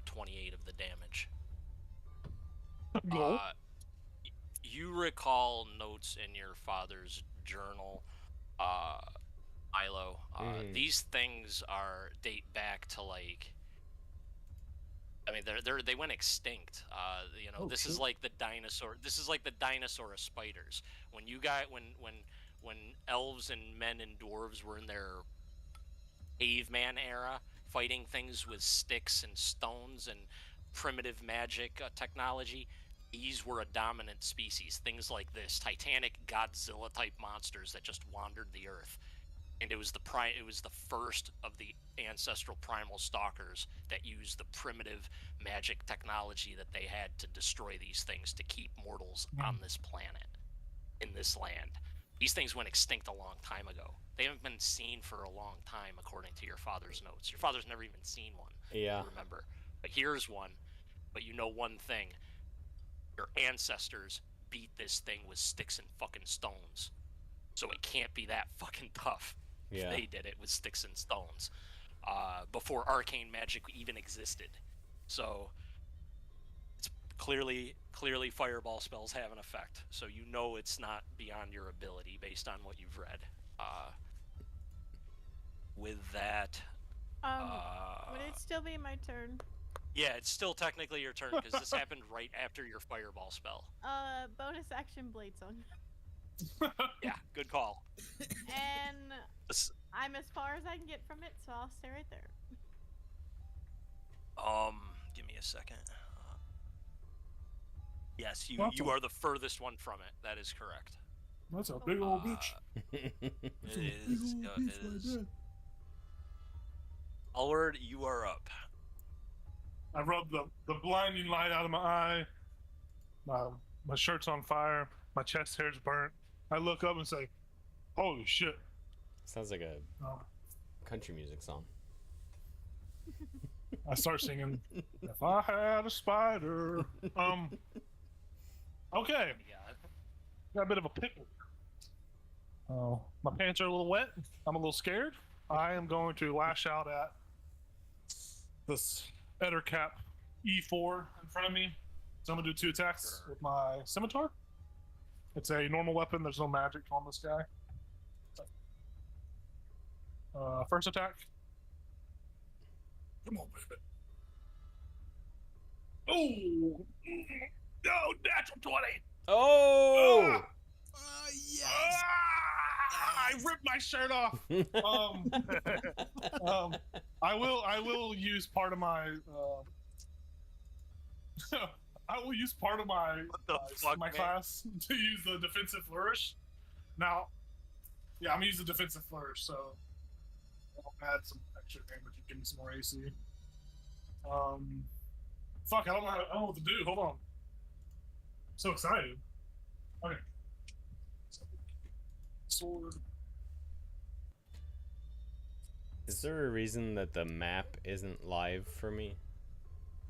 28 of the damage. Go. You recall notes in your father's journal, Milo. These things date back to like. I mean, they went extinct. This is like the dinosaur. This is like the dinosaur of spiders. When elves and men and dwarves were in their caveman era, fighting things with sticks and stones and primitive magic technology, these were a dominant species. Things like this, titanic Godzilla type monsters that just wandered the earth. And it was the first of the ancestral primal stalkers that used the primitive magic technology that they had to destroy these things to keep mortals on this planet, in this land. These things went extinct a long time ago. They haven't been seen for a long time, according to your father's notes. Your father's never even seen one. Yeah. You remember. But here's one. But you know one thing. Your ancestors beat this thing with sticks and fucking stones. So it can't be that fucking tough. Yeah. They did it with sticks and stones. Before arcane magic even existed. So it's clearly fireball spells have an effect. So you know it's not beyond your ability based on what you've read. With that, Would it still be my turn? yeah, it's still technically your turn because this happened right after your fireball spell. Bonus action blade song. Yeah, good call. And I'm as far as I can get from it, so I'll stay right there. Give me a second. Yes, you are the furthest one from it. That is correct. That's a big old bitch. It is. Alward, you are up. I rub the blinding light out of my eye. My shirt's on fire. My chest hair's burnt. I look up and say, "Holy shit!" Sounds like a Um, country music song. I start singing, "If I had a spider." Okay. Got a bit of a pickle. Oh, my pants are a little wet. I'm a little scared. I am going to lash out at this Ettercap E4 in front of me. So I'm gonna do 2 attacks with my scimitar. It's a normal weapon. There's no magic on this guy. First attack. Come on, baby. Oh, no, natural 20. Oh! Yes. I ripped my shirt off. I will use part of my. I will use part of my class to use the defensive flourish. Now, yeah, I'm gonna use the defensive flourish, so I'll add some extra damage and give me some more AC. Fuck, I don't know what to do. Hold on. I'm so excited. Okay. Sword. Is there a reason that the map isn't live for me?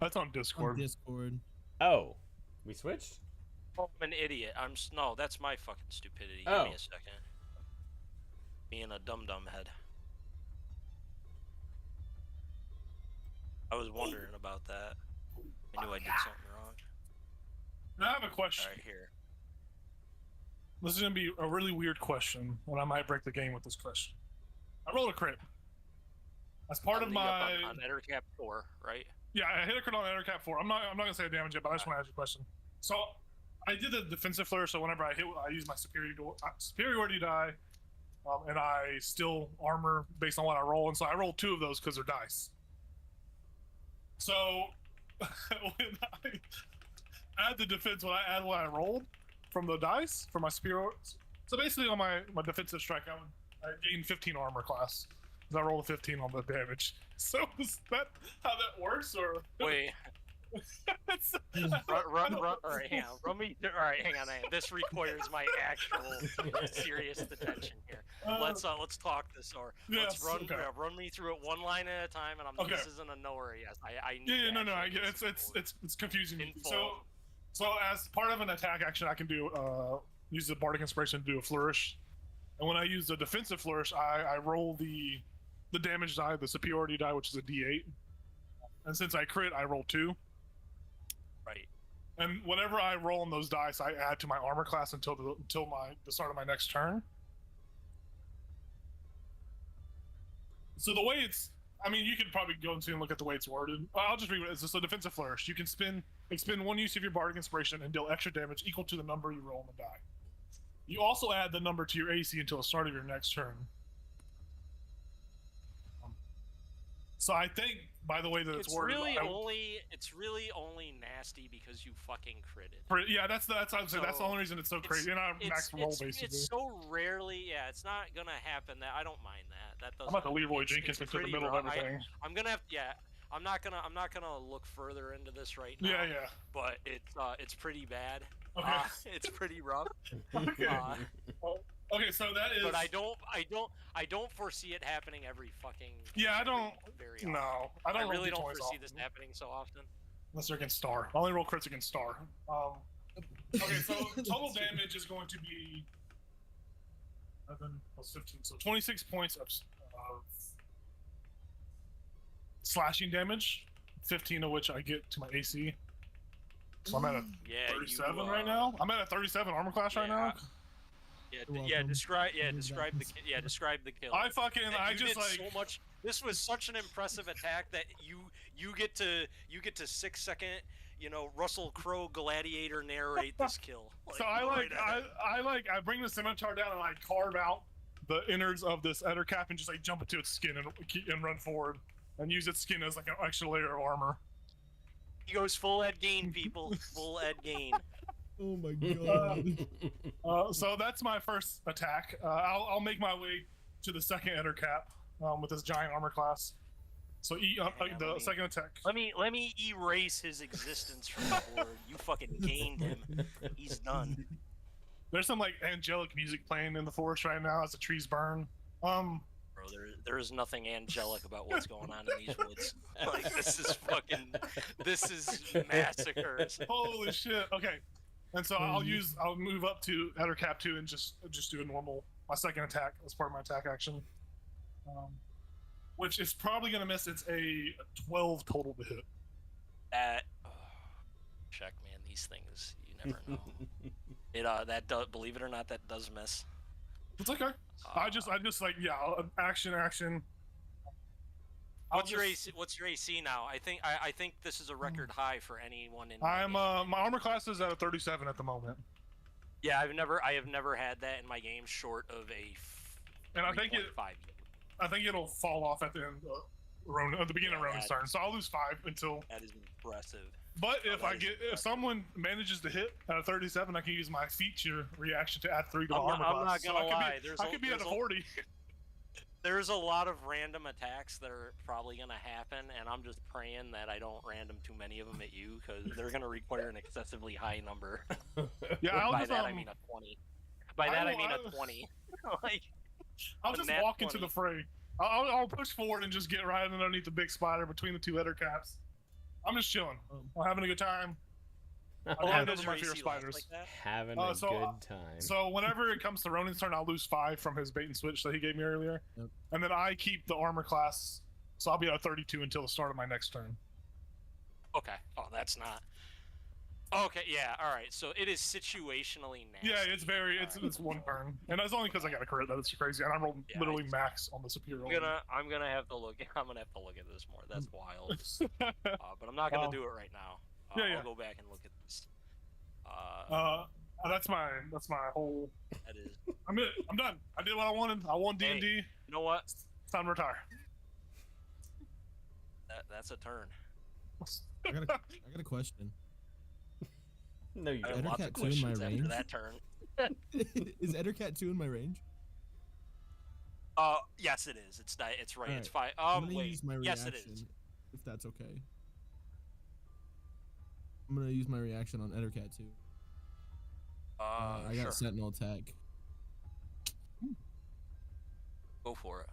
That's on On Discord. Discord. Oh, we switched? Oh, I'm an idiot. No, that's my fucking stupidity. Oh. Give me a second. Being a dum head. I was wondering about that. I knew I did something wrong. Now I have a question. Alright, here. This is gonna be a really weird question, and I might break the game with this question. I rolled a crit. As part of my on Ettercap 4, right? Yeah, I hit a crit on Ettercap 4. I'm not gonna say damage yet, but I just want to ask you a question. So I did the defensive flourish, so whenever I hit, I use my superiority die, and I still armor based on what I roll, and so I rolled 2 of those because they're dice. So when I add the defense, when I add what I rolled from the dice for my superior, so basically on my defensive strike, I gained 15 armor class. I rolled a 15 on the damage. So is that how that works, or Wait. All right, hang on. All right, hang on. This requires my actual serious attention here. Let's talk this over. Yes, Let's run me through it one line at a time, and this isn't a no or yes. I need no, I get it's confusing. Info. So as part of an attack action, I can do use the bardic inspiration to do a flourish, and when I use the defensive flourish, I roll the damage die, the superiority die, which is a D8, and since I crit, I roll 2. Right. And whenever I roll on those dice, I add to my armor class until the start of my next turn. So the way it's, I mean, you could probably go and look at the way it's worded. I'll just read it. It's just a defensive flourish. You can expend 1 use of your bardic inspiration and deal extra damage equal to the number you roll on the die. You also add the number to your AC until the start of your next turn. So I think, by the way that it's worded, it's really only nasty because you fucking critted. Yeah, that's the only reason it's so crazy. And I max roll basically. It's so rarely, it's not gonna happen. That I don't mind that. That doesn't. I'm about to Leroy Jenkins into the middle of everything. I'm gonna have, I'm not gonna look further into this right now. Yeah. But it's pretty bad. Okay. It's pretty rough. Okay. Okay, so that is. But I don't foresee it happening every fucking. Yeah, I don't. Very no, often. I don't. I really don't foresee often. this happening so often. Unless they're against Star. I only roll crits against Star. Okay, so total damage is going to be 11 plus 15, so 26 points of slashing damage, 15 of which I get to my AC. So I'm at a 37 right now. I'm at a 37 armor class right now. Describe the kill. I just like so much. This was such an impressive attack that you get to 6-second, Russell Crowe gladiator narrate this kill. So I bring the scimitar down and I carve out the innards of this Ettercap and just like jump into its skin and run forward and use its skin as like an extra layer of armor. He goes full Ed Gain, people. Full Ed Gain. Oh my god. So that's my first attack. I'll make my way to the second Ettercap with this giant armor class. So the second attack. Let me erase his existence from the board. You fucking gained him. He's done. There's some like angelic music playing in the forest right now as the trees burn. Bro, there is nothing angelic about what's going on in these woods. Like this is massacres. Holy shit. Okay. And so I'll move up to Ettercap 2 and just do my second attack as part of my attack action. Which is probably going to miss. It's a 12 total to hit. Check, man. These things, you never know. Believe it or not, that does miss. It's okay. I just action. What's your AC now? I think this is a record high for anyone in. My armor class is at a 37 at the moment. Yeah, I have never had that in my game short of a. And I think it'll fall off at the end at the beginning of Ronan's turn. So I'll lose 5 until. That is impressive. But if someone manages to hit at a 37, I can use my feature reaction to add 3 to my armor class. I'm not gonna lie. I could be at a 40. There's a lot of random attacks that are probably going to happen, and I'm just praying that I don't random too many of them at you, because they're going to require an excessively high number. Yeah, I mean a 20. By that I mean a 20. Like, I'll just walk 20. Into the fray. I'll push forward and just get right underneath the big spider between the 2 Ettercaps. I'm just chilling. I'm having a good time. Having a good time. So whenever it comes to Ronin's turn, I'll lose 5 from his bait and switch that he gave me earlier. Yep. And then I keep the armor class, so I'll be at a 32 until the start of my next turn. Okay. Oh, that's not. Okay, yeah, all right. So it is situationally nasty. Yeah, it's very. All It's right. it's one turn, and that's only because I got a crit. That's crazy, and I rolled Yeah, literally max on the superior. I'm gonna have to look. I'm gonna have to look at this more. That's wild. But I'm not gonna do it right now. Yeah. I'll go back and look at this. That's my whole. That is. I'm done. I did what I wanted. I won D&D. Hey, you know what? It's time to retire. That's a turn. I got a question. No, you I don't. have lots Ettercat of 2 in my questions after range? that turn. Is Ettercat 2 in my range? Yes, it is. It's right. Alright, It's fine. I'm gonna Wait. use my Yes, reaction, it is. if that's okay. I'm gonna use my reaction on Ettercat 2. I got Sure. Sentinel attack. Go for it.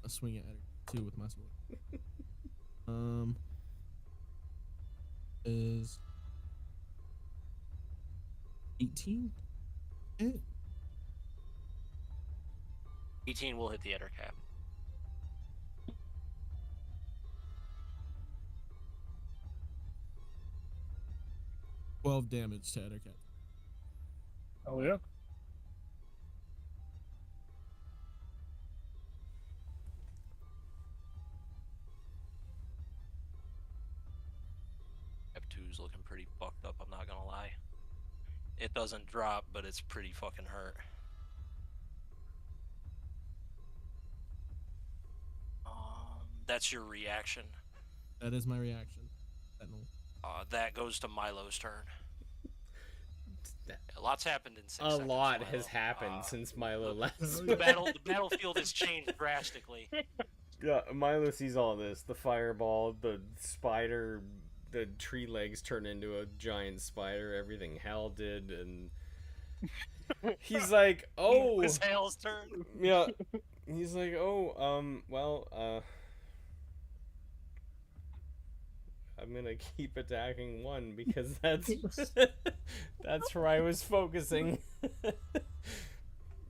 A swing at Ettercat 2 with my sword. Is 18 hit? 18 will hit the eder cap. $12 damage to Ettercat. Oh yeah. F2's looking pretty fucked up, I'm not gonna lie. It doesn't drop, but it's pretty fucking hurt. That's your reaction. That is my reaction. Sentinel. That goes to Milo's turn. A lot's happened in 6 A seconds, lot Milo. has happened since Milo last. The battlefield has changed drastically. Yeah, Milo sees all this. The fireball, the spider, the tree legs turn into a giant spider. Everything Hal did, and he's like, "Oh, It's Hale's turn. yeah." He's like, "Oh, well, I'm gonna keep attacking one because that's that's where I was focusing.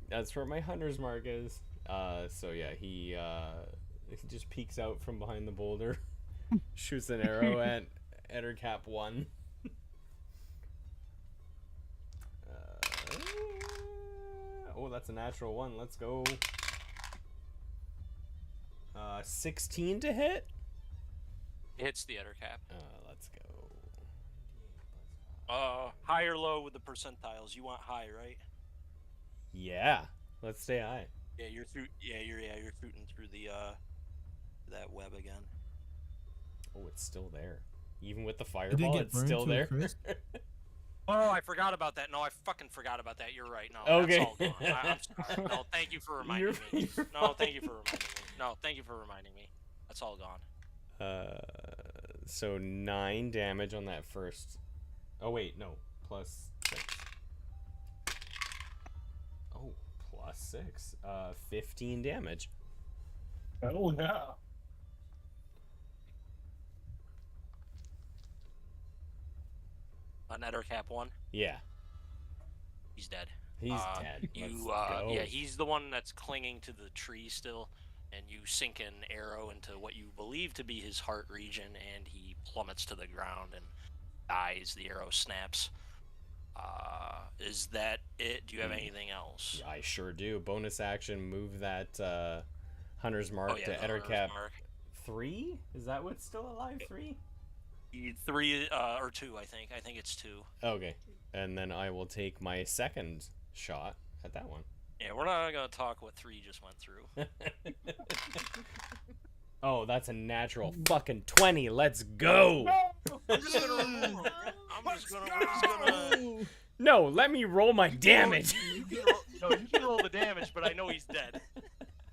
That's where my hunter's mark is." So yeah, he just peeks out from behind the boulder, shoots an arrow at Ettercap 1. Oh, that's a natural one. Let's go. 16 to hit. Hits the eder cap. Let's go. High or low with the percentiles? You want high, right? Yeah, let's stay high. Yeah, you're through. You're shooting through the that web again. Oh, it's still there. Even with the It didn't fireball, get it's burned still to a there. crisp? Oh, I forgot about that. No, I fucking forgot about that. You're right. No, Okay. that's all gone. I'm sorry. No, thank you for reminding me. No, thank you for reminding me. No, thank you for reminding me. That's all gone. So 9 damage on that first. Oh wait, no, plus 6. Oh, plus 6. 15 damage. Oh yeah. On eder cap 1, Yeah, he's dead. he's dead. Let's go. Yeah, he's the one that's clinging to the tree still, and you sink an arrow into what you believe to be his heart region, and he plummets to the ground and dies. The arrow snaps. Is that it? Do you have anything else? Yeah, I sure do. Bonus action, move that hunter's mark Oh, yeah, to the hunter's Ettercap mark. 3. Is that what's still alive? 3. 3 or 2, I think. I think it's 2. Okay, and then I will take my second shot at that one. Yeah, we're not gonna talk what 3 just went through. Oh, that's a natural fucking 20. Let's go. I'm just gonna. We're just gonna. No, let me roll my damage. You can roll the damage, but I know he's dead.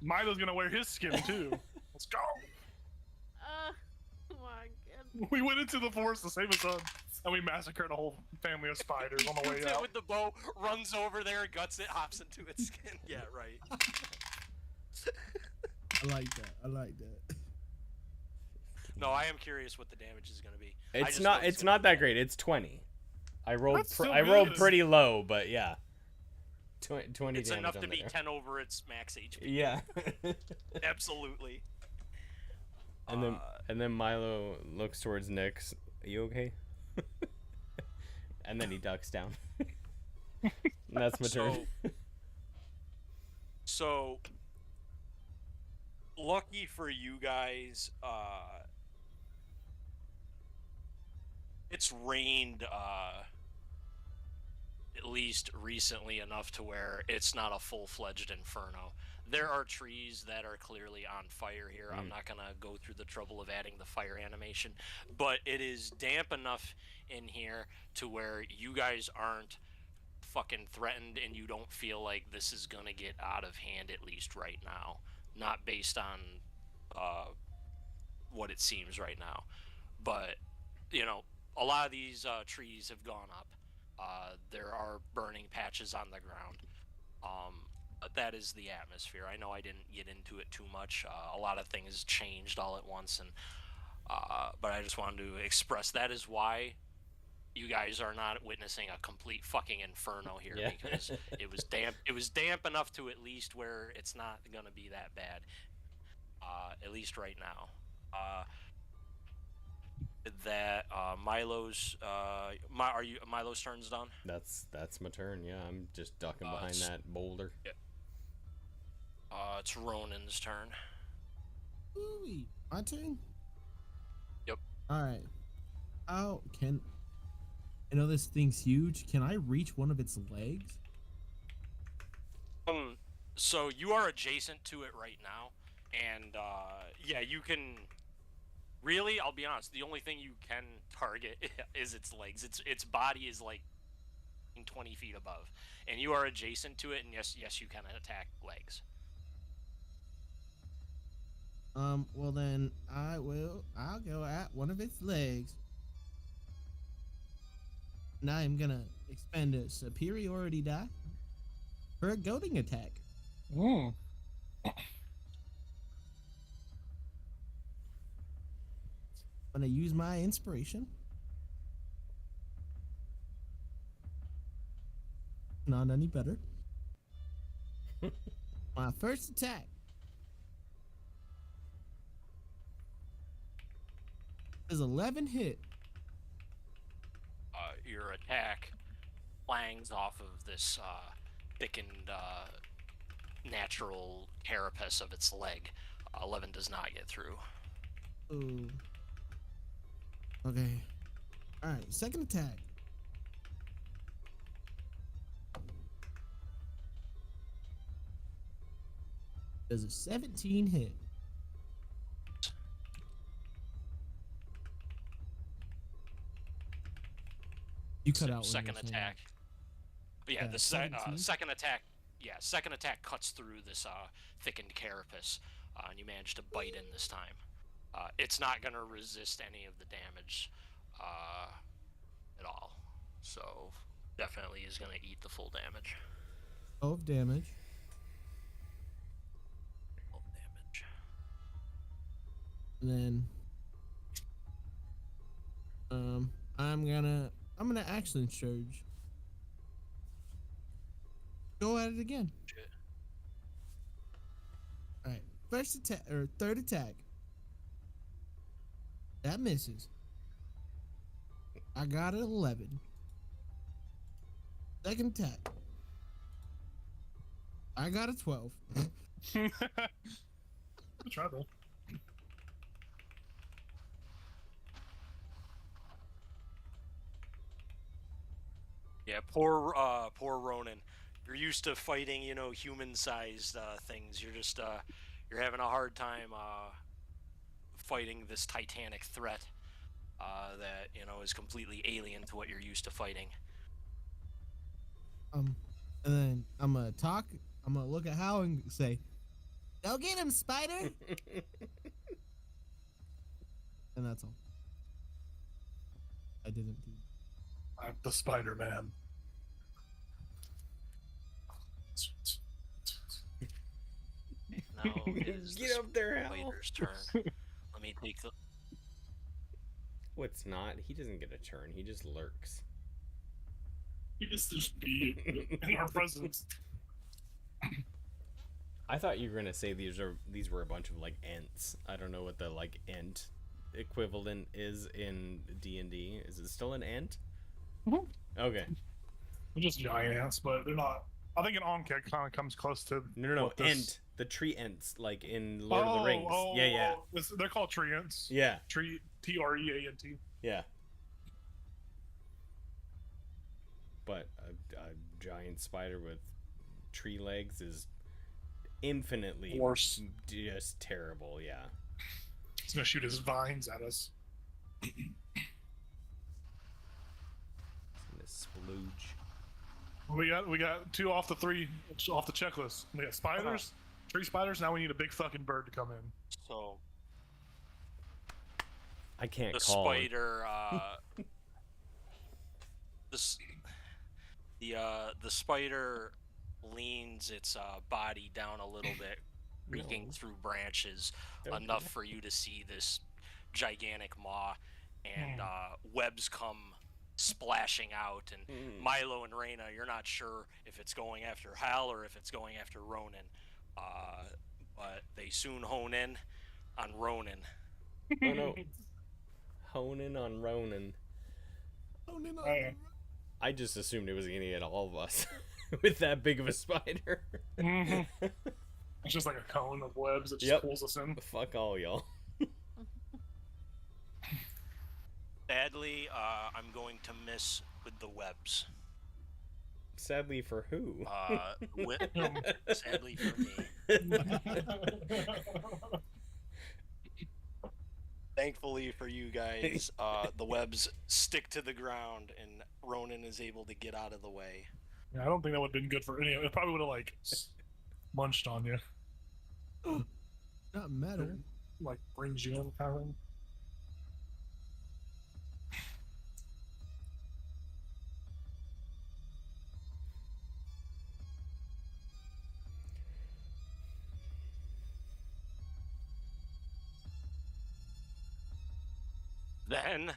Milo's gonna wear his skin too. Let's go. Oh my god. We went into the forest to save his son, and we massacred a whole family of spiders on the way Shoots it out. with the bow, runs over there, guts it, hops into its skin. Yeah, right. I like that. I like that. No, I am curious what the damage is gonna be. I It's just not. know It's gonna not that great. It's 20. I rolled. That's still I rolled good. pretty low, but yeah. 20 It's damage enough on to be there. 10 over its max HP. Yeah. Absolutely. And then Milo looks towards Nyx. Are you okay? And then he ducks down. And that's my turn. So, lucky for you guys, it's rained at least recently enough to where it's not a full-fledged inferno. There are trees that are clearly on fire here. I'm not gonna go through the trouble of adding the fire animation, but it is damp enough in here to where you guys aren't fucking threatened and you don't feel like this is gonna get out of hand, at least right now. Not based on what it seems right now, but you know, a lot of these trees have gone up. There are burning patches on the ground. But that is the atmosphere. I know I didn't get into it too much. A lot of things changed all at once, and but I just wanted to express that is why you guys are not witnessing a complete fucking inferno here, because it was damp. It was damp enough to at least where it's not gonna be that bad. At least right now. That Milo's Milo's turn's done. That's my turn. Yeah, I'm just ducking behind that boulder. Yeah. It's Ronan's turn. Ooh, my turn. Yep. All right. How can I know this thing's huge? Can I reach one of its legs? So you are adjacent to it right now, and yeah, you can. Really, I'll be honest. The only thing you can target is its legs. Its body is like 20 feet above, and you are adjacent to it. And yes, you can attack legs. Well then I'll go at one of its legs. And I'm gonna expend a superiority die for a goading attack. Mm. I'm gonna use my inspiration. Not any better. My first attack. Is 11 hit. Your attack clangs off of this thickened natural carapace of its leg. 11 does not get through. Ooh. Okay. Alright, second attack. Does a 17 hit? You cut out when second you were saying attack. But yeah, Yeah, the 17? second attack. Yeah, second attack cuts through this thickened carapace, and you manage to bite in this time. It's not gonna resist any of the damage at all, so definitely is gonna eat the full damage. 12 damage. Full damage. And then I'm gonna action surge. Go at it again. Shit. Alright. First attack or third attack. That misses. I got an 11. Second attack. I got a 12. Good try, though. Yeah, poor Ronan. You're used to fighting, human-sized things. You're just you're having a hard time fighting this titanic threat that is completely alien to what you're used to fighting. And then I'm gonna look at Hal and say, "Go get him, Spider!" And that's all. I didn't do. I'm the Spider-Man. Now is Get up there, Hal. Spider's turn. Let me take the. What's not? He doesn't get a turn. He just lurks. He just be in our presence. I thought you were gonna say these were a bunch of like ents. I don't know what the like ent equivalent is in D&D. Is it still an ent? Okay. They're just giant ants, but they're not. I think an Ankeg kind of comes close to. No. what this- Ent. The tree ents, like in Lord of the Rings. Yeah. They're called tree ants. Yeah. Tree Treant. Yeah. But a giant spider with tree legs is infinitely Worse. just terrible. Yeah. He's gonna shoot his vines at us. It's gonna splooge. We got 2 off the 3 off the checklist. We got spiders, tree spiders. Now we need a big fucking bird to come in. So I can't the call. spider, the spider leans its body down a little bit, reeking through branches, enough for you to see this gigantic maw, and webs come splashing out. And Milo and Reyna, you're not sure if it's going after Hal or if it's going after Ronan, but they soon hone in on Ronan. Oh no. Honing on Ronan. I just assumed it was gonna get all of us with that big of a spider. It's just like a cone of webs that just pulls us in. Fuck all y'all. Sadly, I'm going to miss with the webs. Sadly for who? Sadly for me. Thankfully for you guys, the webs stick to the ground and Ronan is able to get out of the way. Yeah, I don't think that would have been good for any. It probably would have like munched on you, Not metal. like brings you in kind of thing. Then,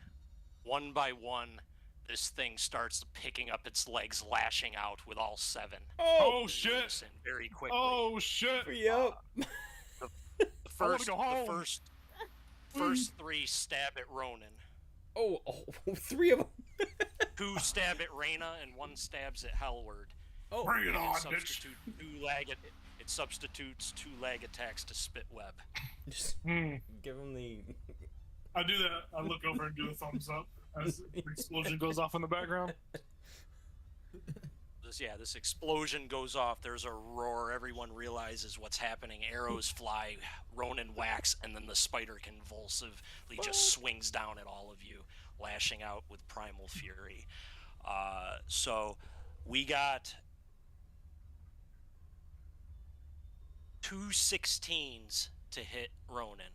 one by one, this thing starts picking up its legs, lashing out with all 7. Oh shit! And very quickly. Oh shit! Yep. The first, go home. the first 3 stab at Ronan. Oh, 3 of them. 2 stab at Reyna and 1 stabs at Hellward. Oh, Bring it on, bitch! Substitute 2 lag. It substitutes 2 lag attacks to spit web. just give him the. I do that. I look over and do a thumbs up as the explosion goes off in the background. This explosion goes off. There's a roar. Everyone realizes what's happening. Arrows fly. Ronan whacks, and then the spider convulsively just swings down at all of you, lashing out with primal fury. So we got 2 16s to hit Ronan.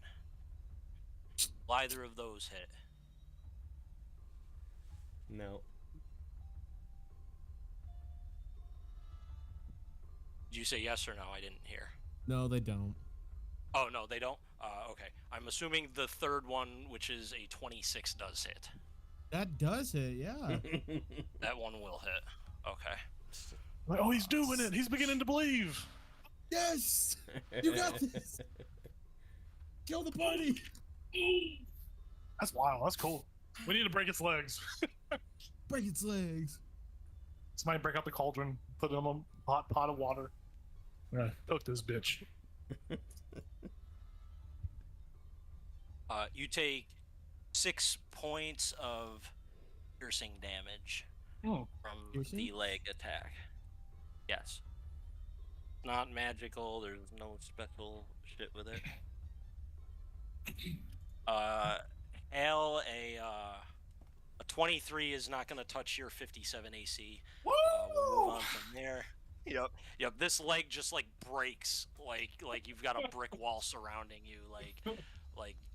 Will either of those hit? No. Did you say yes or no? I didn't hear. No, they don't. Oh, no, they don't? Okay. I'm assuming the third one, which is a 26, does hit. That does it, yeah. That one will hit. Okay. Like, oh, he's doing it. He's beginning to believe. Yes! You got this! Kill the party! That's wild. That's cool. We need to break its legs. Break its legs. Somebody break out the cauldron, put it in a pot of water. Yeah, cook this bitch. You take 6 points of piercing damage from Piercing? the leg attack. Yes. Not magical. There's no special shit with it. Hell, a 23 is not going to touch your 57 AC. We'll move on from there. Yep. This leg just like breaks, like you've got a brick wall surrounding you. Like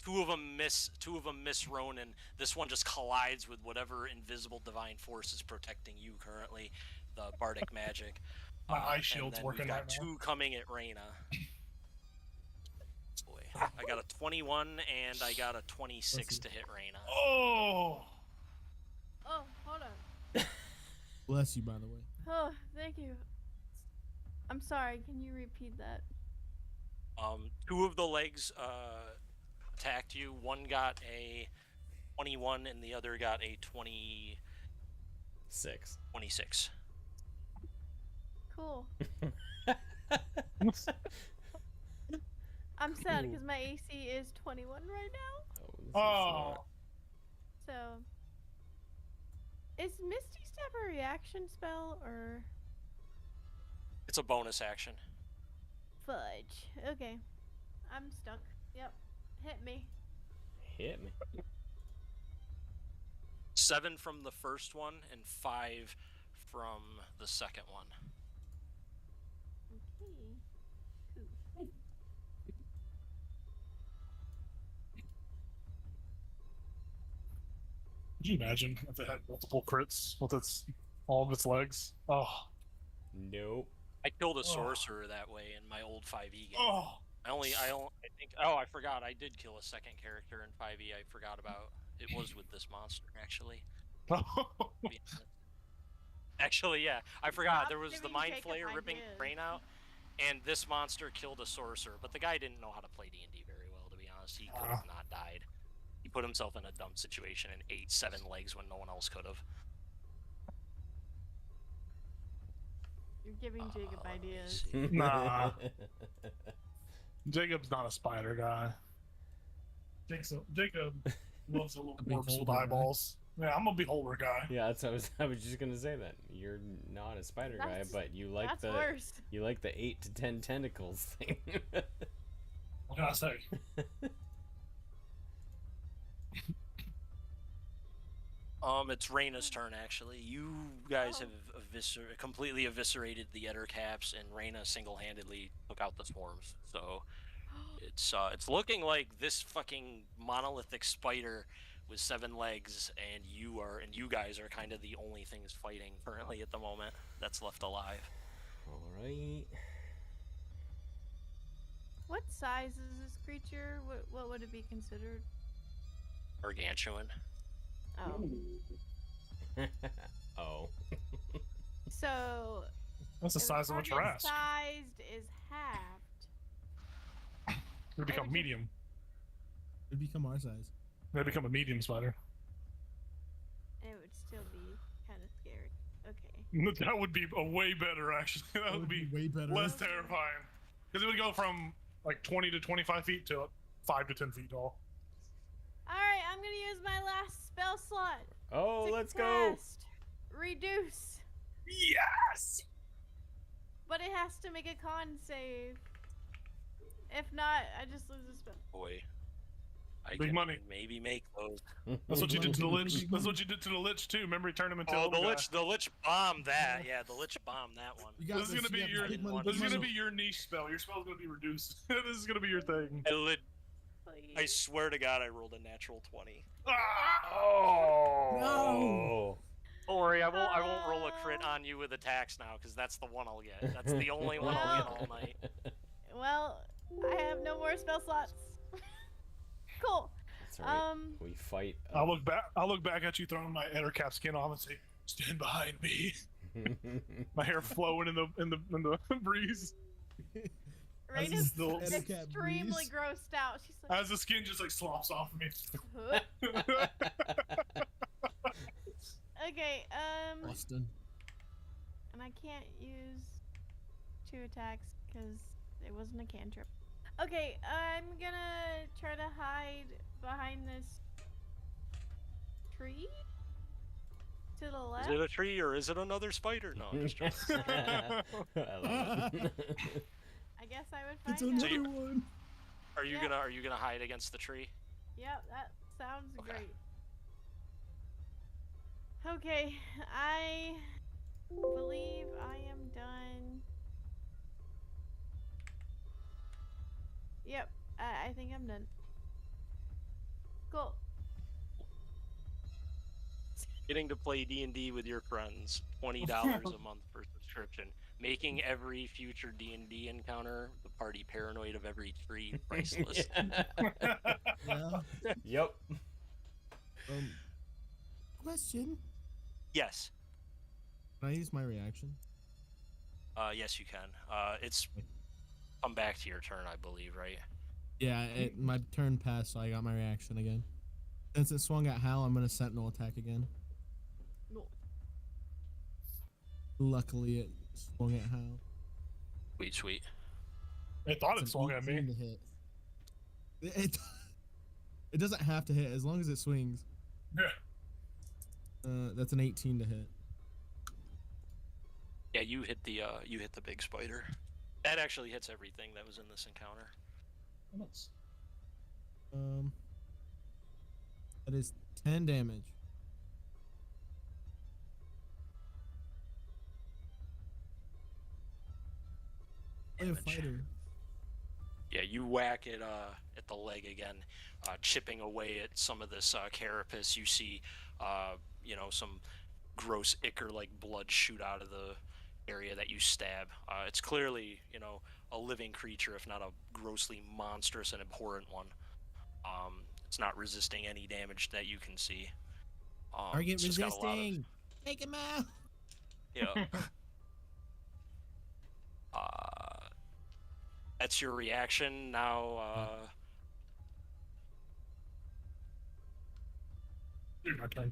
two of them miss Ronan. This one just collides with whatever invisible divine force is protecting you currently, the bardic magic. My eye shield's and then working we've got right now. 2 coming at Reyna. Boy, I got a 21 and I got a 26 to hit Reyna. Oh! Oh, hold on. Bless you, by the way. Oh, thank you. I'm sorry. Can you repeat that? 2 of the legs attacked you. One got a 21 and the other got a 20. 6. 26. Cool. I'm sad because my AC is 21 right now. Oh, this is Oh, not- So, is Misty Step a reaction spell or It's a bonus action. fudge? Okay, I'm stuck. Yep, hit me. hit me. 7 from the first one and 5 from the second one. Okay. Cool. could you imagine if it had multiple crits with all of its legs? Oh, Nope. I killed a Oh. sorcerer that way in my old 5e game. oh, I think. Oh, I forgot. I did kill a second character in 5e. I forgot about. It was with this monster actually. To be honest. Actually, yeah, I forgot. Stop There was the giving mind Jacob flayer ripping ideas. brain out, and this monster killed a sorcerer. But the guy didn't know how to play D&D very well, to be honest. He could have not died. He put himself in a dumb situation and ate 7 legs when no one else could have. You're giving Jacob Let me ideas. see. Nah. Jacob's not a spider guy. Jacob loves a little A corpse with beholder guy. eyeballs. Yeah, I'm a beholder guy. Yeah, that's what I was just gonna say that. You're not a spider guy, That's- but you like That's the worse. you like the 8 to 10 tentacles thing. What can I say? It's Reyna's turn actually. You guys Oh. have completely eviscerated the Ettercaps, and Reyna single-handedly took out the swarms. So it's looking like this fucking monolithic spider with 7 legs, and you guys are kind of the only things fighting currently at the moment that's left alive. Alright. What size is this creature? What would it be considered? Gargantuan. Oh. Oh. So That's the if size of a target Tarrasque. sized is halved. They become Every- medium. It'd become our size. They become a medium spider. It would still be kind of scary. Okay. That would be a way better, actually. That would be way better. less terrifying. Because it would go from like 20 to 25 feet to 5 to 10 feet tall. Alright, I'm gonna use my last spell slot. Oh, to let's go. cast Reduce. Yes! But it has to make a con save. If not, I just lose a spell. Boy, I Big can money. maybe make those. That's what you did to the Money. Lich. That's what you did to the Lich, too. Remember, he turned him into a Oh, little guy. the Lich bombed that. Yeah, the Lich bombed that one. You got This is gonna you be got your. big money, This is big gonna money. be your niche spell. Your spell's gonna be reduced. This is gonna be your thing. Please. I swear to God, I rolled a natural 20. Ah! Oh. Don't worry, I won't roll a crit on you with attacks now, because that's the one I'll get. That's the only one I'll get all night. Well, I have no more spell slots. Cool. That's alright. Um, We fight. I'll look back at you throwing my Ettercap skin off and say, "Stand behind me." My hair flowing in the breeze Raina's the Ettercap extremely breeze. grossed out. She's like, as the skin just like slops off of me. huh? Okay, Austin. and I can't use 2 attacks because it wasn't a cantrip. Okay, I'm gonna try to hide behind this tree to the Is left. it a tree or is it another spider? No, I'm just joking. I love it. I guess I would find It's out. another you- one. Are you Yeah. gonna hide against the tree? Yep, that sounds Okay. great. Okay, I believe I am done. Yep, I think I'm done. Cool. Getting to play D&D with your friends, $20 a month for subscription. Making every future D&D encounter the party paranoid of every tree priceless. Yeah. Yep. Question. Yes. Can I use my reaction? Yes, you can. It's come back to your turn, I believe, right? Yeah, my turn passed, so I got my reaction again. Since it swung at Hal, I'm gonna Sentinel attack again. No. Luckily, it swung at Hal. Sweet, sweet. It thought it It's swung an at 18 me. to hit. It doesn't have to hit as long as it swings. Yeah. That's an 18 to hit. Yeah, you hit the big spider. That actually hits everything that was in this encounter. Nice. That is 10 damage. Play a Damage. fighter. Yeah, you whack it at the leg again, chipping away at some of this carapace. You see, some gross ichor-like blood shoot out of the area that you stab. It's clearly, a living creature, if not a grossly monstrous and abhorrent one. It's not resisting any damage that you can see. Target it's just got a lot of- resisting. Take him out. Yeah. That's your reaction now. My turn.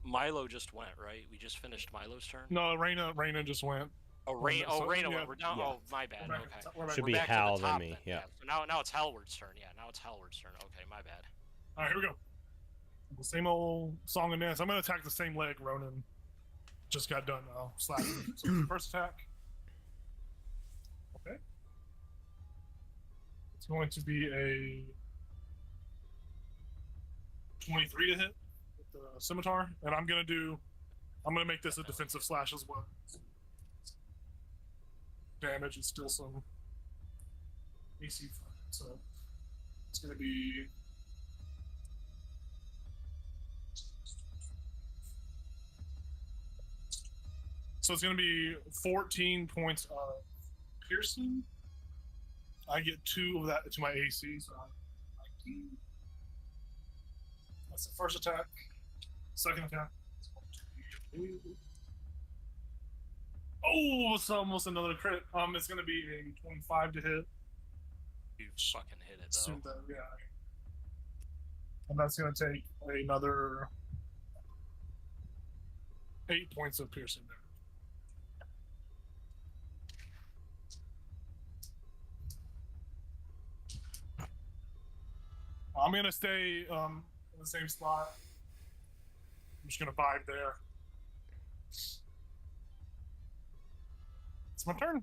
Milo just went, right? We just finished Milo's turn. No, Raina just went. Oh, Raina yeah. went. We're down. Yeah. Oh, my bad. We're back- Okay. we're back- Should We're be back to the Hal, then top me. then. Yeah. So now it's Halward's turn. Yeah, now it's Halward's turn. Okay, my bad. All right, here we go. The same old song and dance. I'm going to attack the same leg Ronan just got done slashing. So first attack. Okay. It's going to be a 23 to hit with the scimitar, and I'm going to make this a defensive slash as well. Damage is still some AC, so it's going to be. So it's going to be 14 points of piercing. I get 2 of that to my AC, so I'm 19. That's the first attack. Second attack. Oh, it's almost another crit. It's going to be a 25 to hit. You fucking hit it Assume though. that, yeah. And that's going to take another 8 points of piercing damage. I'm gonna stay in the same spot. I'm just gonna vibe there. It's my turn.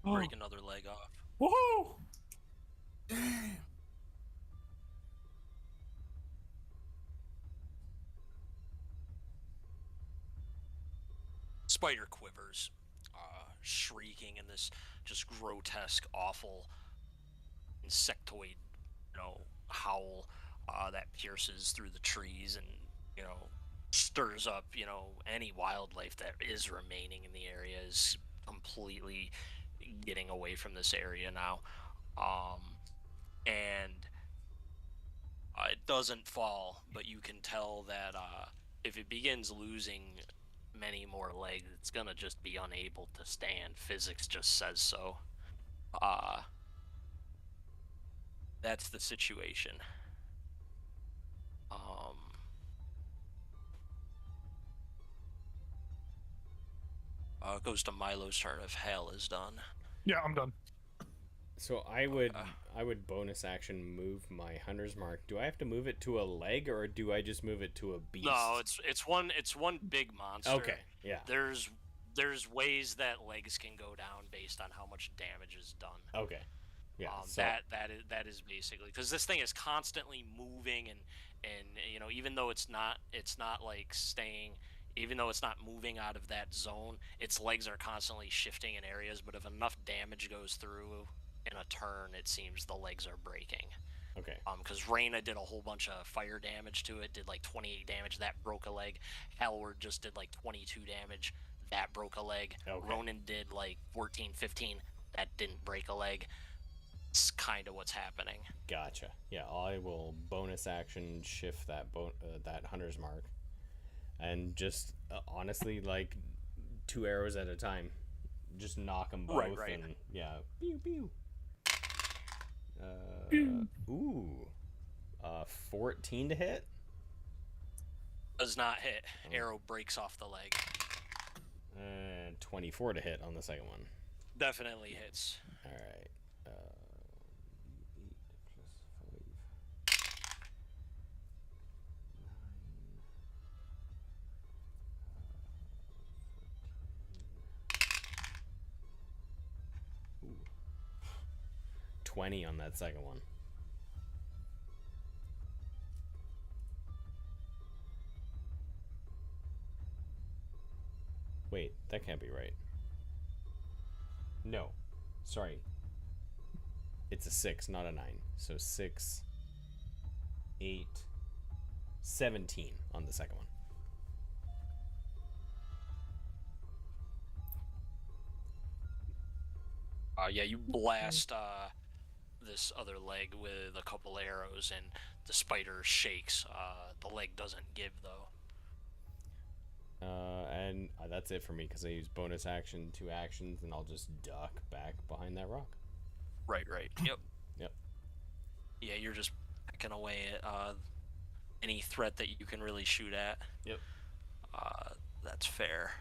Break another leg off. Woohoo! Damn. Spider quivers, shrieking in this just grotesque, awful insectoid, howl that pierces through the trees and stirs up, any wildlife that is remaining in the area is completely getting away from this area now, and it doesn't fall, but you can tell that if it begins losing many more legs, it's gonna just be unable to stand. Physics just says so. That's the situation. It goes to Milo's turn if Hal is done. Yeah, I'm done. So I would bonus action move my hunter's mark. Do I have to move it to a leg or do I just move it to a beast? No, it's one big monster. Okay, yeah. There's ways that legs can go down based on how much damage is done. Okay. Yeah. So That is basically because this thing is constantly moving and even though it's not like staying, even though it's not moving out of that zone, its legs are constantly shifting in areas. But if enough damage goes through in a turn, it seems the legs are breaking. Okay. Because Raina did a whole bunch of fire damage to it, did like 28 damage, that broke a leg. Halward just did like 22 damage, that broke a leg. Okay. Ronan did like 14, 15, that didn't break a leg. It's kind of what's happening. Gotcha. Yeah, I will bonus action shift that that hunter's mark, and just honestly, like, 2 arrows at a time. Just knock them both, Right. and yeah, pew pew. Ooh, 14 to hit. Does not hit. Arrow breaks off the leg. And 24 to hit on the second one. Definitely hits. All right. 8 plus 5. 9. 20 on that second one. Wait, that can't be right. No. Sorry. It's a 6, not a 9. So 6, 8, 17 on the second one. Yeah, you blast this other leg with a couple arrows, and the spider shakes. The leg doesn't give, though. And that's it for me, because I use bonus action, 2 actions, and I'll just duck back behind that rock. Right. Yep. Yep. Yeah, you're just pecking away at any threat that you can really shoot at. Yep. That's fair.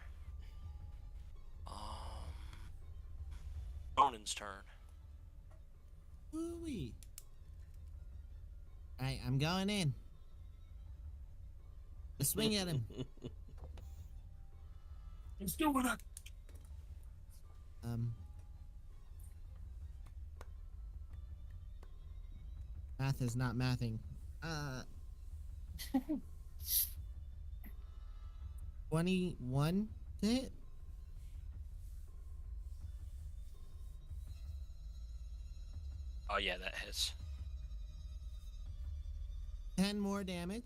Ronan's turn. Ooh-wee. Alright, I'm going in. Let's swing at him. He's doing it. Math is not mathing. 21 to hit. Oh yeah, that hits. 10 more damage.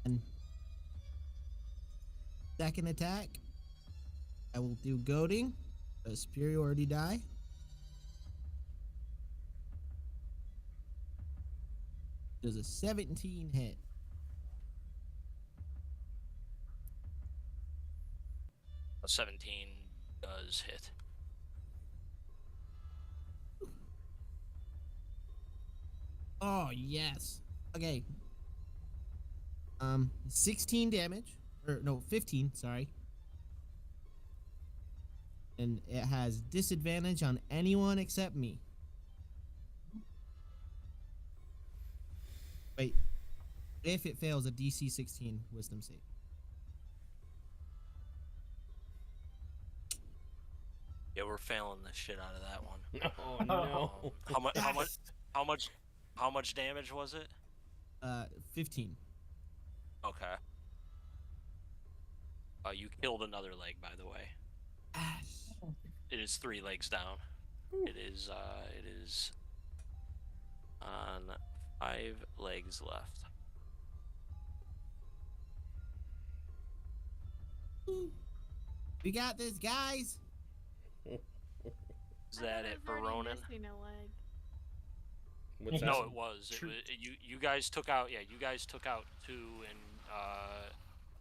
And second attack, I will do goading, a superiority die. Does a 17 hit? A 17 does hit. Oh yes. Okay. 16 damage, or no, 15. Sorry. And it has disadvantage on anyone except me. Wait. If it fails a DC 16 Wisdom save. Yeah, we're failing the shit out of that one. Oh no. How much damage was it? 15. Okay. You killed another leg, by the way. It is 3 legs down. It is on 5 legs left. We got this, guys. Is that it for Ronan? Missing a leg. What's that? No, it was. You guys took out. Yeah, you guys took out 2, and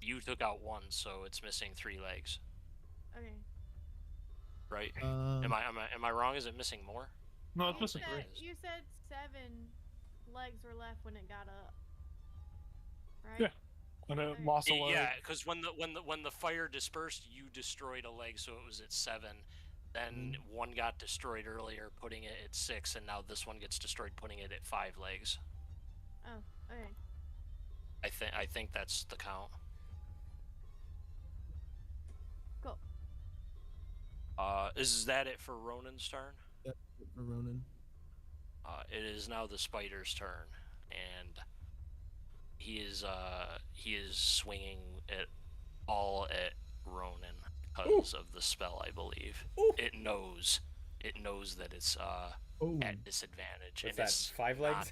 you took out 1. So it's missing 3 legs. Okay. Right? Am I wrong? Is it missing more? No, it's missing three. You said 7 legs were left when it got up. Right? Yeah. And it lost a leg. Yeah, because when the fire dispersed, you destroyed a leg, so it was at 7. Then 1 got destroyed earlier, putting it at 6, and now this one gets destroyed, putting it at 5 legs. Oh, okay. I think that's the count. Cool. Is that it for Ronan's turn? Yep, for Ronan. It is now the spider's turn, and he is swinging it all at Ronan because of the spell, I believe. Ooh. It knows that it's at disadvantage. What's and that? it's 5 legs?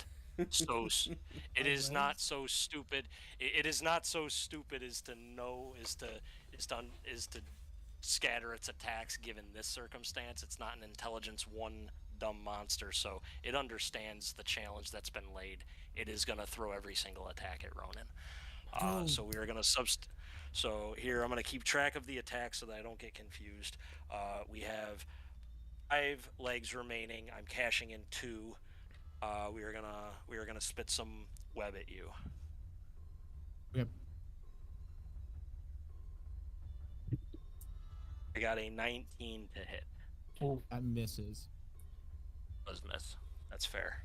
It is not so stupid. It is not so stupid as to scatter its attacks given this circumstance. It's not an intelligence 1 dumb monster, so it understands the challenge that's been laid. It is going to throw every single attack at Ronan. So we are going to So here I'm going to keep track of the attacks so that I don't get confused. We have 5 legs remaining. I'm cashing in 2. We are gonna spit some web at you. Okay. I got a 19 to hit. That misses. Does miss. That's fair.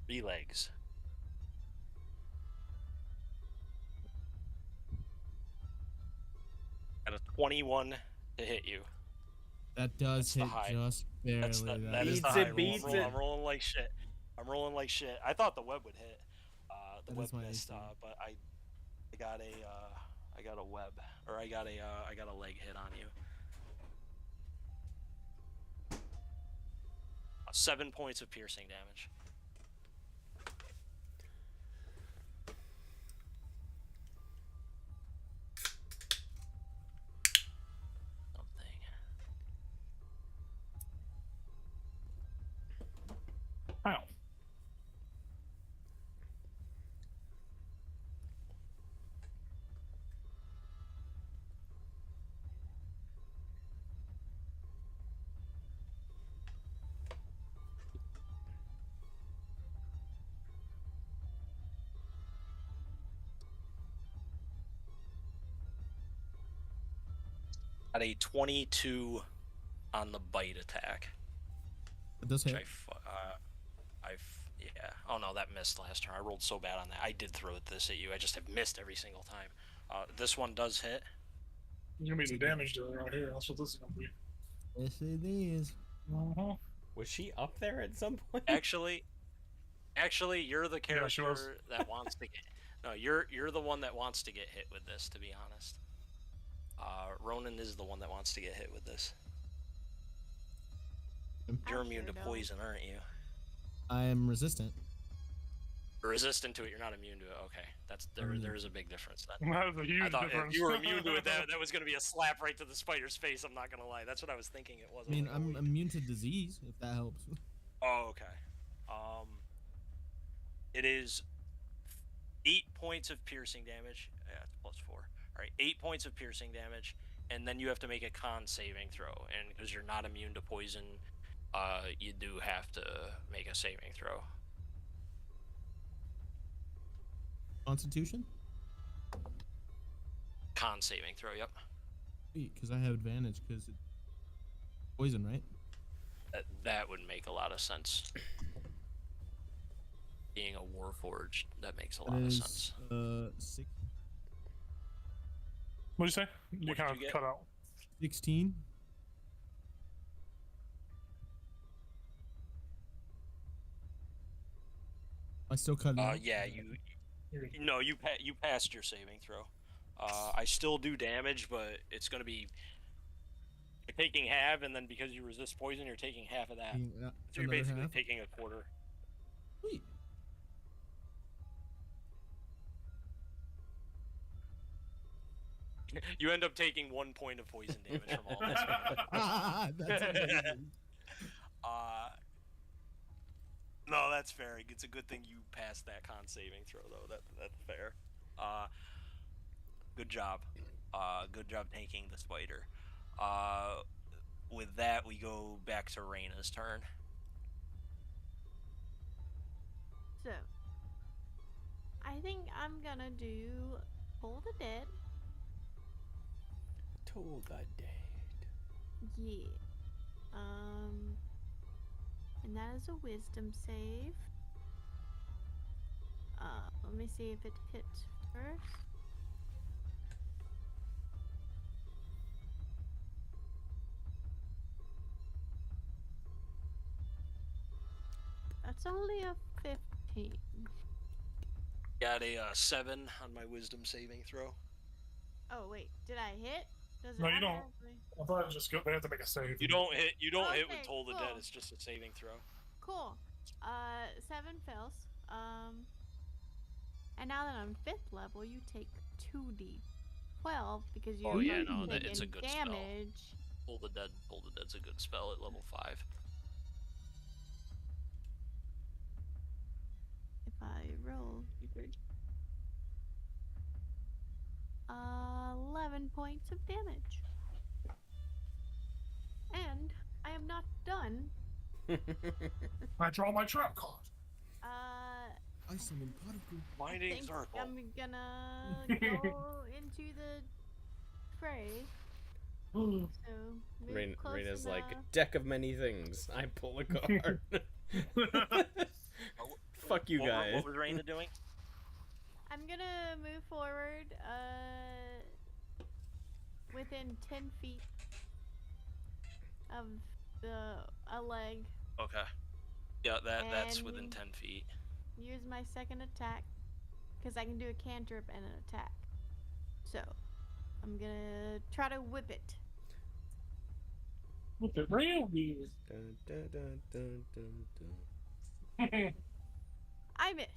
Three legs. Got a 21 to hit you. That does That's the hit high. just barely. That is the Beats high it, roll. beats it. I'm rolling like shit. I'm rolling like shit. I thought the web would hit. The That web is my missed, AC. but I got a web, or I got a leg hit on you. 7 points of piercing damage. Something. Ow. Got a 22 on the bite attack. It does hit. Yeah. Oh no, that missed last turn. I rolled so bad on that. I did throw this at you. I just have missed every single time. This one does hit. It's gonna be the damage dealer right here. That's what this is gonna be. Yes, it is. Was she up there at some point? Actually, you're the Yeah, she was. character that wants to get. No, you're the one that wants to get hit with this. To be honest, Ronan is the one that wants to get hit with this. You're I immune sure to don't. poison, aren't you? I am resistant. You're resistant to it. You're not immune to it. Okay, there is a big difference then. That is a huge I thought difference. if you were immune to it, that was going to be a slap right to the spider's face. I'm not going to lie. That's what I was thinking it was. I mean, I'm immune to disease, if that helps. Oh, okay. It is 8 points of piercing damage. Yeah, it's +4. All right, 8 points of piercing damage, and then you have to make a con saving throw. And because you're not immune to poison, you do have to make a saving throw. Constitution? Con saving throw. Yep. Sweet, because I have advantage because it's poison, right? That would make a lot of sense. Being a warforged, that makes a lot of sense. 6, What'd you say? You What did kind you of get? cut out. 16. I still cut it out? Yeah, you passed your saving throw. I still do damage, but it's going to be you're taking half, and then because you resist poison, you're taking half of that. So you're Another basically half? taking a quarter. Sweet. You end up taking 1 point of poison damage from all this. That's amazing. No, that's fair. It's a good thing you passed that con saving throw, though. That's fair. Good job. Good job tanking the spider. With that, we go back to Raina's turn. So, I think I'm gonna do Toll the Dead. Told the dead. Yeah. And that is a wisdom save. Let me see if it hits first. That's only a 15. Got a 7 on my wisdom saving throw. Oh wait, did I hit? Does it No, you don't. automatically- I thought it was just go. They have to make a save. You don't hit. You don't hit with Okay, Toll the Dead. cool. It's just a saving throw. Cool. 7 fails. And now that I'm 5th level, you take 2d4. 12 because you Oh yeah, have no, taken it's a good spell. damage. Pull the Dead's a good spell at level 5. If I roll, 11 points of damage. And I am not done. I draw my trap card. I summon particle. I Mining think circle. I'm gonna go into the fray. So move close Reina's enough. like, deck of many things. I pull a card. Fuck you guys. What was Reina doing? I'm gonna move forward, within 10 feet of a leg. Okay. Yeah, that's within And 10 feet. use my second attack, because I can do a cantrip and an attack. So, I'm gonna try to whip it. Look at real good. Dun, dun, dun, dun, dun, dun. I miss.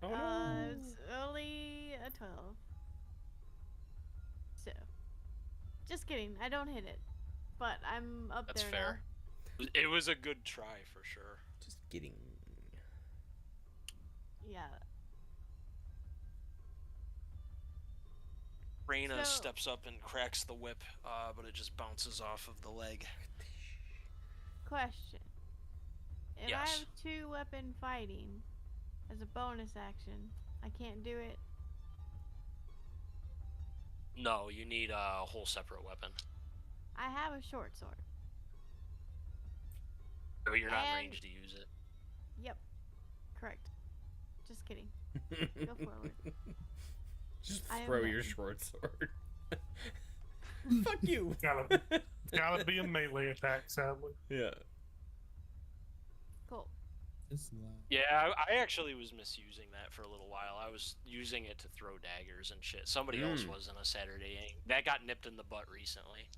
Oh, no. It's only a 12. So, just kidding. I don't hit it, but I'm up That's there fair. It was a good try for sure. Just kidding. now. Yeah. Reina So- steps up and cracks the whip, but it just bounces off of the leg. Question. If I Yes. have 2-weapon fighting as a bonus action, I can't do it. No, you need a whole separate weapon. I have a short sword. But you're not in And- range to use it. Yep. Correct. Just kidding. Go forward. Just I am throw your ready. short sword. Fuck you. Gotta be a melee attack, sadly. Yeah. Cool. It's loud. Yeah, I actually was misusing that for a little while. I was using it to throw daggers and shit. Somebody else was in a Saturday game. That got nipped in the butt recently.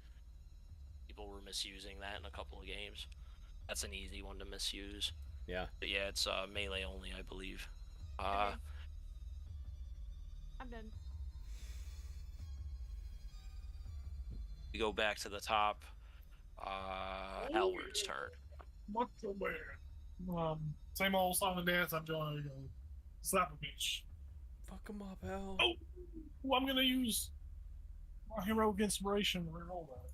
People were misusing that in a couple of games. That's an easy one to misuse. Yeah. But yeah, it's melee only, I believe. Okay. I'm done. We go back to the top. Elward's turn. What's the weird? Same old song and dance. I'm going to go slap a bitch. Fuck him up, hell. Oh, well, I'm gonna use my heroic inspiration to reroll that.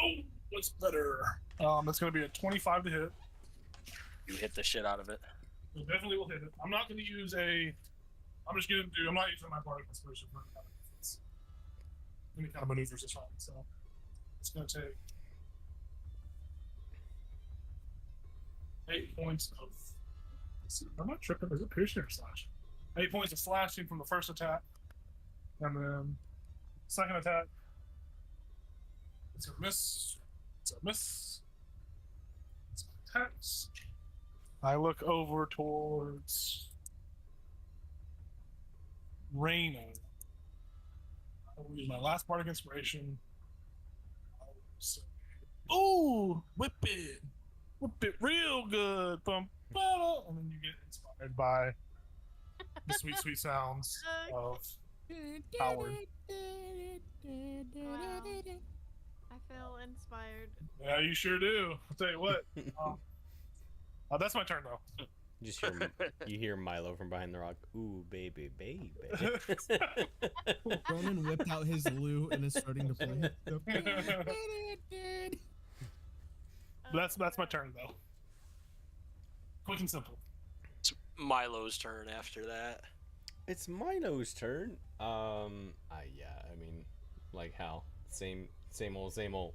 Oh, what's better? It's gonna be a 25 to hit. You hit the shit out of it. It definitely will hit it. I'm not gonna use a. I'm just gonna do. I'm not using my bardic inspiration for any kind of maneuvers. It's fine. So it's gonna take 8 points of. I'm not tripping. Is it piercing or slashing? 8 points of slashing from the first attack, and then second attack. It's a miss. It's a miss. It's attacks. I look over towards Reina. I will use my last bardic inspiration. I will say, "Ooh, whip it real good, bum, bada," and then you get inspired by the sweet, sweet sounds of Howard. I feel inspired. Yeah, you sure do. I'll tell you what. That's my turn, though. You hear Milo from behind the rock. Ooh, baby, baby. Ronan whipped out his lute and is starting to play. That's my turn, though. Quick and simple. It's Milo's turn after that. It's Milo's turn. Yeah, I mean, like how? Same old.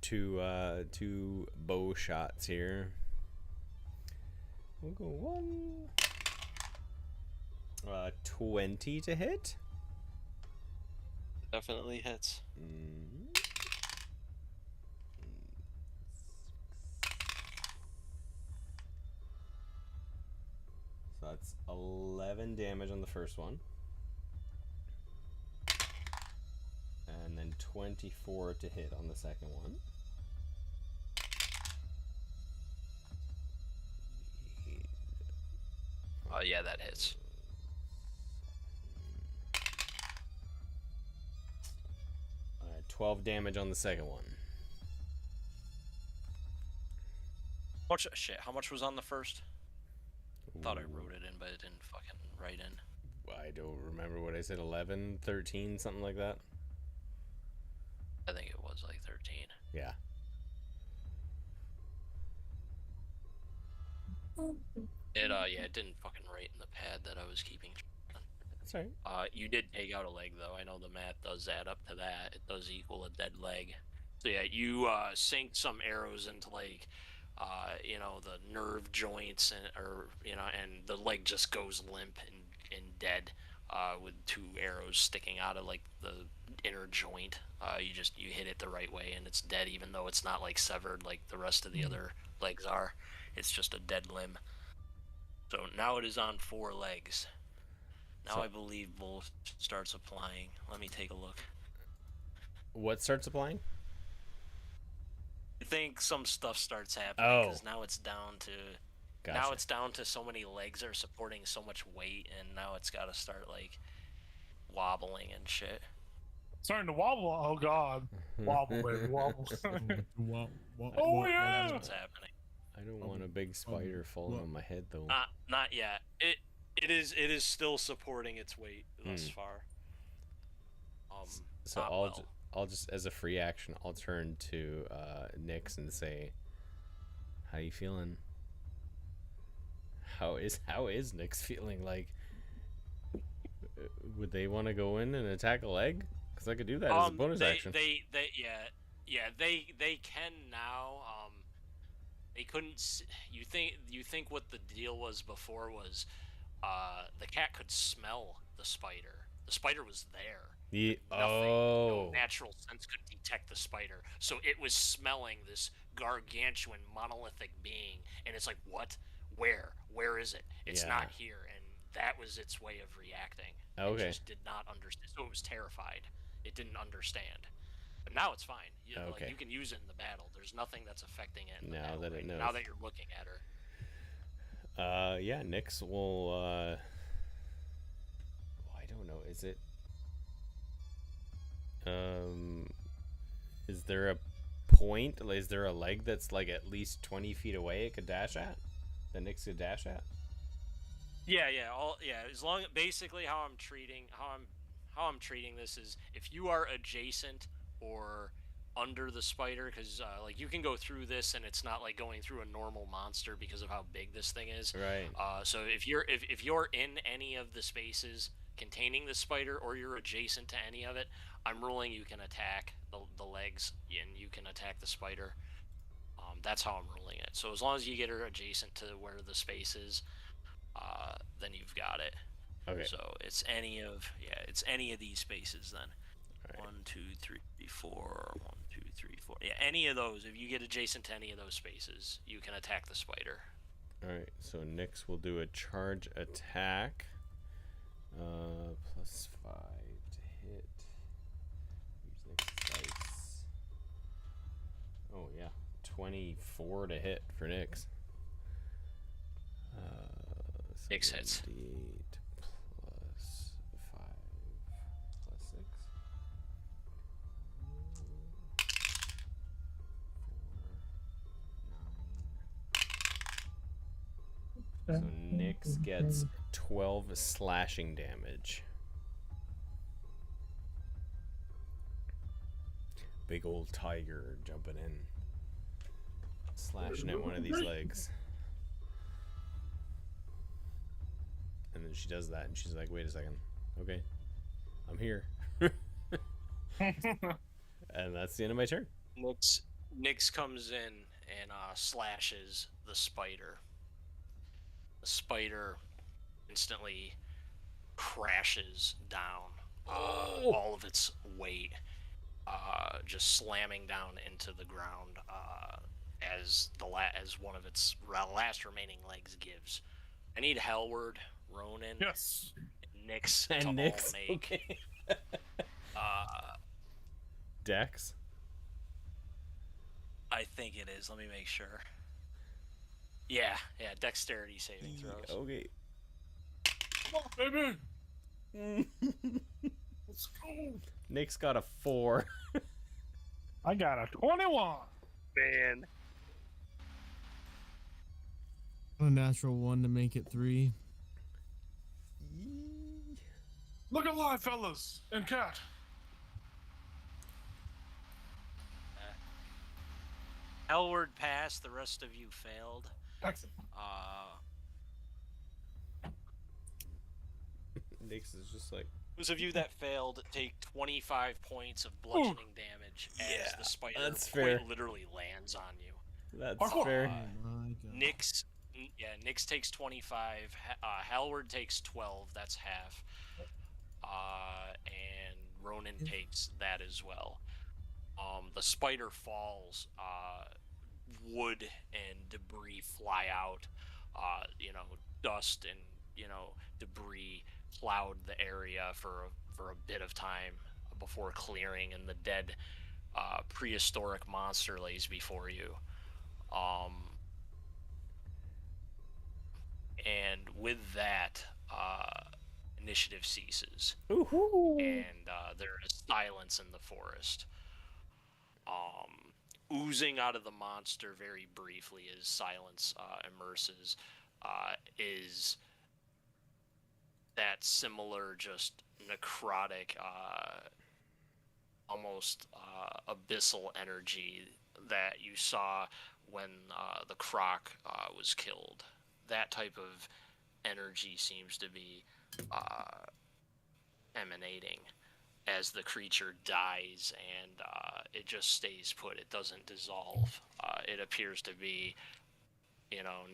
Two bow shots here. We'll go 20 to hit. Definitely hits. So that's 11 damage on the first one. And then 24 to hit on the second one. Yeah, that hits. All right, 12 damage on the second one. How much was on the first? Thought I wrote it in, but it didn't fucking write in. I don't remember what I said. 11, 13, something like that. I think it was like 13. Yeah. It didn't fucking write in the pad that I was keeping. That's right. You did take out a leg, though. I know the math does add up to that. It does equal a dead leg. So yeah, you sink some arrows into like, the nerve joints and the leg just goes limp and dead, with 2 arrows sticking out of like the inner joint. You hit it the right way and it's dead, even though it's not like severed like the rest of the other legs are. It's just a dead limb. So now it is on 4 legs. Now I believe Bull starts applying. Let me take a look. What starts applying? I think some stuff starts happening because now it's down to Gotcha. so many legs are supporting so much weight, and now it's got to start like wobbling and shit. Starting to wobble. Oh god, wobble, baby, wobble. Oh yeah. That's what's happening. I don't want a big spider falling on my head though. Not yet. It is still supporting its weight thus far. So I'll just as a free action, I'll turn to Nyx and say, "How you feeling? How is Nyx feeling? Like, would they want to go in and attack a leg? Because I could do that as a bonus action." They can now. They couldn't. You think what the deal was before was, the cat could smell the spider. The spider was there. No natural sense could detect the spider, so it was smelling this gargantuan monolithic being, and it's like, what? Where is it? It's not here, and that was its way of reacting. Okay. It just did not understand, so it was terrified. It didn't understand. But now it's fine. Okay. Like, you can use it in the battle. There's nothing that's affecting it in the Now battle that it knows. now that you're looking at her. Yeah, Nyx will. I don't know. Is it? Is there a point? Is there a leg that's like at least 20 feet away it could dash at? That Nyx could dash at? Yeah. As long basically how I'm treating this is if you are adjacent or under the spider, because like you can go through this and it's not like going through a normal monster because of how big this thing is. Right. So if you're in any of the spaces containing the spider or you're adjacent to any of it, I'm ruling you can attack the legs and you can attack the spider. That's how I'm ruling it. So as long as you get her adjacent to where the space is, then you've got it. Okay. So it's any of these spaces then. Right. 1, 2, 3, 4. 1, 2, 3, 4. Yeah, any of those. If you get adjacent to any of those spaces, you can attack the spider. All right. So Nyx will do a charge attack. +5 to hit. Use Nyx's dice. Oh yeah, 24 to hit for Nyx. Nyx hits. 78 +5 +6. 4, 9. So Nyx gets 12 slashing damage. Big old tiger jumping in, slashing at one of these legs. And then she does that, and she's like, "Wait a second, okay, I'm here." And that's the end of my turn. Nyx comes in and slashes the spider. The spider instantly crashes down, all of its weight, just slamming down into the ground as one of its last remaining legs gives. I need Hellward, Ronan, Yes. Nyx And to Nyx, all make. okay. Dex. I think it is. Let me make sure. Yeah, dexterity saving throws. Okay. Come on, baby. Let's go. Nick's got a 4. I got a 21. Man. A natural 1 to make it 3. Look alive, fellas, and cat. Hellward passed. The rest of you failed. Excellent. Nick's is just like, Those of you that failed take 25 points of bludgeoning damage as the spider that's quite fair. literally lands on you. that's Parkour. fair. Oh my god. Nyx takes 25. Hellward takes 12. That's half. And Ronan takes that as well. The spider falls. Wood and debris fly out. Dust and debris cloud the area for a bit of time before clearing, and the dead prehistoric monster lays before you. And with that, initiative ceases, and there is silence in the forest. Oozing out of the monster very briefly as silence immerses is that similar, just necrotic, almost abyssal energy that you saw when the croc was killed. That type of energy seems to be emanating as the creature dies, and it just stays put. It doesn't dissolve. It appears to be,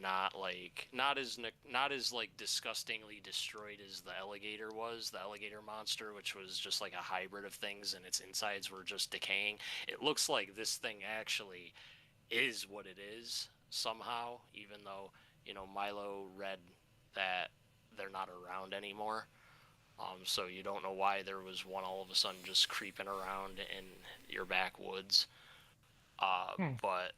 not as like disgustingly destroyed as the alligator was, the alligator monster, which was just like a hybrid of things, and its insides were just decaying. It looks like this thing actually is what it is somehow, even though Milo read that they're not around anymore. So you don't know why there was one all of a sudden just creeping around in your backwoods. But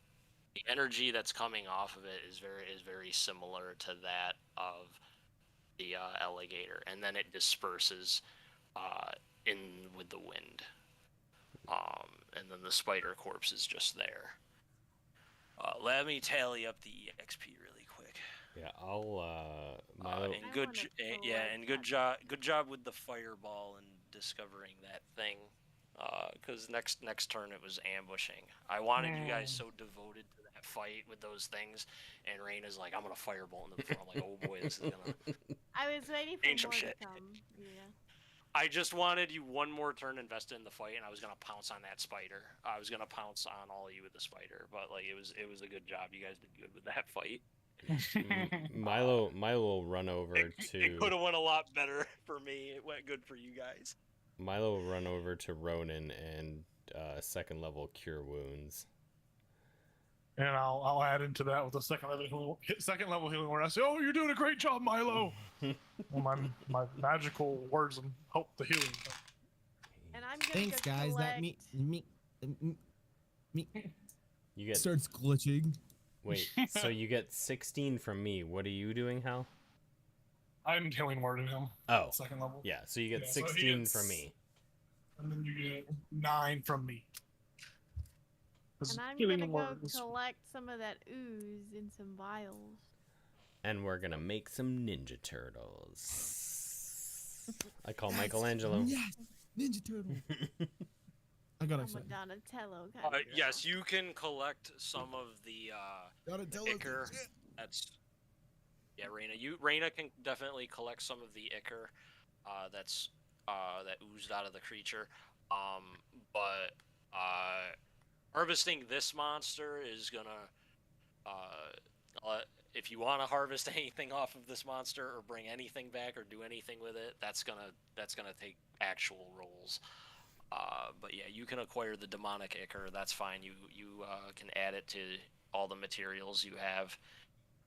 the energy that's coming off of it is very similar to that of the alligator, and then it disperses in with the wind. And then the spider corpse is just there. Let me tally up the EXP really quick. Yeah, I'll Milo. And good job with the fireball and discovering that thing. Because next turn it was ambushing. I wanted you guys so devoted to that fight with those things, and Raina's like, I'm gonna fireball into the front. I'm like, oh boy, this is gonna. I was waiting for Change some more shit. to come. Yeah. I just wanted you one more turn invested in the fight, and I was gonna pounce on that spider. I was gonna pounce on all of you with the spider, but it was a good job. You guys did good with that fight. Milo will run over to. It could have went a lot better for me. It went good for you guys. Milo will run over to Ronan and second level cure wounds. And I'll add into that with a second level healing word. I say, "Oh, you're doing a great job, Milo." Well, my magical words and help the healing. And I'm gonna Thanks, go guys. That collect- me You get starts glitching. wait. So you get 16 from me. What are you doing, Hal? I'm healing wording him. Oh, Second level. yeah. So you get Yeah, so he 16 gets- from me. And then you get 9 from me. And I'm Healing gonna go words. collect some of that ooze in some vials. And we're gonna make some Ninja Turtles. I call Michelangelo. Yes, Ninja Turtle. I got I'm a excited. Donatello kind of girl. Yes, you can collect some of the Donatello's ichor. legit. That's Raina can definitely collect some of the ichor that oozed out of the creature. But harvesting this monster is gonna if you want to harvest anything off of this monster or bring anything back or do anything with it, that's gonna take actual rolls. But yeah, you can acquire the demonic ichor. That's fine. You can add it to all the materials you have.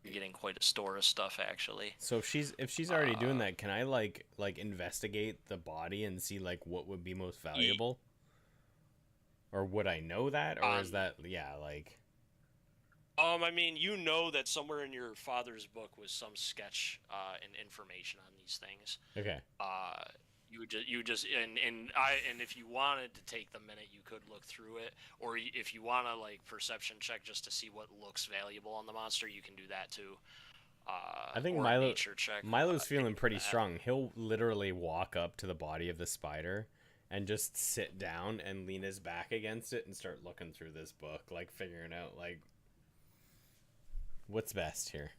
You're getting quite a store of stuff, actually. So if she's already doing that, can I like investigate the body and see like what would be most valuable? Or would I know that, or is that like? I mean, you know that somewhere in your father's book was some sketch and information on these things. Okay. And if you wanted to take the minute, you could look through it, or if you want to like perception check just to see what looks valuable on the monster, you can do that too. I think Or a nature check. Milo's any feeling of pretty that. strong. He'll literally walk up to the body of the spider and just sit down and lean his back against it and start looking through this book, like figuring out like what's best here.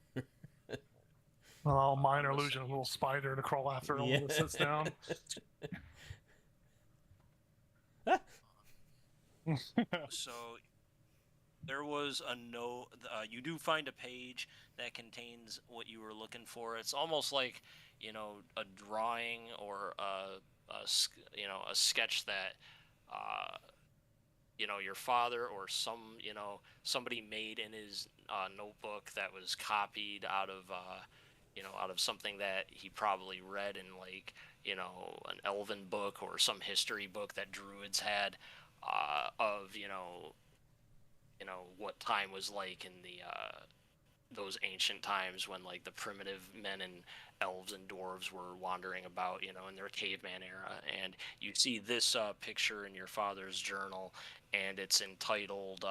Well, minor illusion, a little spider to crawl after him when it sits down. So there was a note. You do find a page that contains what you were looking for. It's almost like, a drawing or a sketch that, your father or somebody made in his notebook that was copied out of, out of something that he probably read in like, an elven book or some history book that druids had, of, what time was like in the those ancient times when like the primitive men and elves and dwarves were wandering about, in their caveman era. And you see this picture in your father's journal, and it's entitled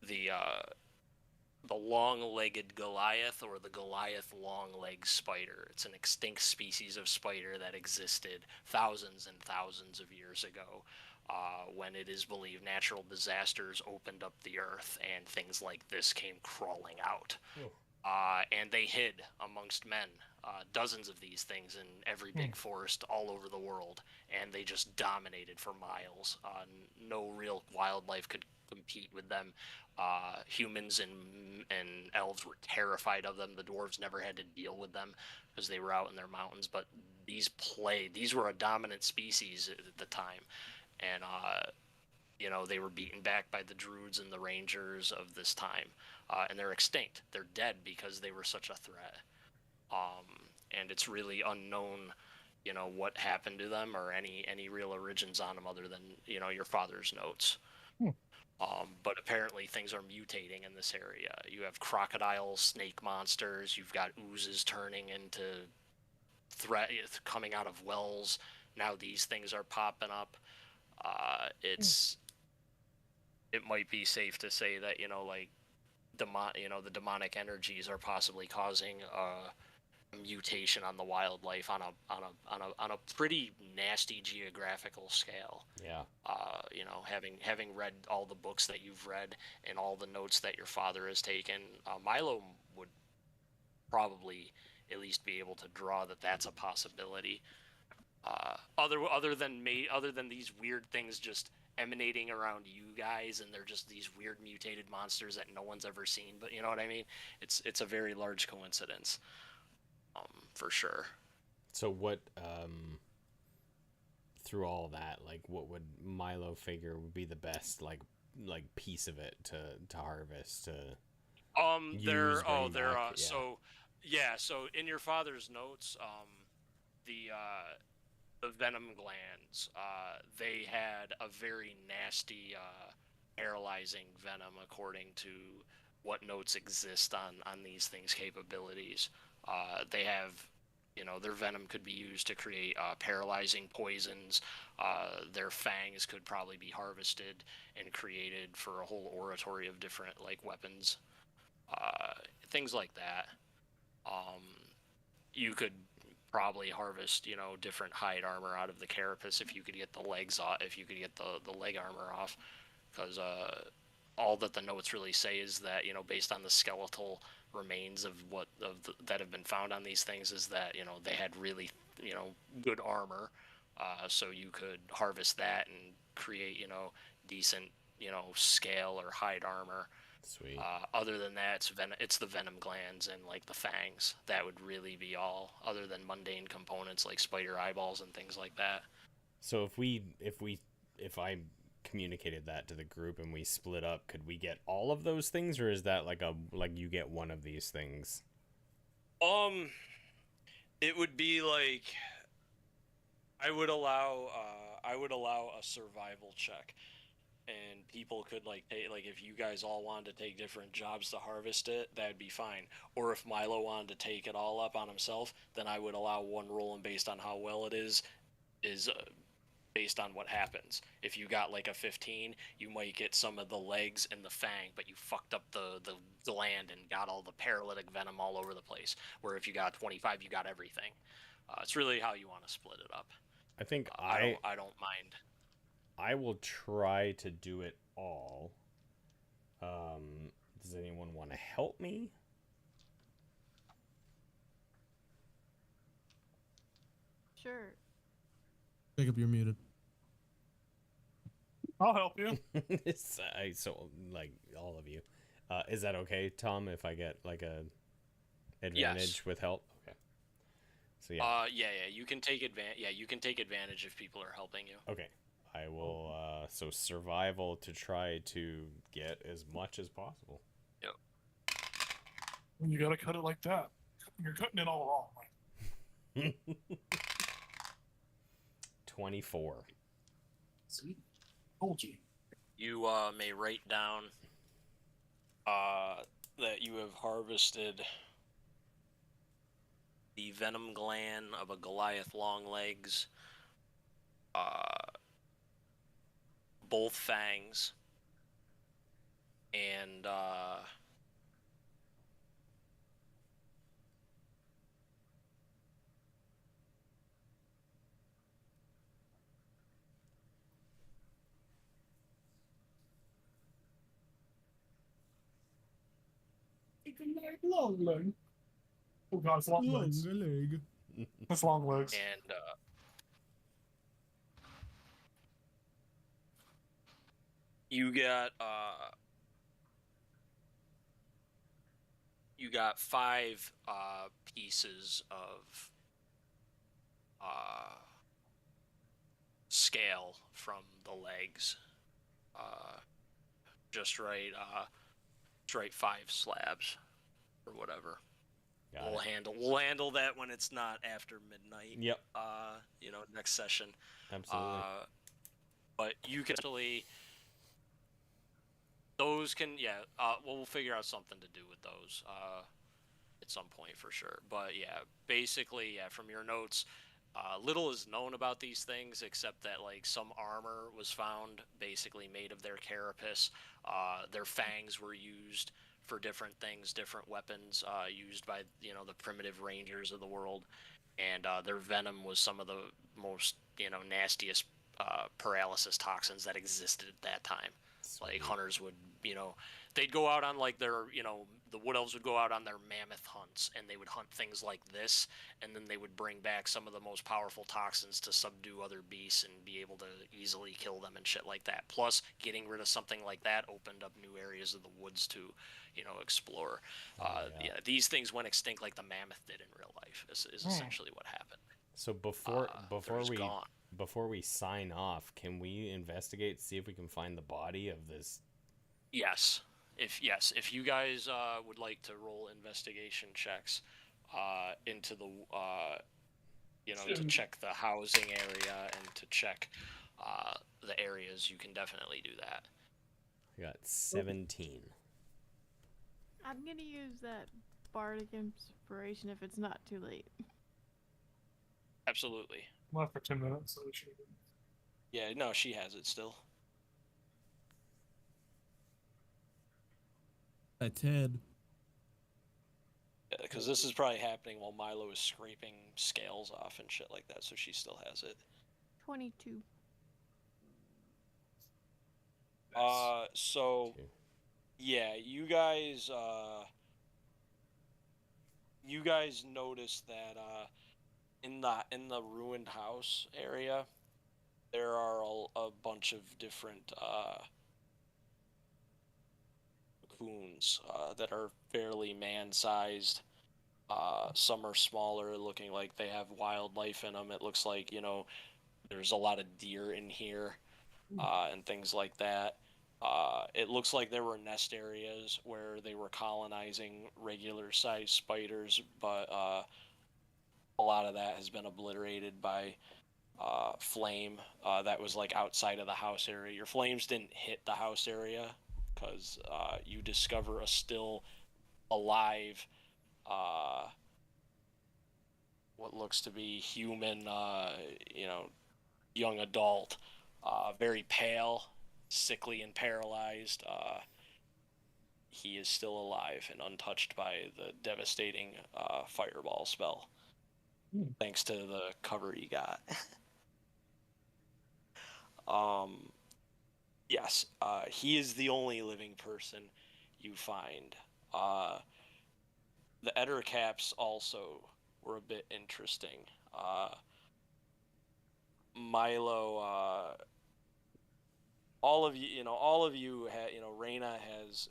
the long-legged Goliath, or the Goliath long-legged spider. It's an extinct species of spider that existed thousands and thousands of years ago, when it is believed natural disasters opened up the earth and things like this came crawling out. And they hid amongst men, dozens of these things in every big forest all over the world, and they just dominated for miles. No real wildlife could compete with them. Humans and elves were terrified of them. The dwarves never had to deal with them because they were out in their mountains. But these were a dominant species at the time, and they were beaten back by the druids and the rangers of this time, and they're extinct. They're dead because they were such a threat. And it's really unknown, what happened to them or any real origins on them other than your father's notes. But apparently things are mutating in this area. You have crocodile, snake monsters. You've got oozes turning into threat coming out of wells. Now these things are popping up. It might be safe to say that the demonic energies are possibly causing a mutation on the wildlife on a pretty nasty geographical scale. Yeah. Having read all the books that you've read and all the notes that your father has taken, Milo would probably at least be able to draw that that's a possibility. Other than these weird things just emanating around you guys, and they're just these weird mutated monsters that no one's ever seen. But you know what I mean? It's a very large coincidence, for sure. So what, through all that, like, what would Milo figure would be the best, like piece of it to harvest, to use, bring back? So in your father's notes, the venom glands, they had a very nasty, paralyzing venom according to what notes exist on these things' capabilities. They have, their venom could be used to create paralyzing poisons. Their fangs could probably be harvested and created for a whole oratory of different like weapons, things like that. You could probably harvest, different hide armor out of the carapace if you could get the legs off, if you could get the leg armor off, because all that the notes really say is that, based on the skeletal remains that have been found on these things, is that they had really good armor, so you could harvest that and create decent scale or hide armor. Sweet. Other than that, it's the venom glands and like the fangs. That would really be all, other than mundane components like spider eyeballs and things like that. So if I communicated that to the group and we split up, could we get all of those things, or is that like you get one of these things? It would be like I would allow a survival check. and people could like if you guys all wanted to take different jobs to harvest it, that'd be fine. Or if Milo wanted to take it all up on himself, then I would allow one roll, and based on how well it is based on what happens. If you got like a 15, you might get some of the legs and the fang, but you fucked up the gland and got all the paralytic venom all over the place. Where if you got 25, you got everything. It's really how you want to split it up. I think I don't mind. I will try to do it all. Does anyone want to help me? Sure. Jacob, you're muted. I'll help you. So like all of you. Is that okay, Tom? If I get like a advantage with help? Okay. So yeah. Yeah. You can take advantage. Yeah, you can take advantage if people are helping you. Okay. I will. So survival to try to get as much as possible. Yep. You gotta cut it like that. You're cutting it all wrong. 24. See? Told you. You may write down that you have harvested the venom gland of a Goliath longlegs, both fangs, and long leg. Oh god, it's long legs. leg. It's long legs. and you got 5 pieces of scale from the legs. Just right 5 slabs or whatever. We'll handle that when it's not after midnight. Yep. Next session. Absolutely. But you can actually, those can, we'll figure out something to do with those at some point for sure. But yeah, basically, from your notes, little is known about these things except that like some armor was found basically made of their carapace. Their fangs were used for different things, different weapons used by the primitive rangers of the world, and their venom was some of the most nastiest paralysis toxins that existed at that time. Like hunters would, they'd go out on like their, the wood elves would go out on their mammoth hunts, and they would hunt things like this, and then they would bring back some of the most powerful toxins to subdue other beasts and be able to easily kill them and shit like that. Plus, getting rid of something like that opened up new areas of the woods to, explore. These things went extinct like the mammoth did in real life. Is essentially what happened. So before we sign off, can we investigate, see if we can find the body of this? Yes. If you guys would like to roll investigation checks into the to check the housing area and to check the areas, you can definitely do that. I got 17. I'm gonna use that bardic inspiration if it's not too late. Absolutely. Left for 10 minutes, so we should. Yeah, no, she has it still. That's Ted. Because this is probably happening while Milo is scraping scales off and shit like that, so she still has it. 22. So yeah, you guys noticed that in the ruined house area, there are a bunch of different cocoons that are fairly man-sized. Some are smaller, looking like they have wildlife in them. It looks like there's a lot of deer in here and things like that. It looks like there were nest areas where they were colonizing regular-sized spiders, but a lot of that has been obliterated by flame that was like outside of the house area. Your flames didn't hit the house area because you discover a still alive, what looks to be human, young adult, very pale, sickly, and paralyzed. He is still alive and untouched by the devastating fireball spell, thanks to the cover he got. Yes, he is the only living person you find. The Ettercaps also were a bit interesting. Milo, all of you, Reyna is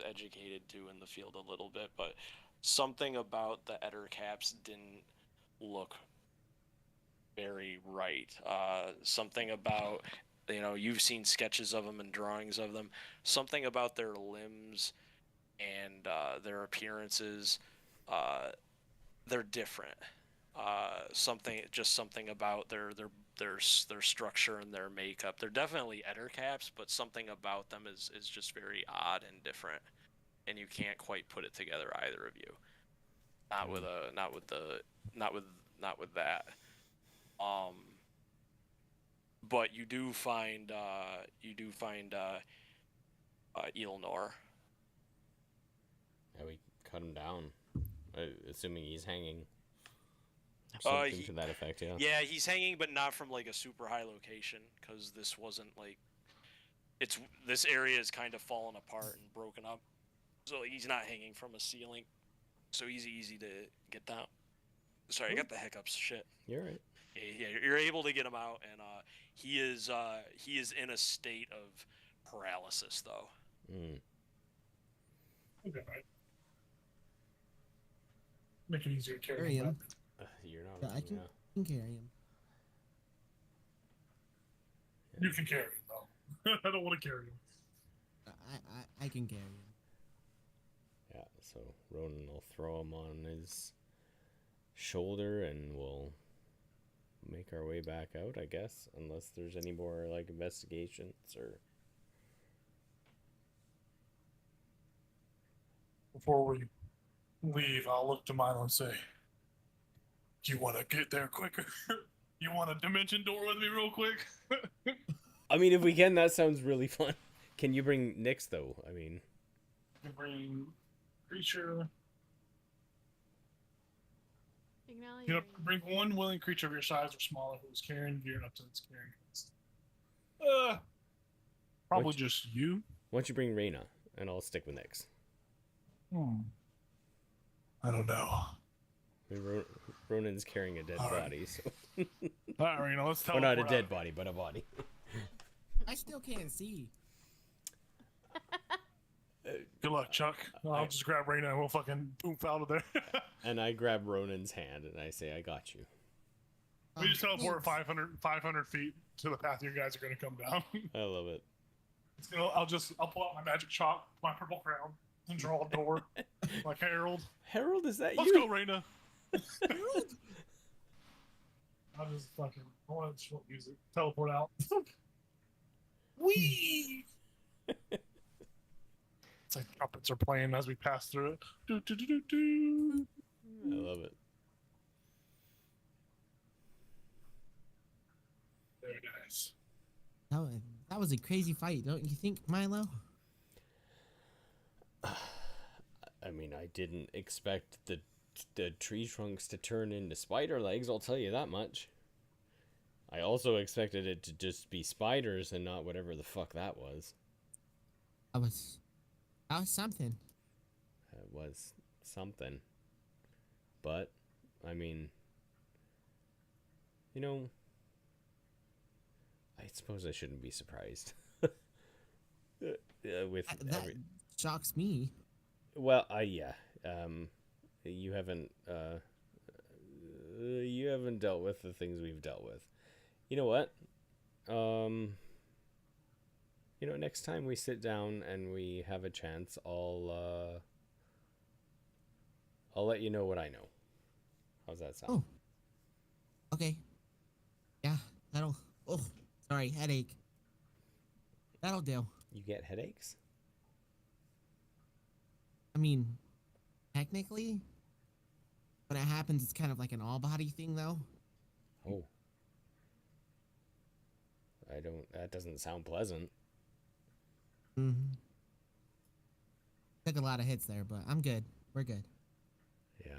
educated too in the field a little bit, but something about the Ettercaps didn't look very right. Something about, you've seen sketches of them and drawings of them. Something about their limbs and their appearances, they're different. Something about their structure and their makeup. They're definitely Ettercaps, but something about them is just very odd and different, and you can't quite put it together, either of you. Not with that. But you do find Elnor. Yeah, we cut him down, assuming he's hanging. Something to that effect, yeah. Yeah, he's hanging, but not from like a super high location, because this wasn't like this area is kind of fallen apart and broken up, so he's not hanging from a ceiling, so he's easy to get down. Sorry, I got the hiccups. Shit. You're right. Yeah, you're able to get him out, and he is in a state of paralysis, though. Okay, right. Make it easier to carry Carry him. him. You're not. Yeah, I can carry him. You can carry him though. I don't want to carry him. I can carry him. Yeah, so Ronan will throw him on his shoulder and we'll make our way back out, I guess, unless there's any more like investigations or. Before we leave, I'll look to Milo and say, "Do you want to get there quicker? You want a dimension door with me real quick?" I mean, if we can, that sounds really fun. Can you bring Nyx, though? I mean... You can bring creature. Acknowledge You know, your- bring one willing creature of your size or smaller who's carrying gear up to its carrying. Probably Which- just you. Why don't you bring Reyna, and I'll stick with Nyx. I don't know. I mean, Ronan's carrying a dead All right. body, so... All right, Rena, let's tell Well, not a dead body, but a body. I still can't see. Good luck, Chuck. I'll just grab Rena and we'll fucking poof out of there. And I grab Ronan's hand, and I say, I got you. We just teleport Thanks. 500 feet to the path you guys are going to come down. I love it. I'll pull out my magic chalk, my purple crown, and draw a door like Harold. Harold, is that Let's you? go, Rena. Harold! I'll just fucking, I want to use it. Teleport out. Whee! It's like trumpets are playing as we pass through it. Do, do, do, do, do. I love it. Very nice. That was a crazy fight, don't you think, Milo? I mean, I didn't expect the tree trunks to turn into spider legs, I'll tell you that much. I also expected it to just be spiders and not whatever the fuck that was. That was something. It was something. But, I mean, you know, I suppose I shouldn't be surprised. With That shocks me. well, yeah. You haven't dealt with the things we've dealt with. You know what? Next time we sit down and we have a chance, I'll let you know what I know. How's that sound? Oh. Okay. Yeah. That'll. Oh, sorry, headache. That'll do. You get headaches? I mean, technically, when it happens, it's kind of like an all body thing, though. Oh. That doesn't sound pleasant. Mm-hmm. Took a lot of hits there, but I'm good. We're good. Yeah.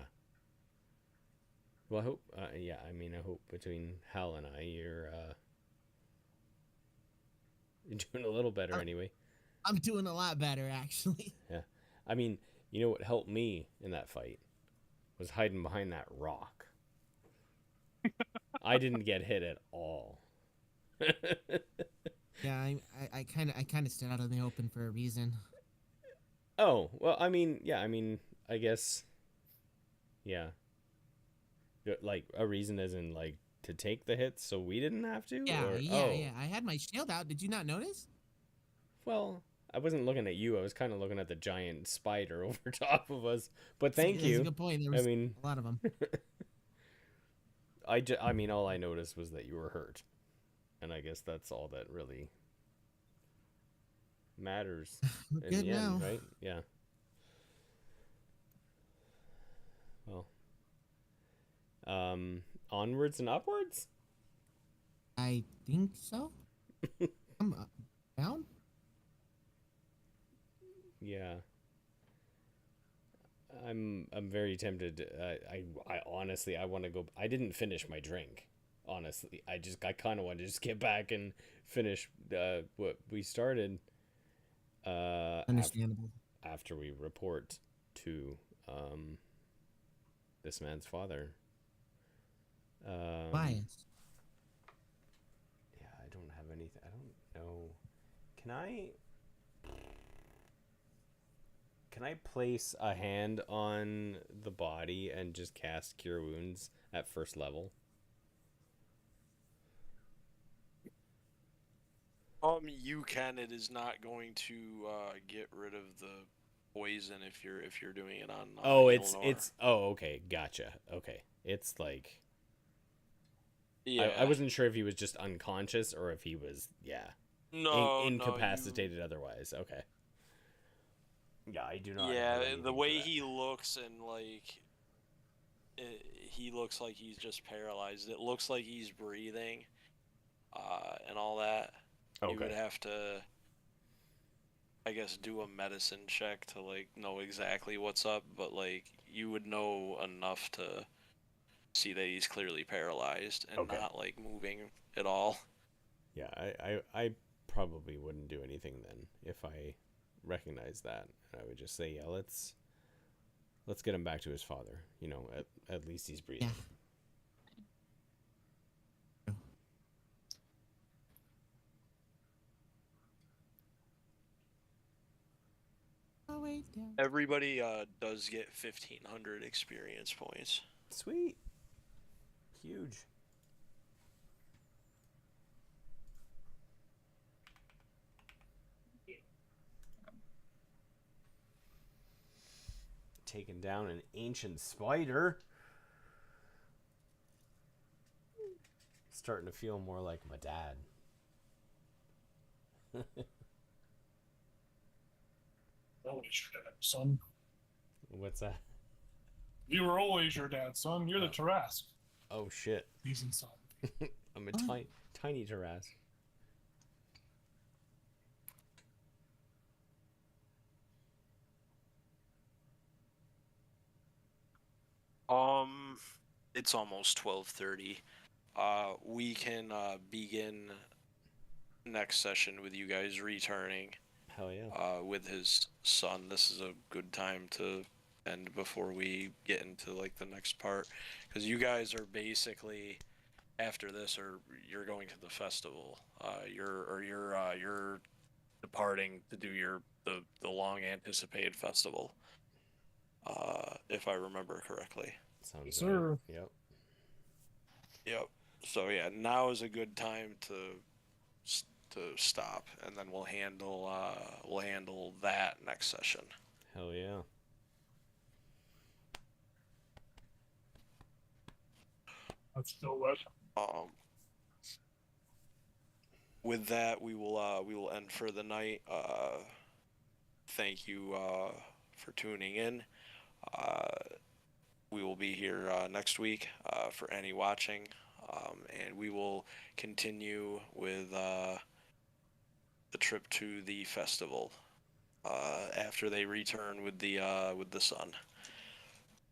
Well, I hope, yeah, I mean, I hope between Hal and I, you're doing a little better anyway. I'm doing a lot better, actually. Yeah. I mean, you know what helped me in that fight was hiding behind that rock. I didn't get hit at all. Yeah, I kind of stood out in the open for a reason. Oh, well, I mean, yeah, I guess, yeah. Like, a reason as in, like, to take the hits so we didn't have to? Yeah, Or, yeah, oh. yeah. I had my shield out. Did you not notice? Well, I wasn't looking at you. I was kind of looking at the giant spider over top of us. But thank That's you. a good point. There was I mean, a lot of them. I mean, all I noticed was that you were hurt. And I guess that's all that really matters We're in good the now. end, right? Yeah. Well, onwards and upwards? I think so. I'm down. Yeah. I'm very tempted. I honestly, I want to go. I didn't finish my drink. Honestly, I kind of want to just get back and finish what we started. Understandable. After we report to this man's father. Bias. Yeah, I don't have anything. I don't know. Can I place a hand on the body and just cast Cure Wounds at first level? You can. It is not going to get rid of the poison if you're doing it on. It's okay, gotcha. Okay, it's like. Yeah. I wasn't sure if he was just unconscious or if he was incapacitated otherwise. Okay. Yeah, I do not. Yeah, the way he looks and like, he looks like he's just paralyzed. It looks like he's breathing, and all that. Okay. You would have to, I guess, do a medicine check to like know exactly what's up, but like you would know enough to see that he's clearly paralyzed and not like moving at all. Yeah, I probably wouldn't do anything then if I recognize that. I would just say, yeah, let's get him back to his father. You know, at least he's breathing. Yeah. Oh wait, down. Everybody does get 1,500 experience points. Sweet. Huge. Taking down an ancient spider. Starting to feel more like my dad. Always your dad, son. What's that? You were always your dad, son. You're the Tarask. Oh shit. He's inside. I'm a tiny Tarask. It's almost 12:30. We can begin next session with you guys returning. Hell yeah. With his son. This is a good time to end before we get into like the next part, because you guys are basically after this, or you're going to the festival. You're departing to do the long anticipated festival. If I remember correctly. Sounds Sir. right. Yep. Yep. So yeah, now is a good time to stop, and then we'll handle that next session. Hell yeah. That's still wet. with that, we will end for the night. Thank you for tuning in. We will be here next week for any watching, and we will continue with the trip to the festival after they return with the sun.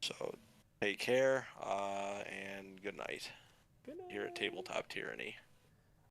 So take care and good night. Good night. Here at Tabletop Tyranny.